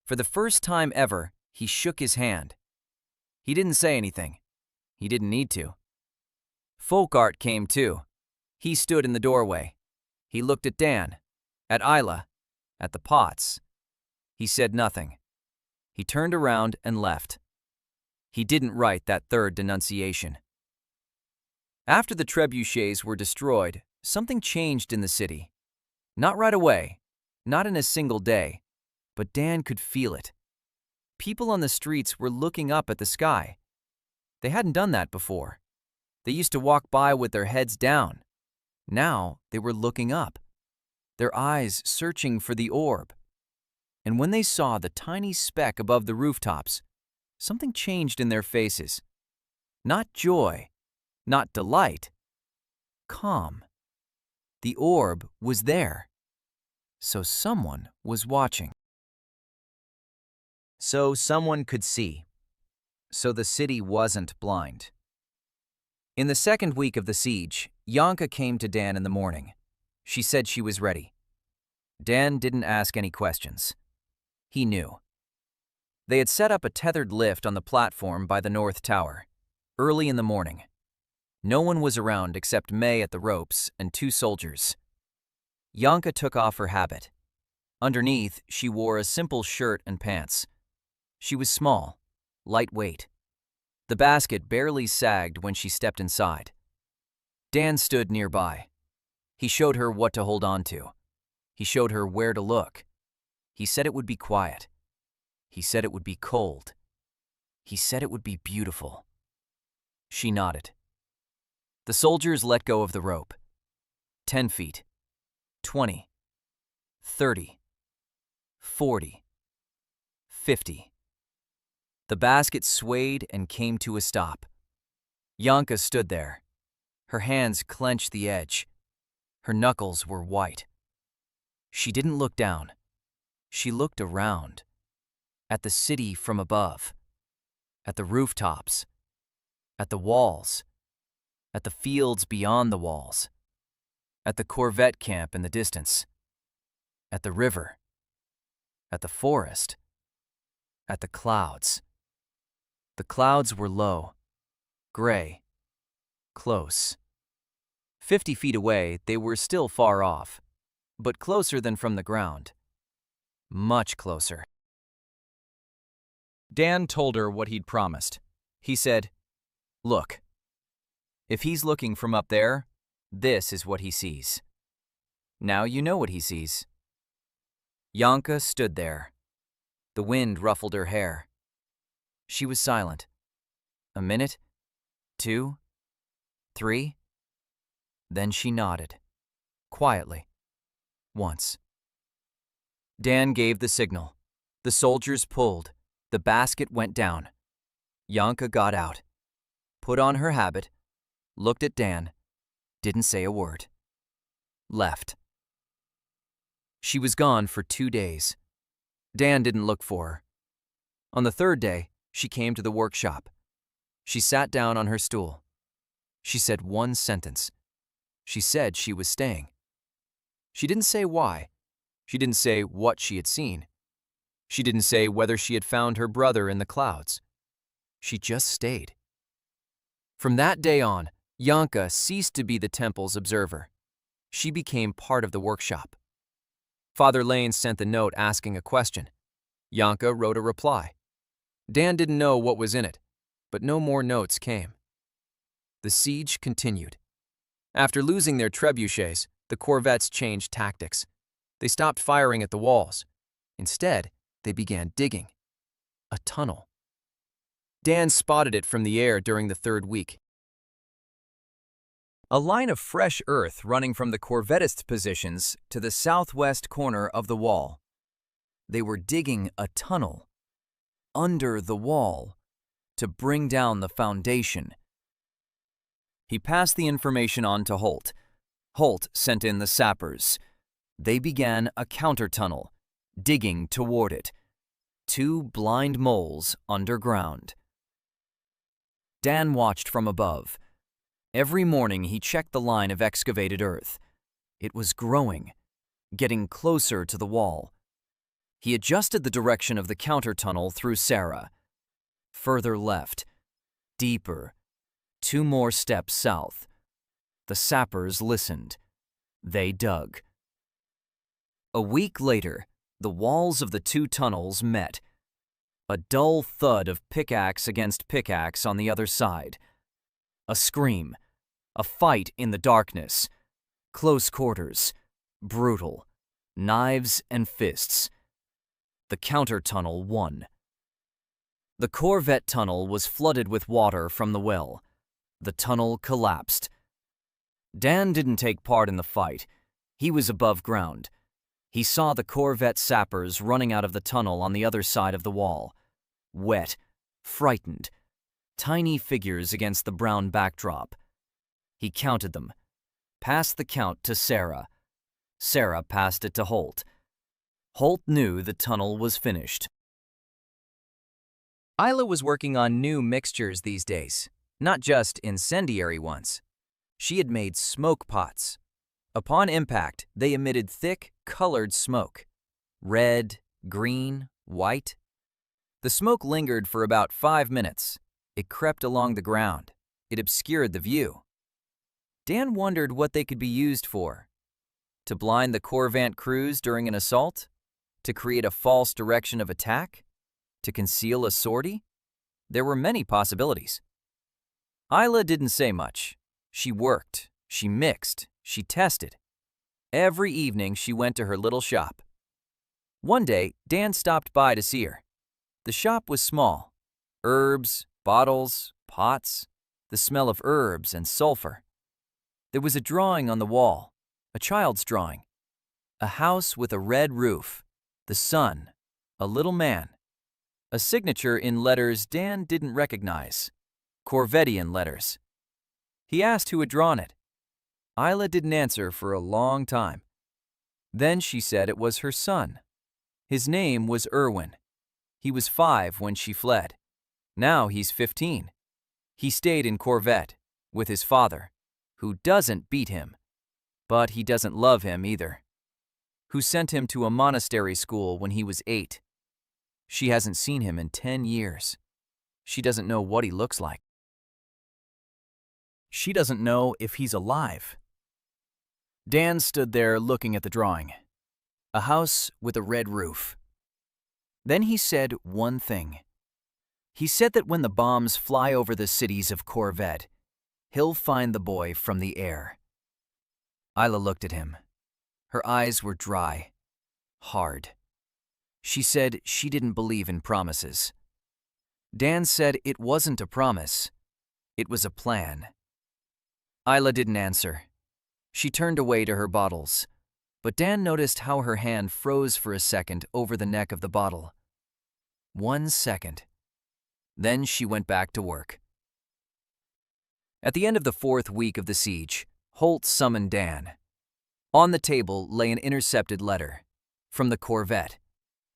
For the first time ever, he shook his hand. He didn't say anything. He didn't need to. Folk art came too. He stood in the doorway. He looked at Dan, at Isla, at the pots. He said nothing. He turned around and left. He didn't write that third denunciation. After the trebuchets were destroyed, something changed in the city. Not right away, not in a single day, but Dan could feel it. People on the streets were looking up at the sky. They hadn't done that before. They used to walk by with their heads down. Now they were looking up, their eyes searching for the orb. And when they saw the tiny speck above the rooftops, something changed in their faces. Not joy, not delight, calm. The orb was there. So someone was watching. So someone could see. So the city wasn't blind. In the second week of the siege, Yanka came to Dan in the morning. She said she was ready. Dan didn't ask any questions. He knew. They had set up a tethered lift on the platform by the North Tower, early in the morning. No one was around except May at the ropes and 2 soldiers. Yanka took off her habit. Underneath, she wore a simple shirt and pants. She was small, lightweight. The basket barely sagged when she stepped inside. Dan stood nearby. He showed her what to hold on to. He showed her where to look. He said it would be quiet. He said it would be cold. He said it would be beautiful. She nodded. The soldiers let go of the rope. 10 feet. 20. 30. 40. 50. The basket swayed and came to a stop. Yanka stood there. Her hands clenched the edge. Her knuckles were white. She didn't look down. She looked around. At the city from above. At the rooftops. At the walls. At the fields beyond the walls. At the Corvette camp in the distance. At the river. At the forest. At the clouds. The clouds were low, gray, close. 50 feet away, they were still far off, but closer than from the ground. Much closer. Dan told her what he'd promised. He said, "Look, if he's looking from up there, this is what he sees. Now you know what he sees." Yanka stood there. The wind ruffled her hair. She was silent. A minute, 2, 3. Then she nodded, quietly, once. Dan gave the signal. The soldiers pulled. The basket went down. Yanka got out, put on her habit, looked at Dan, didn't say a word. Left. She was gone for 2 days. Dan didn't look for her. On the 3rd day, she came to the workshop. She sat down on her stool. She said one sentence. She said she was staying. She didn't say why. She didn't say what she had seen. She didn't say whether she had found her brother in the clouds. She just stayed. From that day on, Yanka ceased to be the temple's observer. She became part of the workshop. Father Lane sent the note asking a question. Yanka wrote a reply. Dan didn't know what was in it, but no more notes came. The siege continued. After losing their trebuchets, the corvettes changed tactics. They stopped firing at the walls. Instead, they began digging. A tunnel. Dan spotted it from the air during the 3rd week. A line of fresh earth running from the corvettists' positions to the southwest corner of the wall. They were digging a tunnel under the wall to bring down the foundation. He passed the information on to Holt. Holt sent in the sappers. They began a counter-tunnel, digging toward it. 2 blind moles underground. Dan watched from above. Every morning he checked the line of excavated earth. It was growing, getting closer to the wall. He adjusted the direction of the counter-tunnel through Sarah. Further left, deeper, 2 more steps south, The sappers listened. They dug. A week later, the walls of the two tunnels met. A dull thud of pickaxe against pickaxe on the other side. A scream. A fight in the darkness. Close quarters. Brutal. Knives and fists. The counter-tunnel won. The Corvette tunnel was flooded with water from the well. The tunnel collapsed. Dan didn't take part in the fight. He was above ground. He saw the Corvette sappers running out of the tunnel on the other side of the wall. Wet, frightened, tiny figures against the brown backdrop. He counted them, passed the count to Sarah. Sarah passed it to Holt. Holt knew the tunnel was finished. Isla was working on new mixtures these days, not just incendiary ones. She had made smoke pots. Upon impact, they emitted thick, colored smoke. Red, green, white. The smoke lingered for about 5 minutes. It crept along the ground. It obscured the view. Dan wondered what they could be used for. To blind the Corvette crews during an assault? To create a false direction of attack? To conceal a sortie? There were many possibilities. Isla didn't say much. She worked, she mixed, she tested. Every evening she went to her little shop. One day, Dan stopped by to see her. The shop was small. Herbs, bottles, pots, the smell of herbs and sulfur. There was a drawing on the wall, a child's drawing. A house with a red roof, the sun, a little man. A signature in letters Dan didn't recognize, Corvettian letters. He asked who had drawn it. Isla didn't answer for a long time. Then she said it was her son. His name was Erwin. He was 5 when she fled. Now he's 15. He stayed in Corvette with his father, who doesn't beat him, but he doesn't love him either, who sent him to a monastery school when he was 8. She hasn't seen him in 10 years. She doesn't know what he looks like. She doesn't know if he's alive. Dan stood there looking at the drawing. A house with a red roof. Then he said one thing. He said that when the bombs fly over the cities of Corvette, he'll find the boy from the air. Isla looked at him. Her eyes were dry, hard. She said she didn't believe in promises. Dan said it wasn't a promise. It was a plan. Isla didn't answer. She turned away to her bottles, but Dan noticed how her hand froze for a second over the neck of the bottle. 1 second. Then she went back to work. At the end of the 4th week of the siege, Holt summoned Dan. On the table lay an intercepted letter from the Corvette,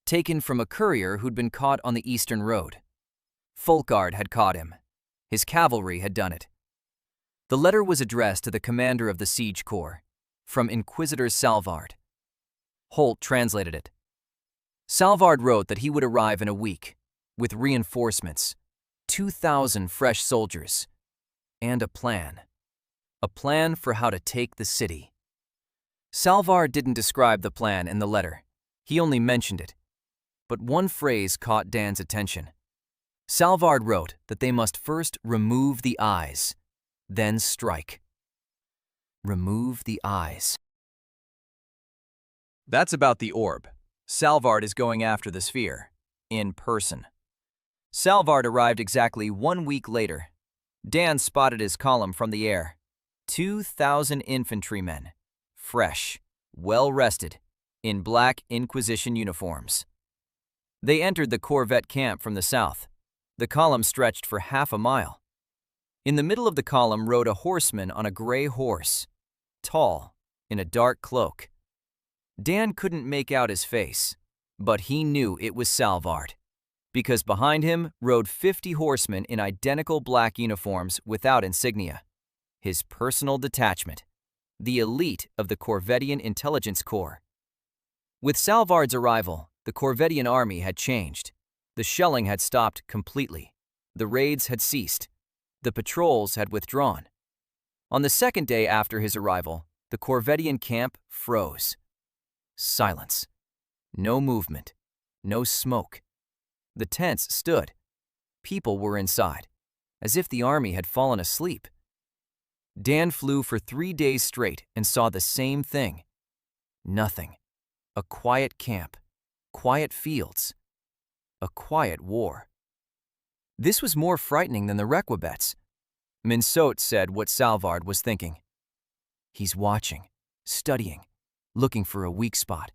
taken from a courier who'd been caught on the Eastern Road. Folkard had caught him. His cavalry had done it. The letter was addressed to the commander of the siege corps, from Inquisitor Salvard. Holt translated it. Salvard wrote that he would arrive in a week, with reinforcements, 2,000 fresh soldiers, and a plan. A plan for how to take the city. Salvard didn't describe the plan in the letter. He only mentioned it. But one phrase caught Dan's attention. Salvard wrote that they must first remove the eyes, then strike. Remove the eyes. That's about the orb. Salvard is going after the sphere, in person. Salvard arrived exactly 1 week later. Dan spotted his column from the air. 2,000 infantrymen, fresh, well-rested, in black Inquisition uniforms. They entered the Corvette camp from the south. The column stretched for half a mile. In the middle of the column rode a horseman on a gray horse, tall, in a dark cloak. Dan couldn't make out his face, but he knew it was Salvard, because behind him rode 50 horsemen in identical black uniforms without insignia. His personal detachment, the elite of the Corvettian Intelligence Corps. With Salvard's arrival, the Corvettian army had changed. The shelling had stopped completely. The raids had ceased. The patrols had withdrawn. On the second day after his arrival, the Corvettian camp froze. Silence. No movement. No smoke. The tents stood. People were inside, as if the army had fallen asleep. Dan flew for 3 days straight and saw the same thing. Nothing. A quiet camp. Quiet fields. A quiet war. This was more frightening than the Requabets. Minsot said what Salvard was thinking. He's watching, studying, looking for a weak spot,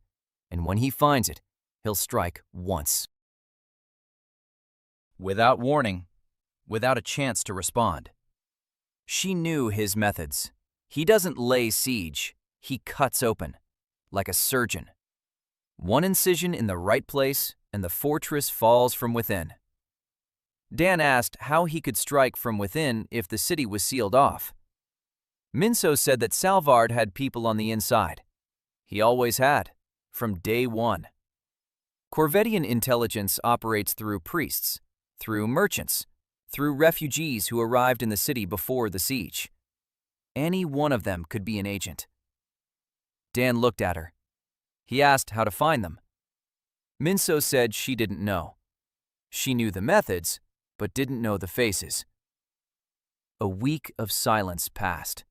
and when he finds it, he'll strike once. Without warning, without a chance to respond. She knew his methods. He doesn't lay siege, he cuts open, like a surgeon. One incision in the right place, and the fortress falls from within. Dan asked how he could strike from within if the city was sealed off. Minso said that Salvard had people on the inside. He always had, from day one. Corvettian intelligence operates through priests, through merchants, through refugees who arrived in the city before the siege. Any one of them could be an agent. Dan looked at her. He asked how to find them. Minso said she didn't know. She knew the methods, but didn't know the faces. A week of silence passed.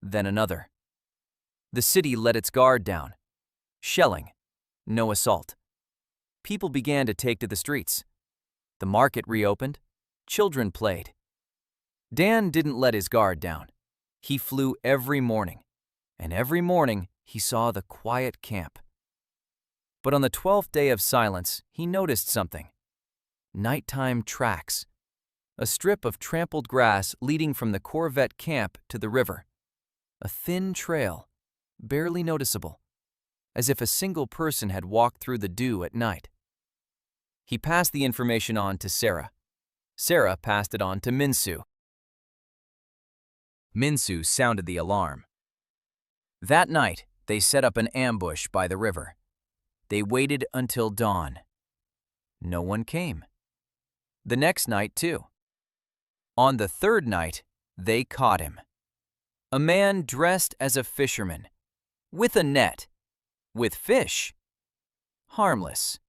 Then another. The city let its guard down. Shelling. No assault. People began to take to the streets. The market reopened. Children played. Dan didn't let his guard down. He flew every morning, and every morning he saw the quiet camp. But on the 12th day of silence, he noticed something. Nighttime tracks. A strip of trampled grass leading from the Corvette camp to the river. A thin trail, barely noticeable, as if a single person had walked through the dew at night. He passed the information on to Sarah. Sarah passed it on to Minsu. Minsu sounded the alarm. That night, they set up an ambush by the river. They waited until dawn. No one came. The next night, too. On the third night, they caught him. A man dressed as a fisherman, with a net, with fish. Harmless.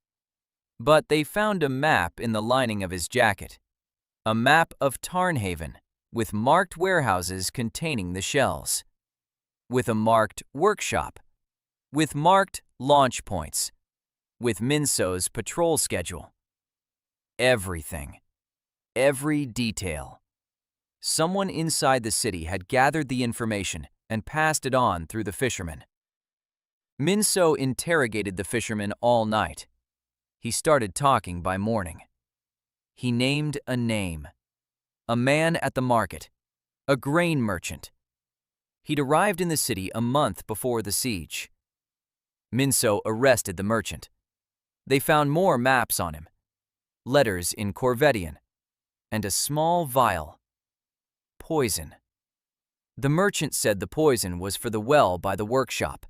But they found a map in the lining of his jacket. A map of Tarnhaven, with marked warehouses containing the shells. With a marked workshop. With marked launch points. With Minso's patrol schedule. Everything. Every detail. Someone inside the city had gathered the information and passed it on through the fishermen. Minso interrogated the fishermen all night. He started talking by morning. He named a name. A man at the market. A grain merchant. He'd arrived in the city a month before the siege. Minso arrested the merchant. They found more maps on him. Letters in Corvettian. And a small vial. Poison. The merchant said the poison was for the well by the workshop.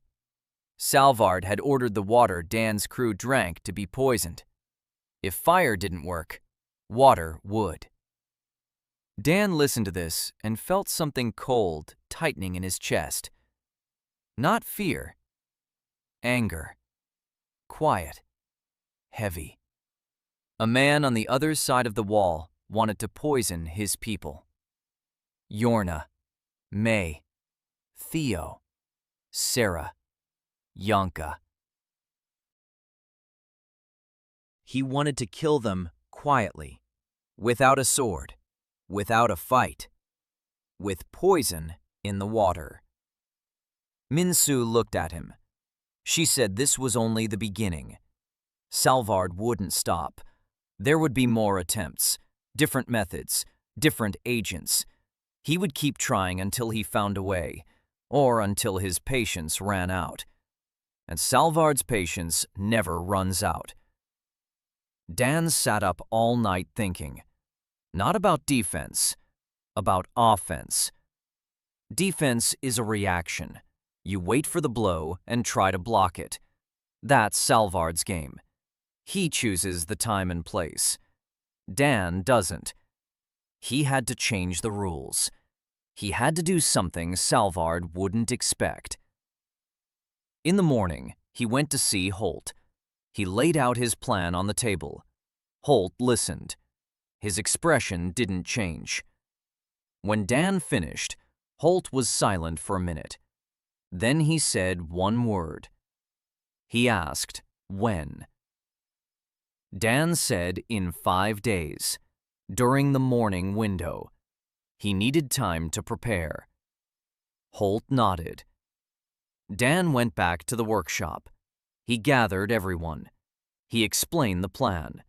Salvard had ordered the water Dan's crew drank to be poisoned. If fire didn't work, water would. Dan listened to this and felt something cold tightening in his chest. Not fear. Anger. Quiet. Heavy. A man on the other side of the wall wanted to poison his people. Yorna. May. Theo. Sarah. Yanka. He wanted to kill them quietly, without a sword, without a fight, with poison in the water. Minsu looked at him. She said this was only the beginning. Salvard wouldn't stop. There would be more attempts, different methods, different agents. He would keep trying until he found a way, or until his patience ran out. And Salvard's patience never runs out. Dan sat up all night thinking, not about defense, about offense. Defense is a reaction. You wait for the blow and try to block it. That's Salvard's game. He chooses the time and place. Dan doesn't. He had to change the rules. He had to do something Salvard wouldn't expect. In the morning, he went to see Holt. He laid out his plan on the table. Holt listened. His expression didn't change. When Dan finished, Holt was silent for a minute. Then he said one word. He asked, when? Dan said in 5 days, during the morning window. He needed time to prepare. Holt nodded. Dan went back to the workshop. He gathered everyone. He explained the plan.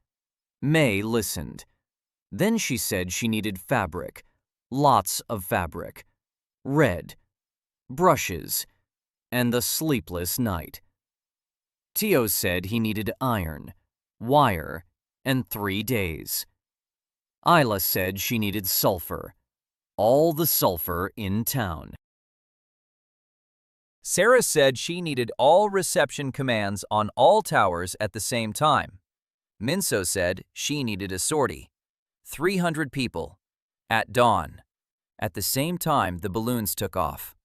May listened. Then she said she needed fabric, lots of fabric, red, brushes, and the sleepless night. Tio said he needed iron, wire, and 3 days. Isla said she needed sulfur, all the sulfur in town. Sarah said she needed all reception commands on all towers at the same time. Minso said she needed a sortie. 300 people. At dawn. At the same time, the balloons took off.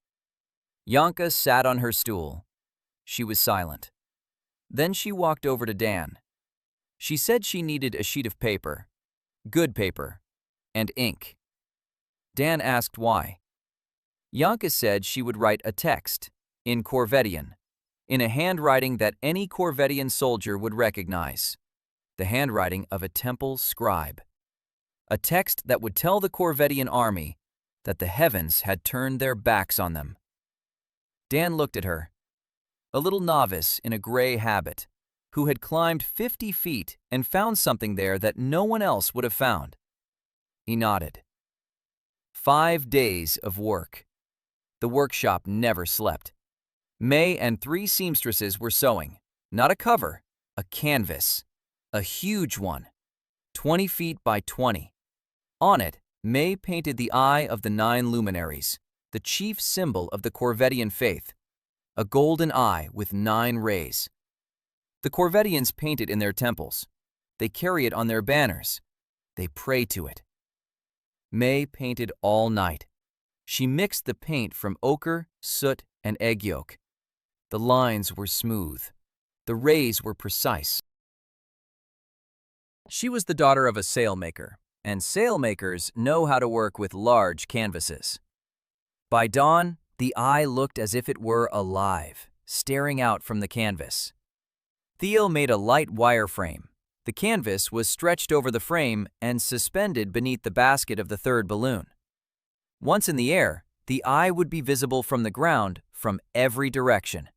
Yanka sat on her stool. She was silent. Then she walked over to Dan. She said she needed a sheet of paper, good paper, and ink. Dan asked why. Yanka said she would write a text, in Corvettian, in a handwriting that any Corvettian soldier would recognize, the handwriting of a temple scribe. A text that would tell the Corvettian army that the heavens had turned their backs on them. Dan looked at her, a little novice in a gray habit, who had climbed 50 feet and found something there that no one else would have found. He nodded. 5 days of work. The workshop never slept. May and 3 seamstresses were sewing, not a cover, a canvas, a huge one, 20 feet by 20. On it, May painted the eye of the 9 luminaries, the chief symbol of the Corvettian faith, a golden eye with 9 rays. The Corvettians paint it in their temples. They carry it on their banners. They pray to it. May painted all night. She mixed the paint from ochre, soot, and egg yolk. The lines were smooth. The rays were precise. She was the daughter of a sailmaker, and sailmakers know how to work with large canvases. By dawn, the eye looked as if it were alive, staring out from the canvas. Theo made a light wire frame. The canvas was stretched over the frame and suspended beneath the basket of the 3rd balloon. Once in the air, the eye would be visible from the ground from every direction.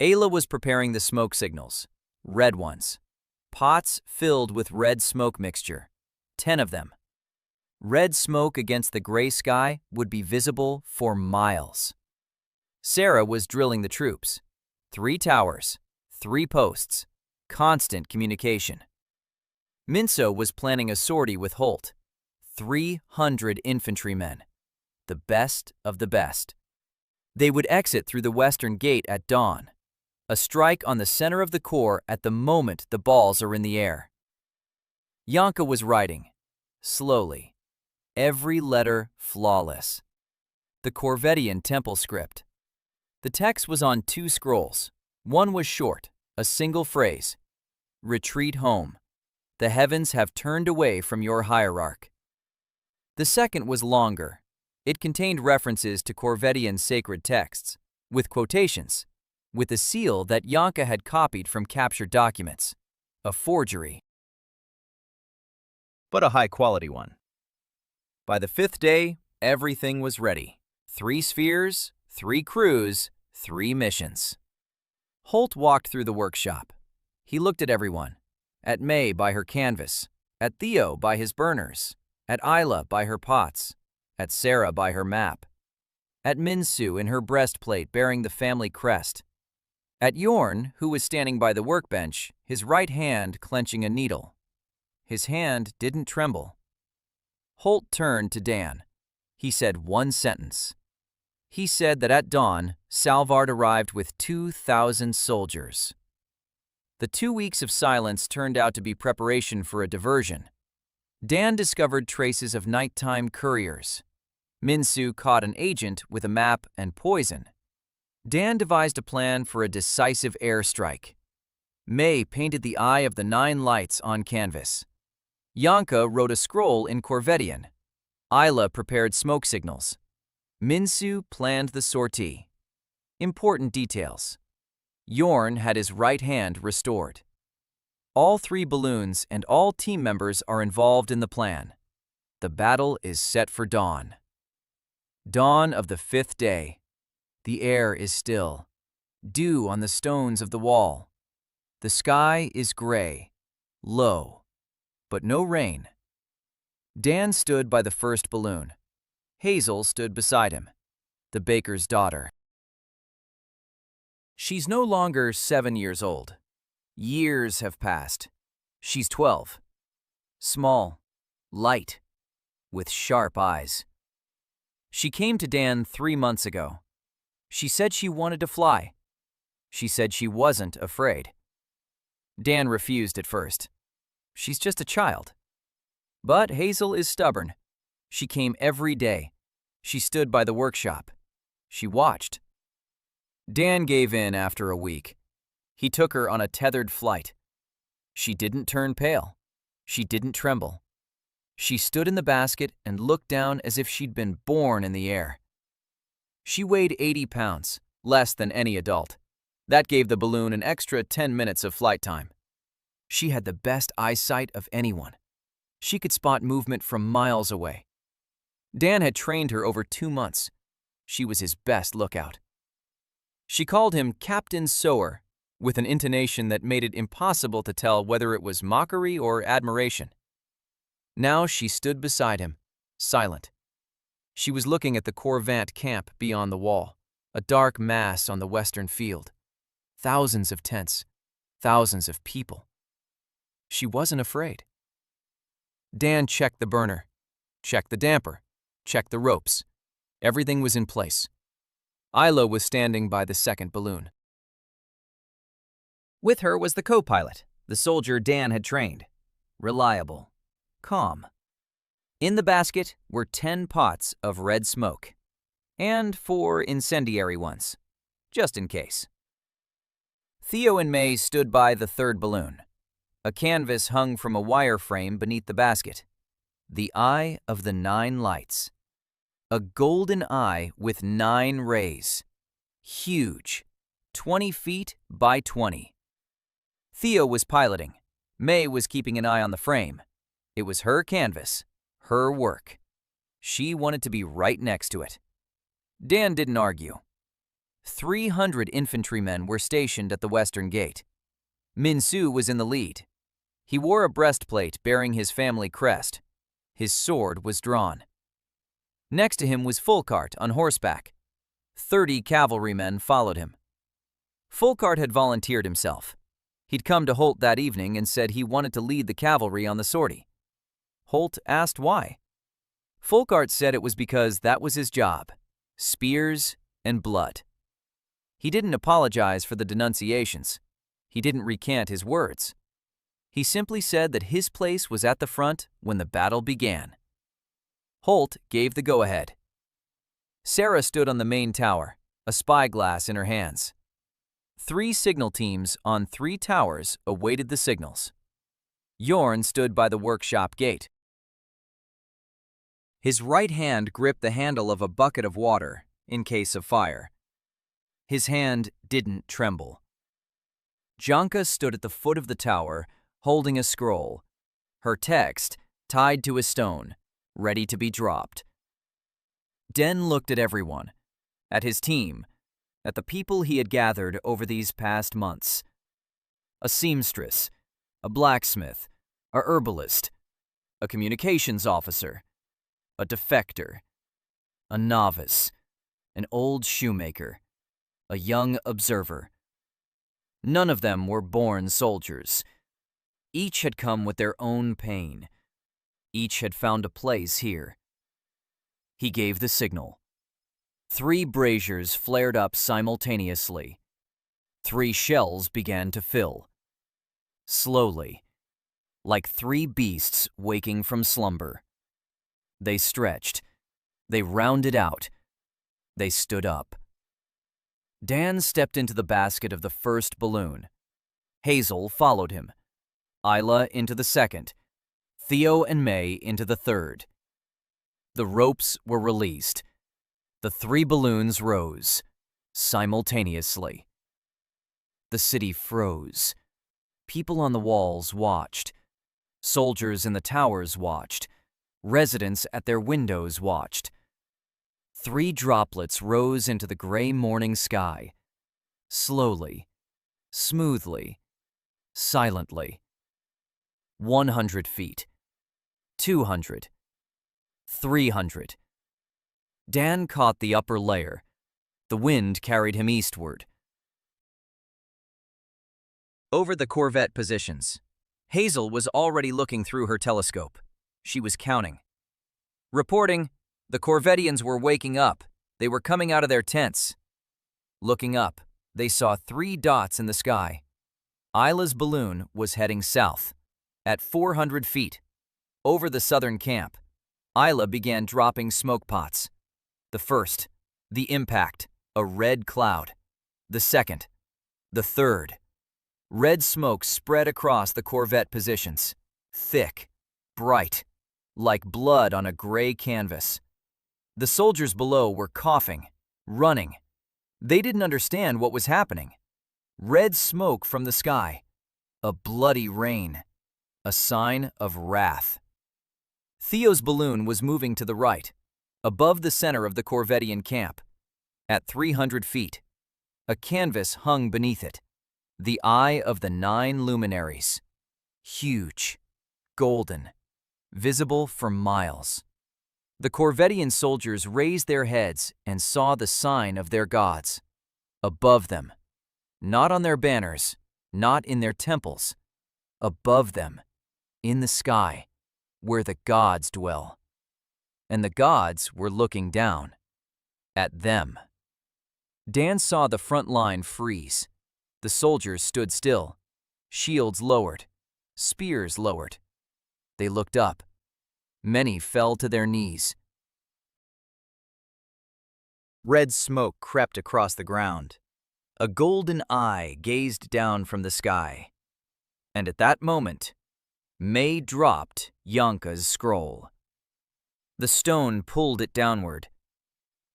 Ayla was preparing the smoke signals, red ones, pots filled with red smoke mixture, 10 of them. Red smoke against the gray sky would be visible for miles. Sarah was drilling the troops. 3 towers, 3 posts, constant communication. Minso was planning a sortie with Holt. 300 infantrymen, the best of the best. They would exit through the western gate at dawn. A strike on the center of the corps at the moment the balls are in the air. Yanka was writing, slowly, every letter flawless. The Corvettian temple script. The text was on 2 scrolls. One was short, a single phrase. Retreat home. The heavens have turned away from your hierarch. The second was longer. It contained references to Corvettian sacred texts, with quotations, with a seal that Yanka had copied from captured documents. A forgery. But a high-quality one. By the 5th day, everything was ready. 3 spheres, 3 crews, 3 missions. Holt walked through the workshop. He looked at everyone. At May by her canvas, at Theo by his burners, at Isla by her pots, at Sarah by her map, at Minsu in her breastplate bearing the family crest, at Yorn, who was standing by the workbench, his right hand clenching a needle. His hand didn't tremble. Holt turned to Dan. He said one sentence. He said that at dawn, Salvard arrived with 2,000 soldiers. The 2 weeks of silence turned out to be preparation for a diversion. Dan discovered traces of nighttime couriers. Minsu caught an agent with a map and poison. Dan devised a plan for a decisive airstrike. Mei painted the Eye of the Nine Lights on canvas. Yanka wrote a scroll in Corvettian. Isla prepared smoke signals. Minsu planned the sortie. Important details. Yorn had his right hand restored. All 3 balloons and all team members are involved in the plan. The battle is set for dawn. Dawn of the 5th day. The air is still. Dew on the stones of the wall. The sky is gray, low, but no rain. Dan stood by the first balloon. Hazel stood beside him, the baker's daughter. She's no longer 7 years old. Years have passed. She's 12. Small, light, with sharp eyes. She came to Dan 3 months ago. She said she wanted to fly. She said she wasn't afraid. Dan refused at first. She's just a child. But Hazel is stubborn. She came every day. She stood by the workshop. She watched. Dan gave in after a week. He took her on a tethered flight. She didn't turn pale. She didn't tremble. She stood in the basket and looked down as if she'd been born in the air. She weighed 80 pounds, less than any adult. That gave the balloon an extra 10 minutes of flight time. She had the best eyesight of anyone. She could spot movement from miles away. Dan had trained her over 2 months. She was his best lookout. She called him Captain Sower, with an intonation that made it impossible to tell whether it was mockery or admiration. Now she stood beside him, silent. She was looking at the Corvant camp beyond the wall, a dark mass on the western field. Thousands of tents, thousands of people. She wasn't afraid. Dan checked the burner, checked the damper, checked the ropes. Everything was in place. Isla was standing by the second balloon. With her was the co-pilot, the soldier Dan had trained. Reliable, calm. In the basket were 10 pots of red smoke, and 4 incendiary ones, just in case. Theo and May stood by the third balloon. A canvas hung from a wire frame beneath the basket. The Eye of the Nine Lights. A golden eye with 9 rays. Huge, 20 feet by 20. Theo was piloting. May was keeping an eye on the frame. It was her canvas, her work. She wanted to be right next to it. Dan didn't argue. 300 infantrymen were stationed at the western gate. Minsu was in the lead. He wore a breastplate bearing his family crest. His sword was drawn. Next to him was Fulcart on horseback. 30 cavalrymen followed him. Fulcart had volunteered himself. He'd come to Holt that evening and said he wanted to lead the cavalry on the sortie. Holt asked why. Fulcart said it was because that was his job. Spears and blood. He didn't apologize for the denunciations. He didn't recant his words. He simply said that his place was at the front when the battle began. Holt gave the go-ahead. Sarah stood on the main tower, a spyglass in her hands. 3 signal teams on 3 towers awaited the signals. Yorn stood by the workshop gate. His right hand gripped the handle of a bucket of water in case of fire. His hand didn't tremble. Janka stood at the foot of the tower, holding a scroll, her text tied to a stone, ready to be dropped. Den looked at everyone, at his team, at the people he had gathered over these past months. A seamstress, a blacksmith, a herbalist, a communications officer, a defector, a novice, an old shoemaker, a young observer. None of them were born soldiers. Each had come with their own pain. Each had found a place here. He gave the signal. 3 braziers flared up simultaneously. 3 shells began to fill. Slowly, like 3 beasts waking from slumber. They stretched, They rounded out. They stood up. Dan stepped into the basket of the first balloon. Hazel followed him. Isla into the second. Theo and May into the third. The ropes were released. The 3 balloons rose, simultaneously. The city froze. People on the walls watched. Soldiers in the towers watched. Residents at their windows watched. 3 droplets rose into the gray morning sky. Slowly, smoothly, silently. 100 feet. 200. 300. Dan caught the upper layer. The wind carried him eastward. Over the corvette positions, Hazel was already looking through her telescope. She was counting. Reporting, the Corvettians were waking up. They were coming out of their tents. Looking up, they saw 3 dots in the sky. Isla's balloon was heading south. At 400 feet, over the southern camp, Isla began dropping smoke pots. The first, the impact, a red cloud. The second, the third. Red smoke spread across the corvette positions, thick, bright, like blood on a gray canvas. The soldiers below were coughing, running. They didn't understand what was happening. Red smoke from the sky, a bloody rain, a sign of wrath. Theo's balloon was moving to the right, above the center of the Corvettian camp. At 300 feet, a canvas hung beneath it. The eye of the 9 luminaries. Huge, golden, visible for miles. The Corvettian soldiers raised their heads and saw the sign of their gods. Above them, not on their banners, not in their temples. Above them, in the sky, where the gods dwell. And the gods were looking down at them. Dan saw the front line freeze. The soldiers stood still, shields lowered, spears lowered. They looked up. Many fell to their knees. Red smoke crept across the ground. A golden eye gazed down from the sky. And at that moment, May dropped Yanka's scroll. The stone pulled it downward.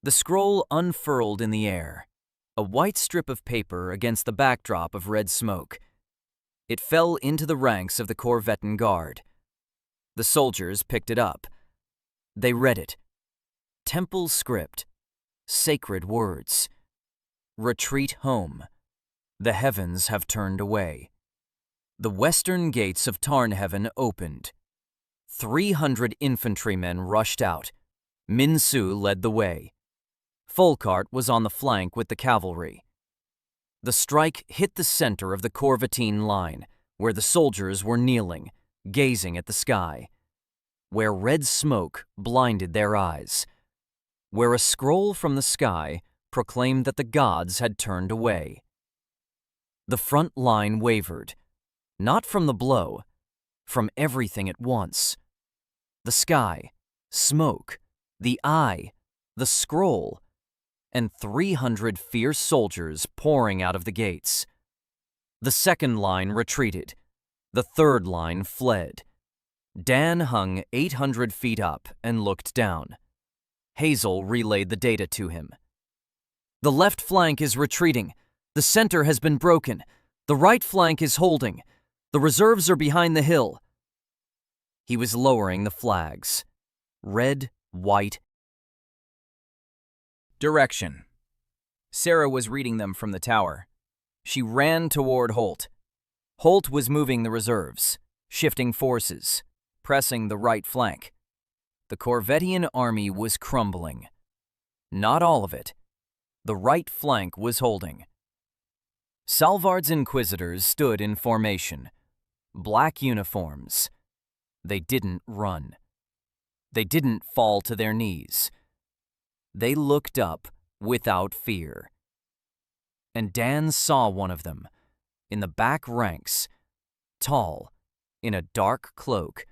The scroll unfurled in the air. A white strip of paper against the backdrop of red smoke. It fell into the ranks of the Corvettan guard. The soldiers picked it up. They read it. Temple script. Sacred words. Retreat home. The heavens have turned away. The western gates of Tarnheaven opened. 300 infantrymen rushed out. Minsu led the way. Folkart was on the flank with the cavalry. The strike hit the center of the Corvettine line, where the soldiers were kneeling, gazing at the sky, where red smoke blinded their eyes, where a scroll from the sky proclaimed that the gods had turned away. The front line wavered, not from the blow, from everything at once. The sky, smoke, the eye, the scroll, and 300 fierce soldiers pouring out of the gates. The second line retreated. The third line fled. Dan hung 800 feet up and looked down. Hazel relayed the data to him. The left flank is retreating. The center has been broken. The right flank is holding. The reserves are behind the hill. He was lowering the flags. Red, white. Direction. Sarah was reading them from the tower. She ran toward Holt. Holt was moving the reserves, shifting forces, pressing the right flank. The Corvettian army was crumbling. Not all of it. The right flank was holding. Salvard's inquisitors stood in formation. Black uniforms. They didn't run. They didn't fall to their knees. They looked up without fear. And Dan saw one of them, in the back ranks, tall, in a dark cloak,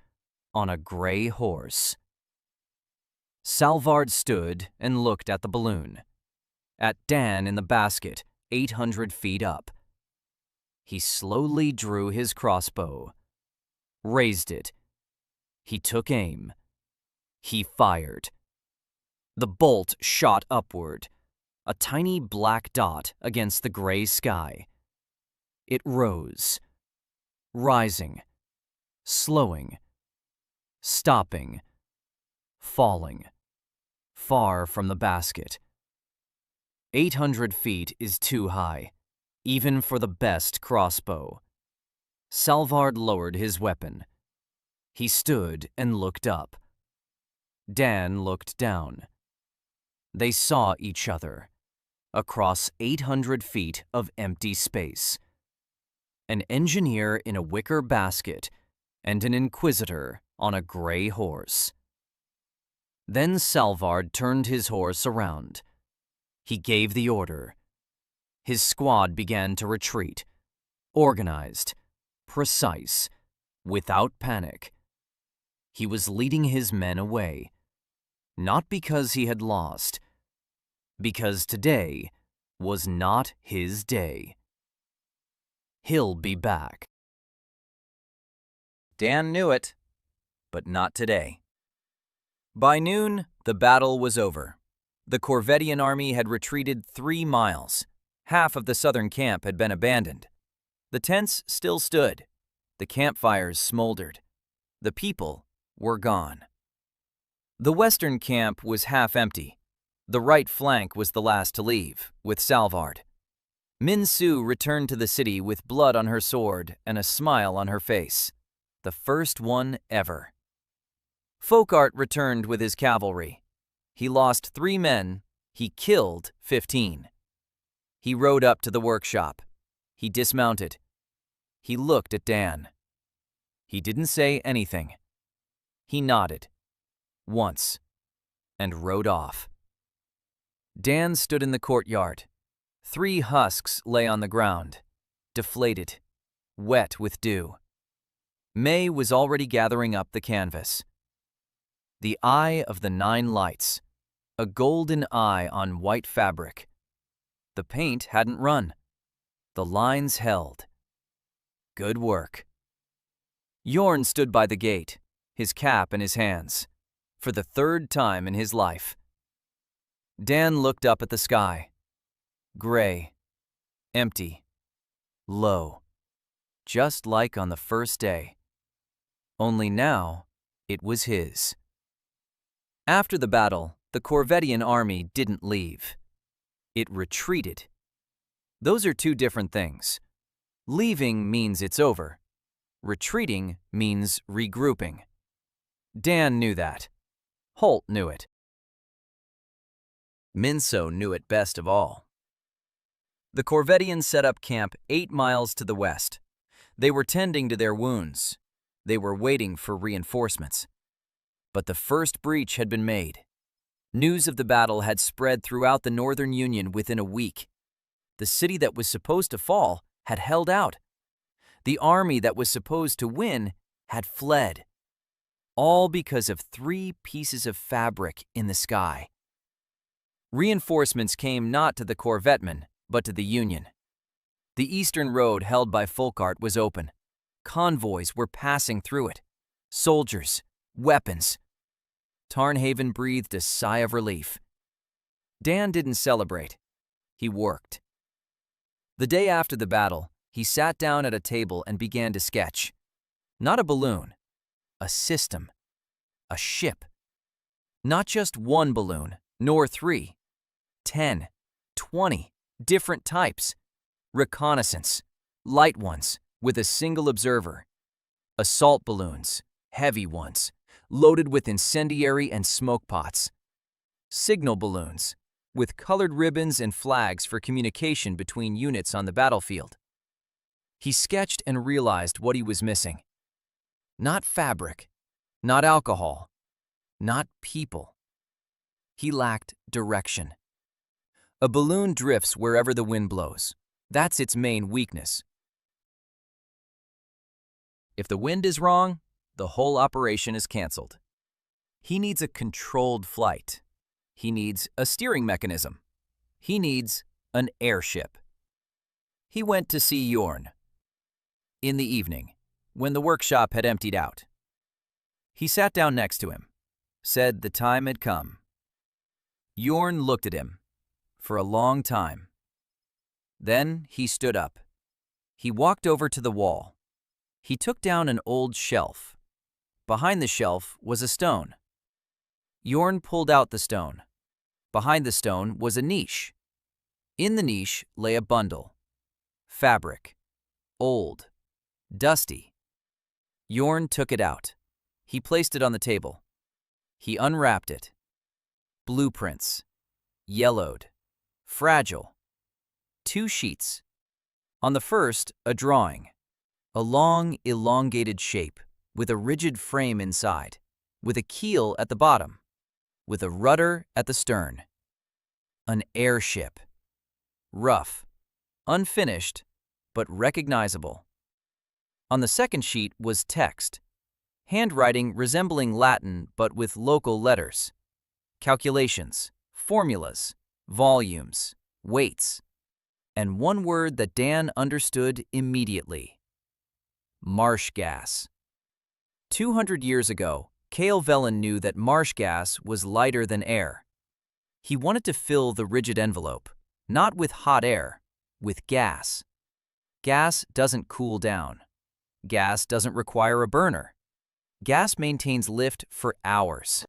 on a gray horse. Salvard stood and looked at the balloon, at Dan in the basket 800 feet up. He slowly drew his crossbow, raised it. He took aim. He fired. The bolt shot upward, a tiny black dot against the gray sky. It rose, rising, slowing, stopping, falling, far from the basket. 800 feet is too high, even for the best crossbow. Salvard lowered his weapon. He stood and looked up. Dan looked down. They saw each other, across 800 feet of empty space. An engineer in a wicker basket and an inquisitor on a gray horse. Then Salvard turned his horse around. He gave the order. His squad began to retreat, organized, precise, without panic. He was leading his men away, not because he had lost, because today was not his day. He'll be back. Dan knew it, but not today. By noon, the battle was over. The Corvettian army had retreated 3 miles. Half of the southern camp had been abandoned. The tents still stood. The campfires smoldered. The people were gone. The western camp was half empty. The right flank was the last to leave, with Salvard. Min Su returned to the city with blood on her sword and a smile on her face. The first one ever. Folkart returned with his cavalry. He lost 3 men. He killed 15. He rode up to the workshop. He dismounted. He looked at Dan. He didn't say anything. He nodded. Once. And rode off. Dan stood in the courtyard. 3 husks lay on the ground, deflated, wet with dew. May was already gathering up the canvas. The eye of the 9 lights, a golden eye on white fabric. The paint hadn't run. The lines held. Good work. Jorn stood by the gate, his cap in his hands, for the 3rd time in his life. Dan looked up at the sky. Gray, empty, low, just like on the first day. Only now, it was his. After the battle, the Corvettian army didn't leave. It retreated. Those are 2 different things. Leaving means it's over. Retreating means regrouping. Dan knew that. Holt knew it. Minso knew it best of all. The Corvettians set up camp 8 miles to the west. They were tending to their wounds. They were waiting for reinforcements. But the first breach had been made. News of the battle had spread throughout the Northern Union within a week. The city that was supposed to fall had held out. The army that was supposed to win had fled. All because of 3 pieces of fabric in the sky. Reinforcements came not to the Corvetmen, but to the Union. The eastern road held by Folkart was open. Convoys were passing through it. Soldiers, weapons. Tarnhaven breathed a sigh of relief. Dan didn't celebrate. He worked. The day after the battle, he sat down at a table and began to sketch. Not a balloon, a system, a ship. Not just 1 balloon, nor 3, 10, 20 different types. Reconnaissance, light ones with a single observer. Assault balloons, heavy ones, loaded with incendiary and smoke pots. Signal balloons, with colored ribbons and flags for communication between units on the battlefield. He sketched and realized what he was missing. Not fabric, not alcohol, not people. He lacked direction. A balloon drifts wherever the wind blows. That's its main weakness. If the wind is wrong, the whole operation is canceled. He needs a controlled flight. He needs a steering mechanism. He needs an airship. He went to see Yorn. In the evening, when the workshop had emptied out, he sat down next to him, said the time had come. Yorn looked at him for a long time. Then he stood up. He walked over to the wall. He took down an old shelf. Behind the shelf was a stone. Yorn pulled out the stone. Behind the stone was a niche. In the niche lay a bundle. Fabric. Old. Dusty. Yorn took it out. He placed it on the table. He unwrapped it. Blueprints. Yellowed. Fragile. 2 sheets. On the first, a drawing. A long, elongated shape with a rigid frame inside, with a keel at the bottom, with a rudder at the stern. An airship. Rough. Unfinished, but recognizable. On the second sheet was text. Handwriting resembling Latin but with local letters. Calculations, formulas, volumes, weights, and one word that Dan understood immediately. Marsh gas. 200 years ago, Cale Velen knew that marsh gas was lighter than air. He wanted to fill the rigid envelope, not with hot air, with gas. Gas doesn't cool down. Gas doesn't require a burner. Gas maintains lift for hours.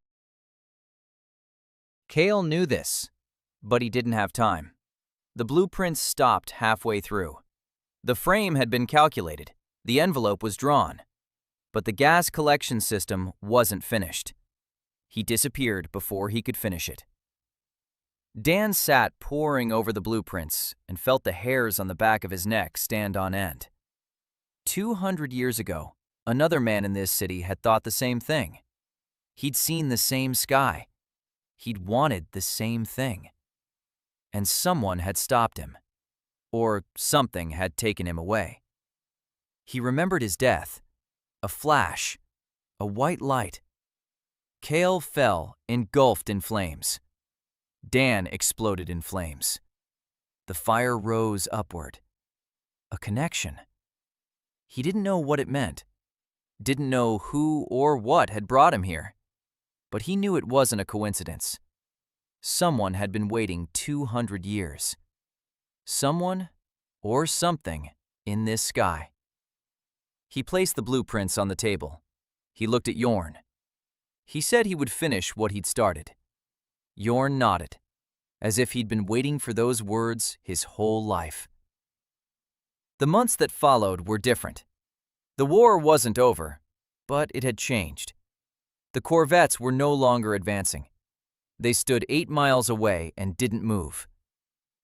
Cale knew this, but he didn't have time. The blueprints stopped halfway through. The frame had been calculated. The envelope was drawn. But the gas collection system wasn't finished. He disappeared before he could finish it. Dan sat poring over the blueprints and felt the hairs on the back of his neck stand on end. 200 years ago, another man in this city had thought the same thing. He'd seen the same sky. He'd wanted the same thing. And someone had stopped him. Or something had taken him away. He remembered his death. A flash. A white light. Cale fell, engulfed in flames. Dan exploded in flames. The fire rose upward. A connection. He didn't know what it meant. Didn't know who or what had brought him here. But he knew it wasn't a coincidence. Someone had been waiting 200 years. Someone or something in this sky. He placed the blueprints on the table. He looked at Yorn. He said he would finish what he'd started. Yorn nodded, as if he'd been waiting for those words his whole life. The months that followed were different. The war wasn't over, but it had changed. The corvettes were no longer advancing. They stood 8 miles away and didn't move.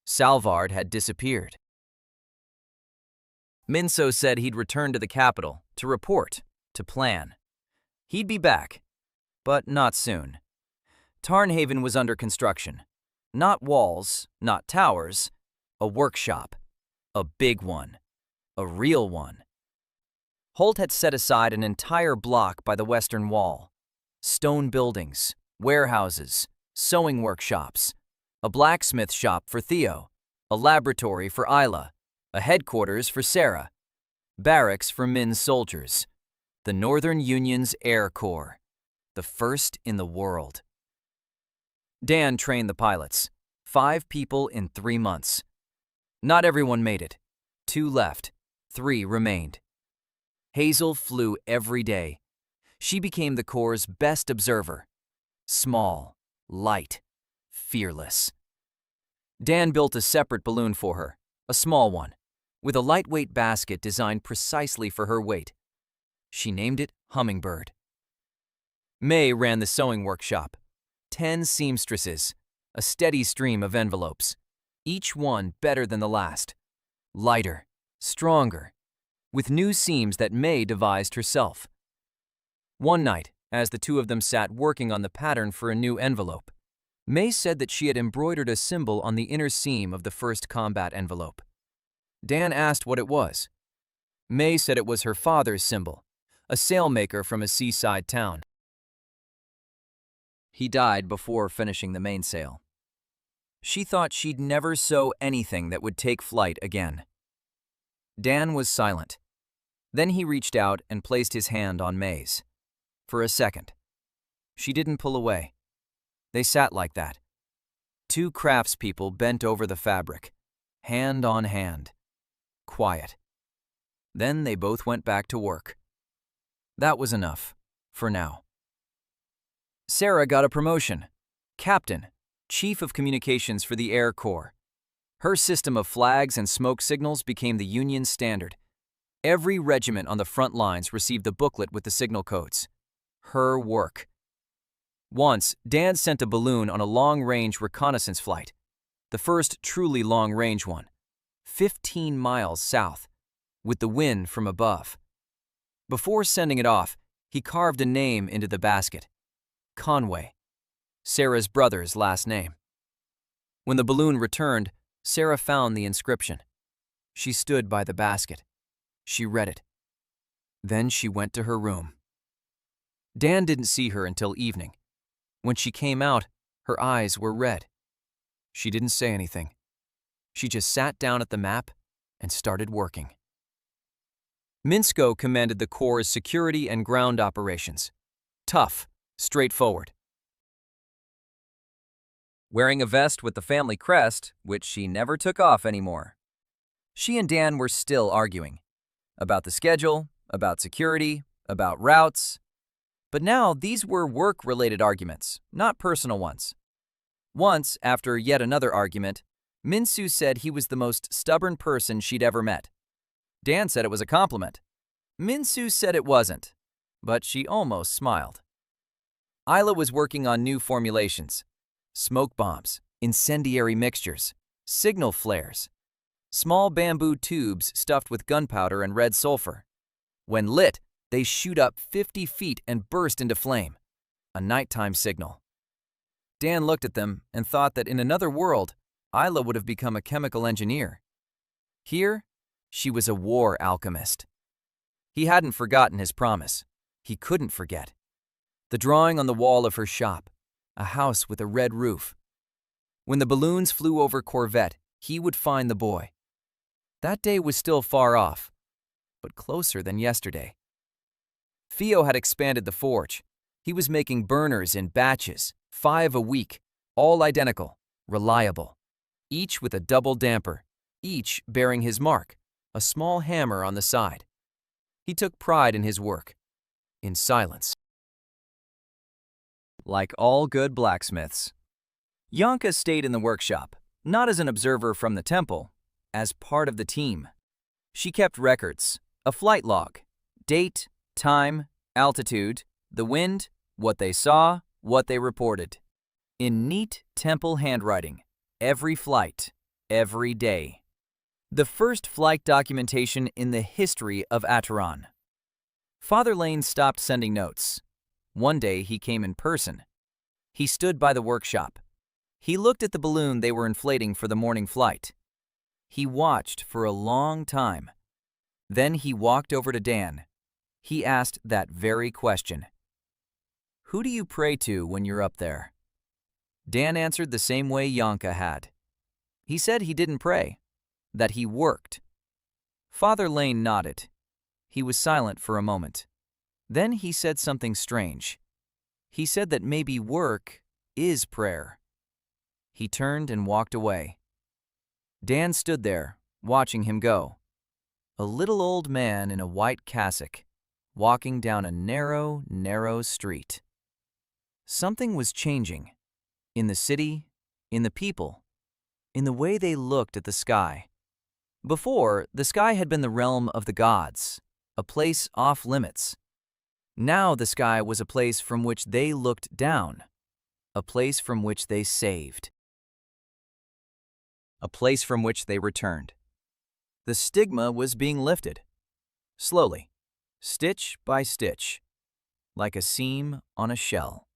Salvard had disappeared. Minso said he'd return to the capital, to report, to plan. He'd be back, but not soon. Tarnhaven was under construction. Not walls, not towers, a workshop. A big one. A real one. Holt had set aside an entire block by the western wall. Stone buildings, warehouses, sewing workshops, a blacksmith shop for Theo, a laboratory for Isla, a headquarters for Sarah, barracks for Min's soldiers, the Northern Union's Air Corps, the first in the world. Dan trained the pilots, 5 people in 3 months. Not everyone made it. 2 left, 3 remained. Hazel flew every day. She became the Corps' best observer. Small, light, fearless. Dan built a separate balloon for her, a small one, with a lightweight basket designed precisely for her weight. She named it Hummingbird. May ran the sewing workshop. 10 seamstresses, a steady stream of envelopes, each one better than the last. Lighter, stronger, with new seams that May devised herself. One night, as the 2 of them sat working on the pattern for a new envelope, May said that she had embroidered a symbol on the inner seam of the first combat envelope. Dan asked what it was. May said it was her father's symbol, a sailmaker from a seaside town. He died before finishing the mainsail. She thought she'd never sew anything that would take flight again. Dan was silent. Then he reached out and placed his hand on May's. For a second. She didn't pull away. They sat like that. Two craftspeople bent over the fabric, hand on hand. Quiet. Then they both went back to work. That was enough, for now. Sarah got a promotion. Captain, Chief of Communications for the Air Corps. Her system of flags and smoke signals became the Union standard. Every regiment on the front lines received a booklet with the signal codes. Her work. Once, Dan sent a balloon on a long-range reconnaissance flight, the first truly long-range one, 15 miles south, with the wind from above. Before sending it off, he carved a name into the basket. Conway, Sarah's brother's last name. When the balloon returned, Sarah found the inscription. She stood by the basket. She read it. Then she went to her room. Dan didn't see her until evening. When she came out, her eyes were red. She didn't say anything. She just sat down at the map and started working. Minsko commanded the Corps' security and ground operations. Tough, straightforward. Wearing a vest with the family crest, which she never took off anymore. She and Dan were still arguing. About the schedule, about security, about routes. But now these were work-related arguments, not personal ones. Once, after yet another argument, Minsu said he was the most stubborn person she'd ever met. Dan said it was a compliment. Minsu said it wasn't, but she almost smiled. Isla was working on new formulations. Smoke bombs, incendiary mixtures, signal flares, small bamboo tubes stuffed with gunpowder and red sulfur. When lit, they shoot up 50 feet and burst into flame. A nighttime signal. Dan looked at them and thought that in another world, Isla would have become a chemical engineer. Here, she was a war alchemist. He hadn't forgotten his promise. He couldn't forget. The drawing on the wall of her shop, a house with a red roof. When the balloons flew over Corvette, he would find the boy. That day was still far off, but closer than yesterday. Theo had expanded the forge. He was making burners in batches, 5 a week, all identical, reliable, each with a double damper, each bearing his mark, a small hammer on the side. He took pride in his work, in silence. Like all good blacksmiths, Yanka stayed in the workshop, not as an observer from the temple, as part of the team. She kept records, a flight log, date, time, altitude, the wind, what they saw, what they reported. In neat temple handwriting, every flight, every day. The first flight documentation in the history of Acheron. Father Lane stopped sending notes. One day he came in person. He stood by the workshop. He looked at the balloon they were inflating for the morning flight. He watched for a long time. Then he walked over to Dan. He asked that very question. Who do you pray to when you're up there? Dan answered the same way Yanka had. He said he didn't pray, that he worked. Father Lane nodded. He was silent for a moment. Then he said something strange. He said that maybe work is prayer. He turned and walked away. Dan stood there, watching him go. A little old man in a white cassock, walking down a narrow, narrow street. Something was changing. In the city, in the people, in the way they looked at the sky. Before, the sky had been the realm of the gods, a place off limits. Now the sky was a place from which they looked down, a place from which they saved, a place from which they returned. The stigma was being lifted, slowly, stitch by stitch, like a seam on a shell.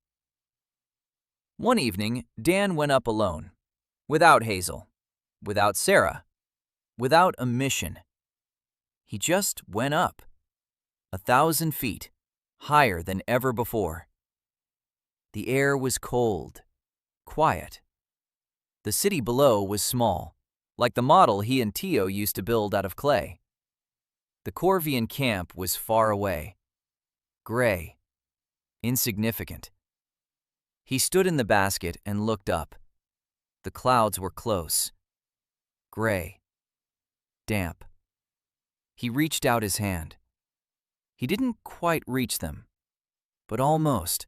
One evening, Dan went up alone, without Hazel, without Sarah, without a mission. He just went up, 1,000 feet, higher than ever before. The air was cold, quiet. The city below was small, like the model he and Tio used to build out of clay. The Corvian camp was far away, gray, insignificant. He stood in the basket and looked up. The clouds were close, gray, damp. He reached out his hand. He didn't quite reach them, but almost.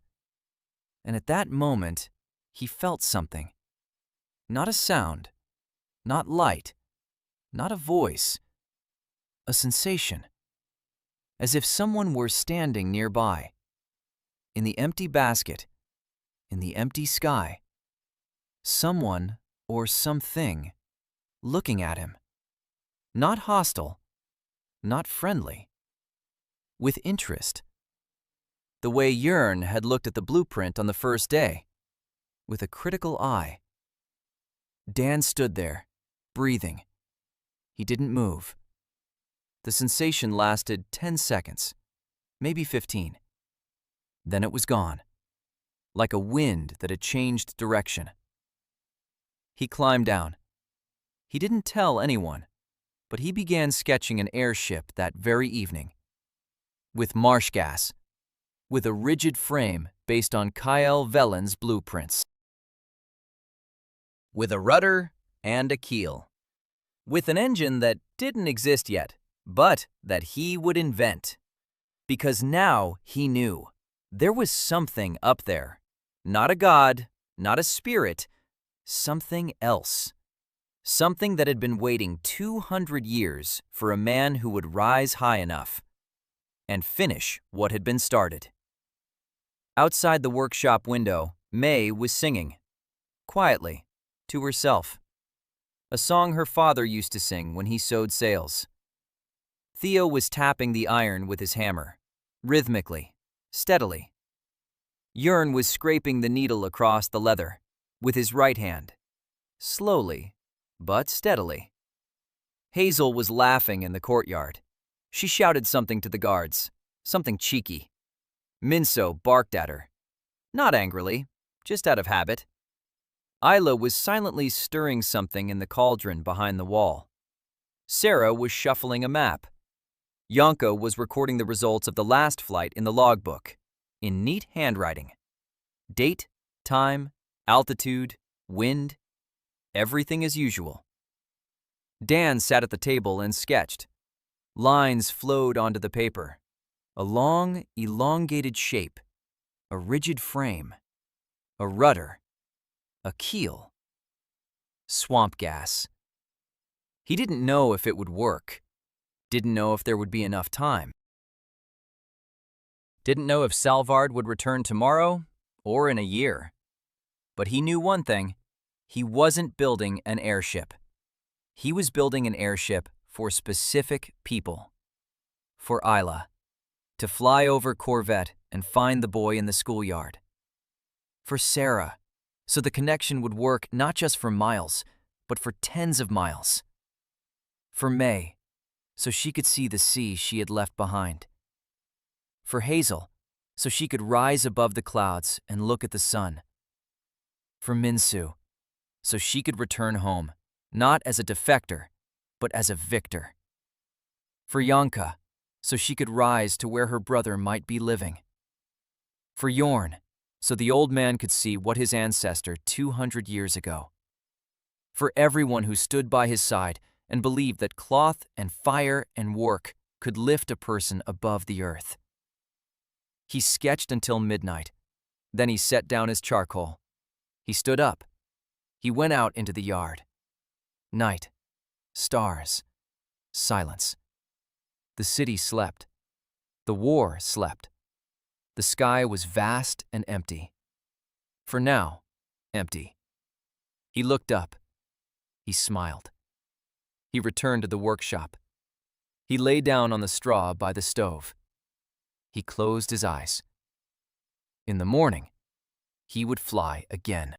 And at that moment, he felt something. Not a sound, not light, not a voice. A sensation. As if someone were standing nearby. In the empty basket, in the empty sky. Someone or something looking at him. Not hostile, not friendly. With interest. The way Yearn had looked at the blueprint on the first day, with a critical eye. Dan stood there, breathing. He didn't move. The sensation lasted 10 seconds, maybe 15. Then it was gone, like a wind that had changed direction. He climbed down. He didn't tell anyone, but he began sketching an airship that very evening. With marsh gas, with a rigid frame based on Kyle Vellen's blueprints. With a rudder and a keel. With an engine that didn't exist yet, but that he would invent. Because now he knew there was something up there. Not a god, not a spirit, something else. Something that had been waiting 200 years for a man who would rise high enough and finish what had been started. Outside the workshop window, May was singing, quietly, to herself. A song her father used to sing when he sewed sails. Theo was tapping the iron with his hammer, rhythmically, steadily. Yearn was scraping the needle across the leather with his right hand, slowly, but steadily. Hazel was laughing in the courtyard. She shouted something to the guards, something cheeky. Minso barked at her, not angrily, just out of habit. Isla was silently stirring something in the cauldron behind the wall. Sarah was shuffling a map. Yonko was recording the results of the last flight in the logbook, in neat handwriting. Date, time, altitude, wind, everything as usual. Dan sat at the table and sketched. Lines flowed onto the paper. A long, elongated shape, a rigid frame, a rudder, a keel. Swamp gas. He didn't know if it would work. Didn't know if there would be enough time. Didn't know if Salvard would return tomorrow or in a year. But he knew one thing. He wasn't building an airship. He was building an airship for specific people. For Isla. To fly over Corvette and find the boy in the schoolyard. For Sarah, so the connection would work not just for miles, but for tens of miles. For May, so she could see the sea she had left behind. For Hazel, so she could rise above the clouds and look at the sun. For Minsu, so she could return home, not as a defector, but as a victor. For Yonka, so she could rise to where her brother might be living. For Yorn, so the old man could see what his ancestor 200 years ago. For everyone who stood by his side and believed that cloth and fire and work could lift a person above the earth. He sketched until midnight. Then he set down his charcoal. He stood up. He went out into the yard. Night, stars, silence. The city slept. The war slept. The sky was vast and empty. For now, empty. He looked up. He smiled. He returned to the workshop. He lay down on the straw by the stove. He closed his eyes. In the morning, he would fly again.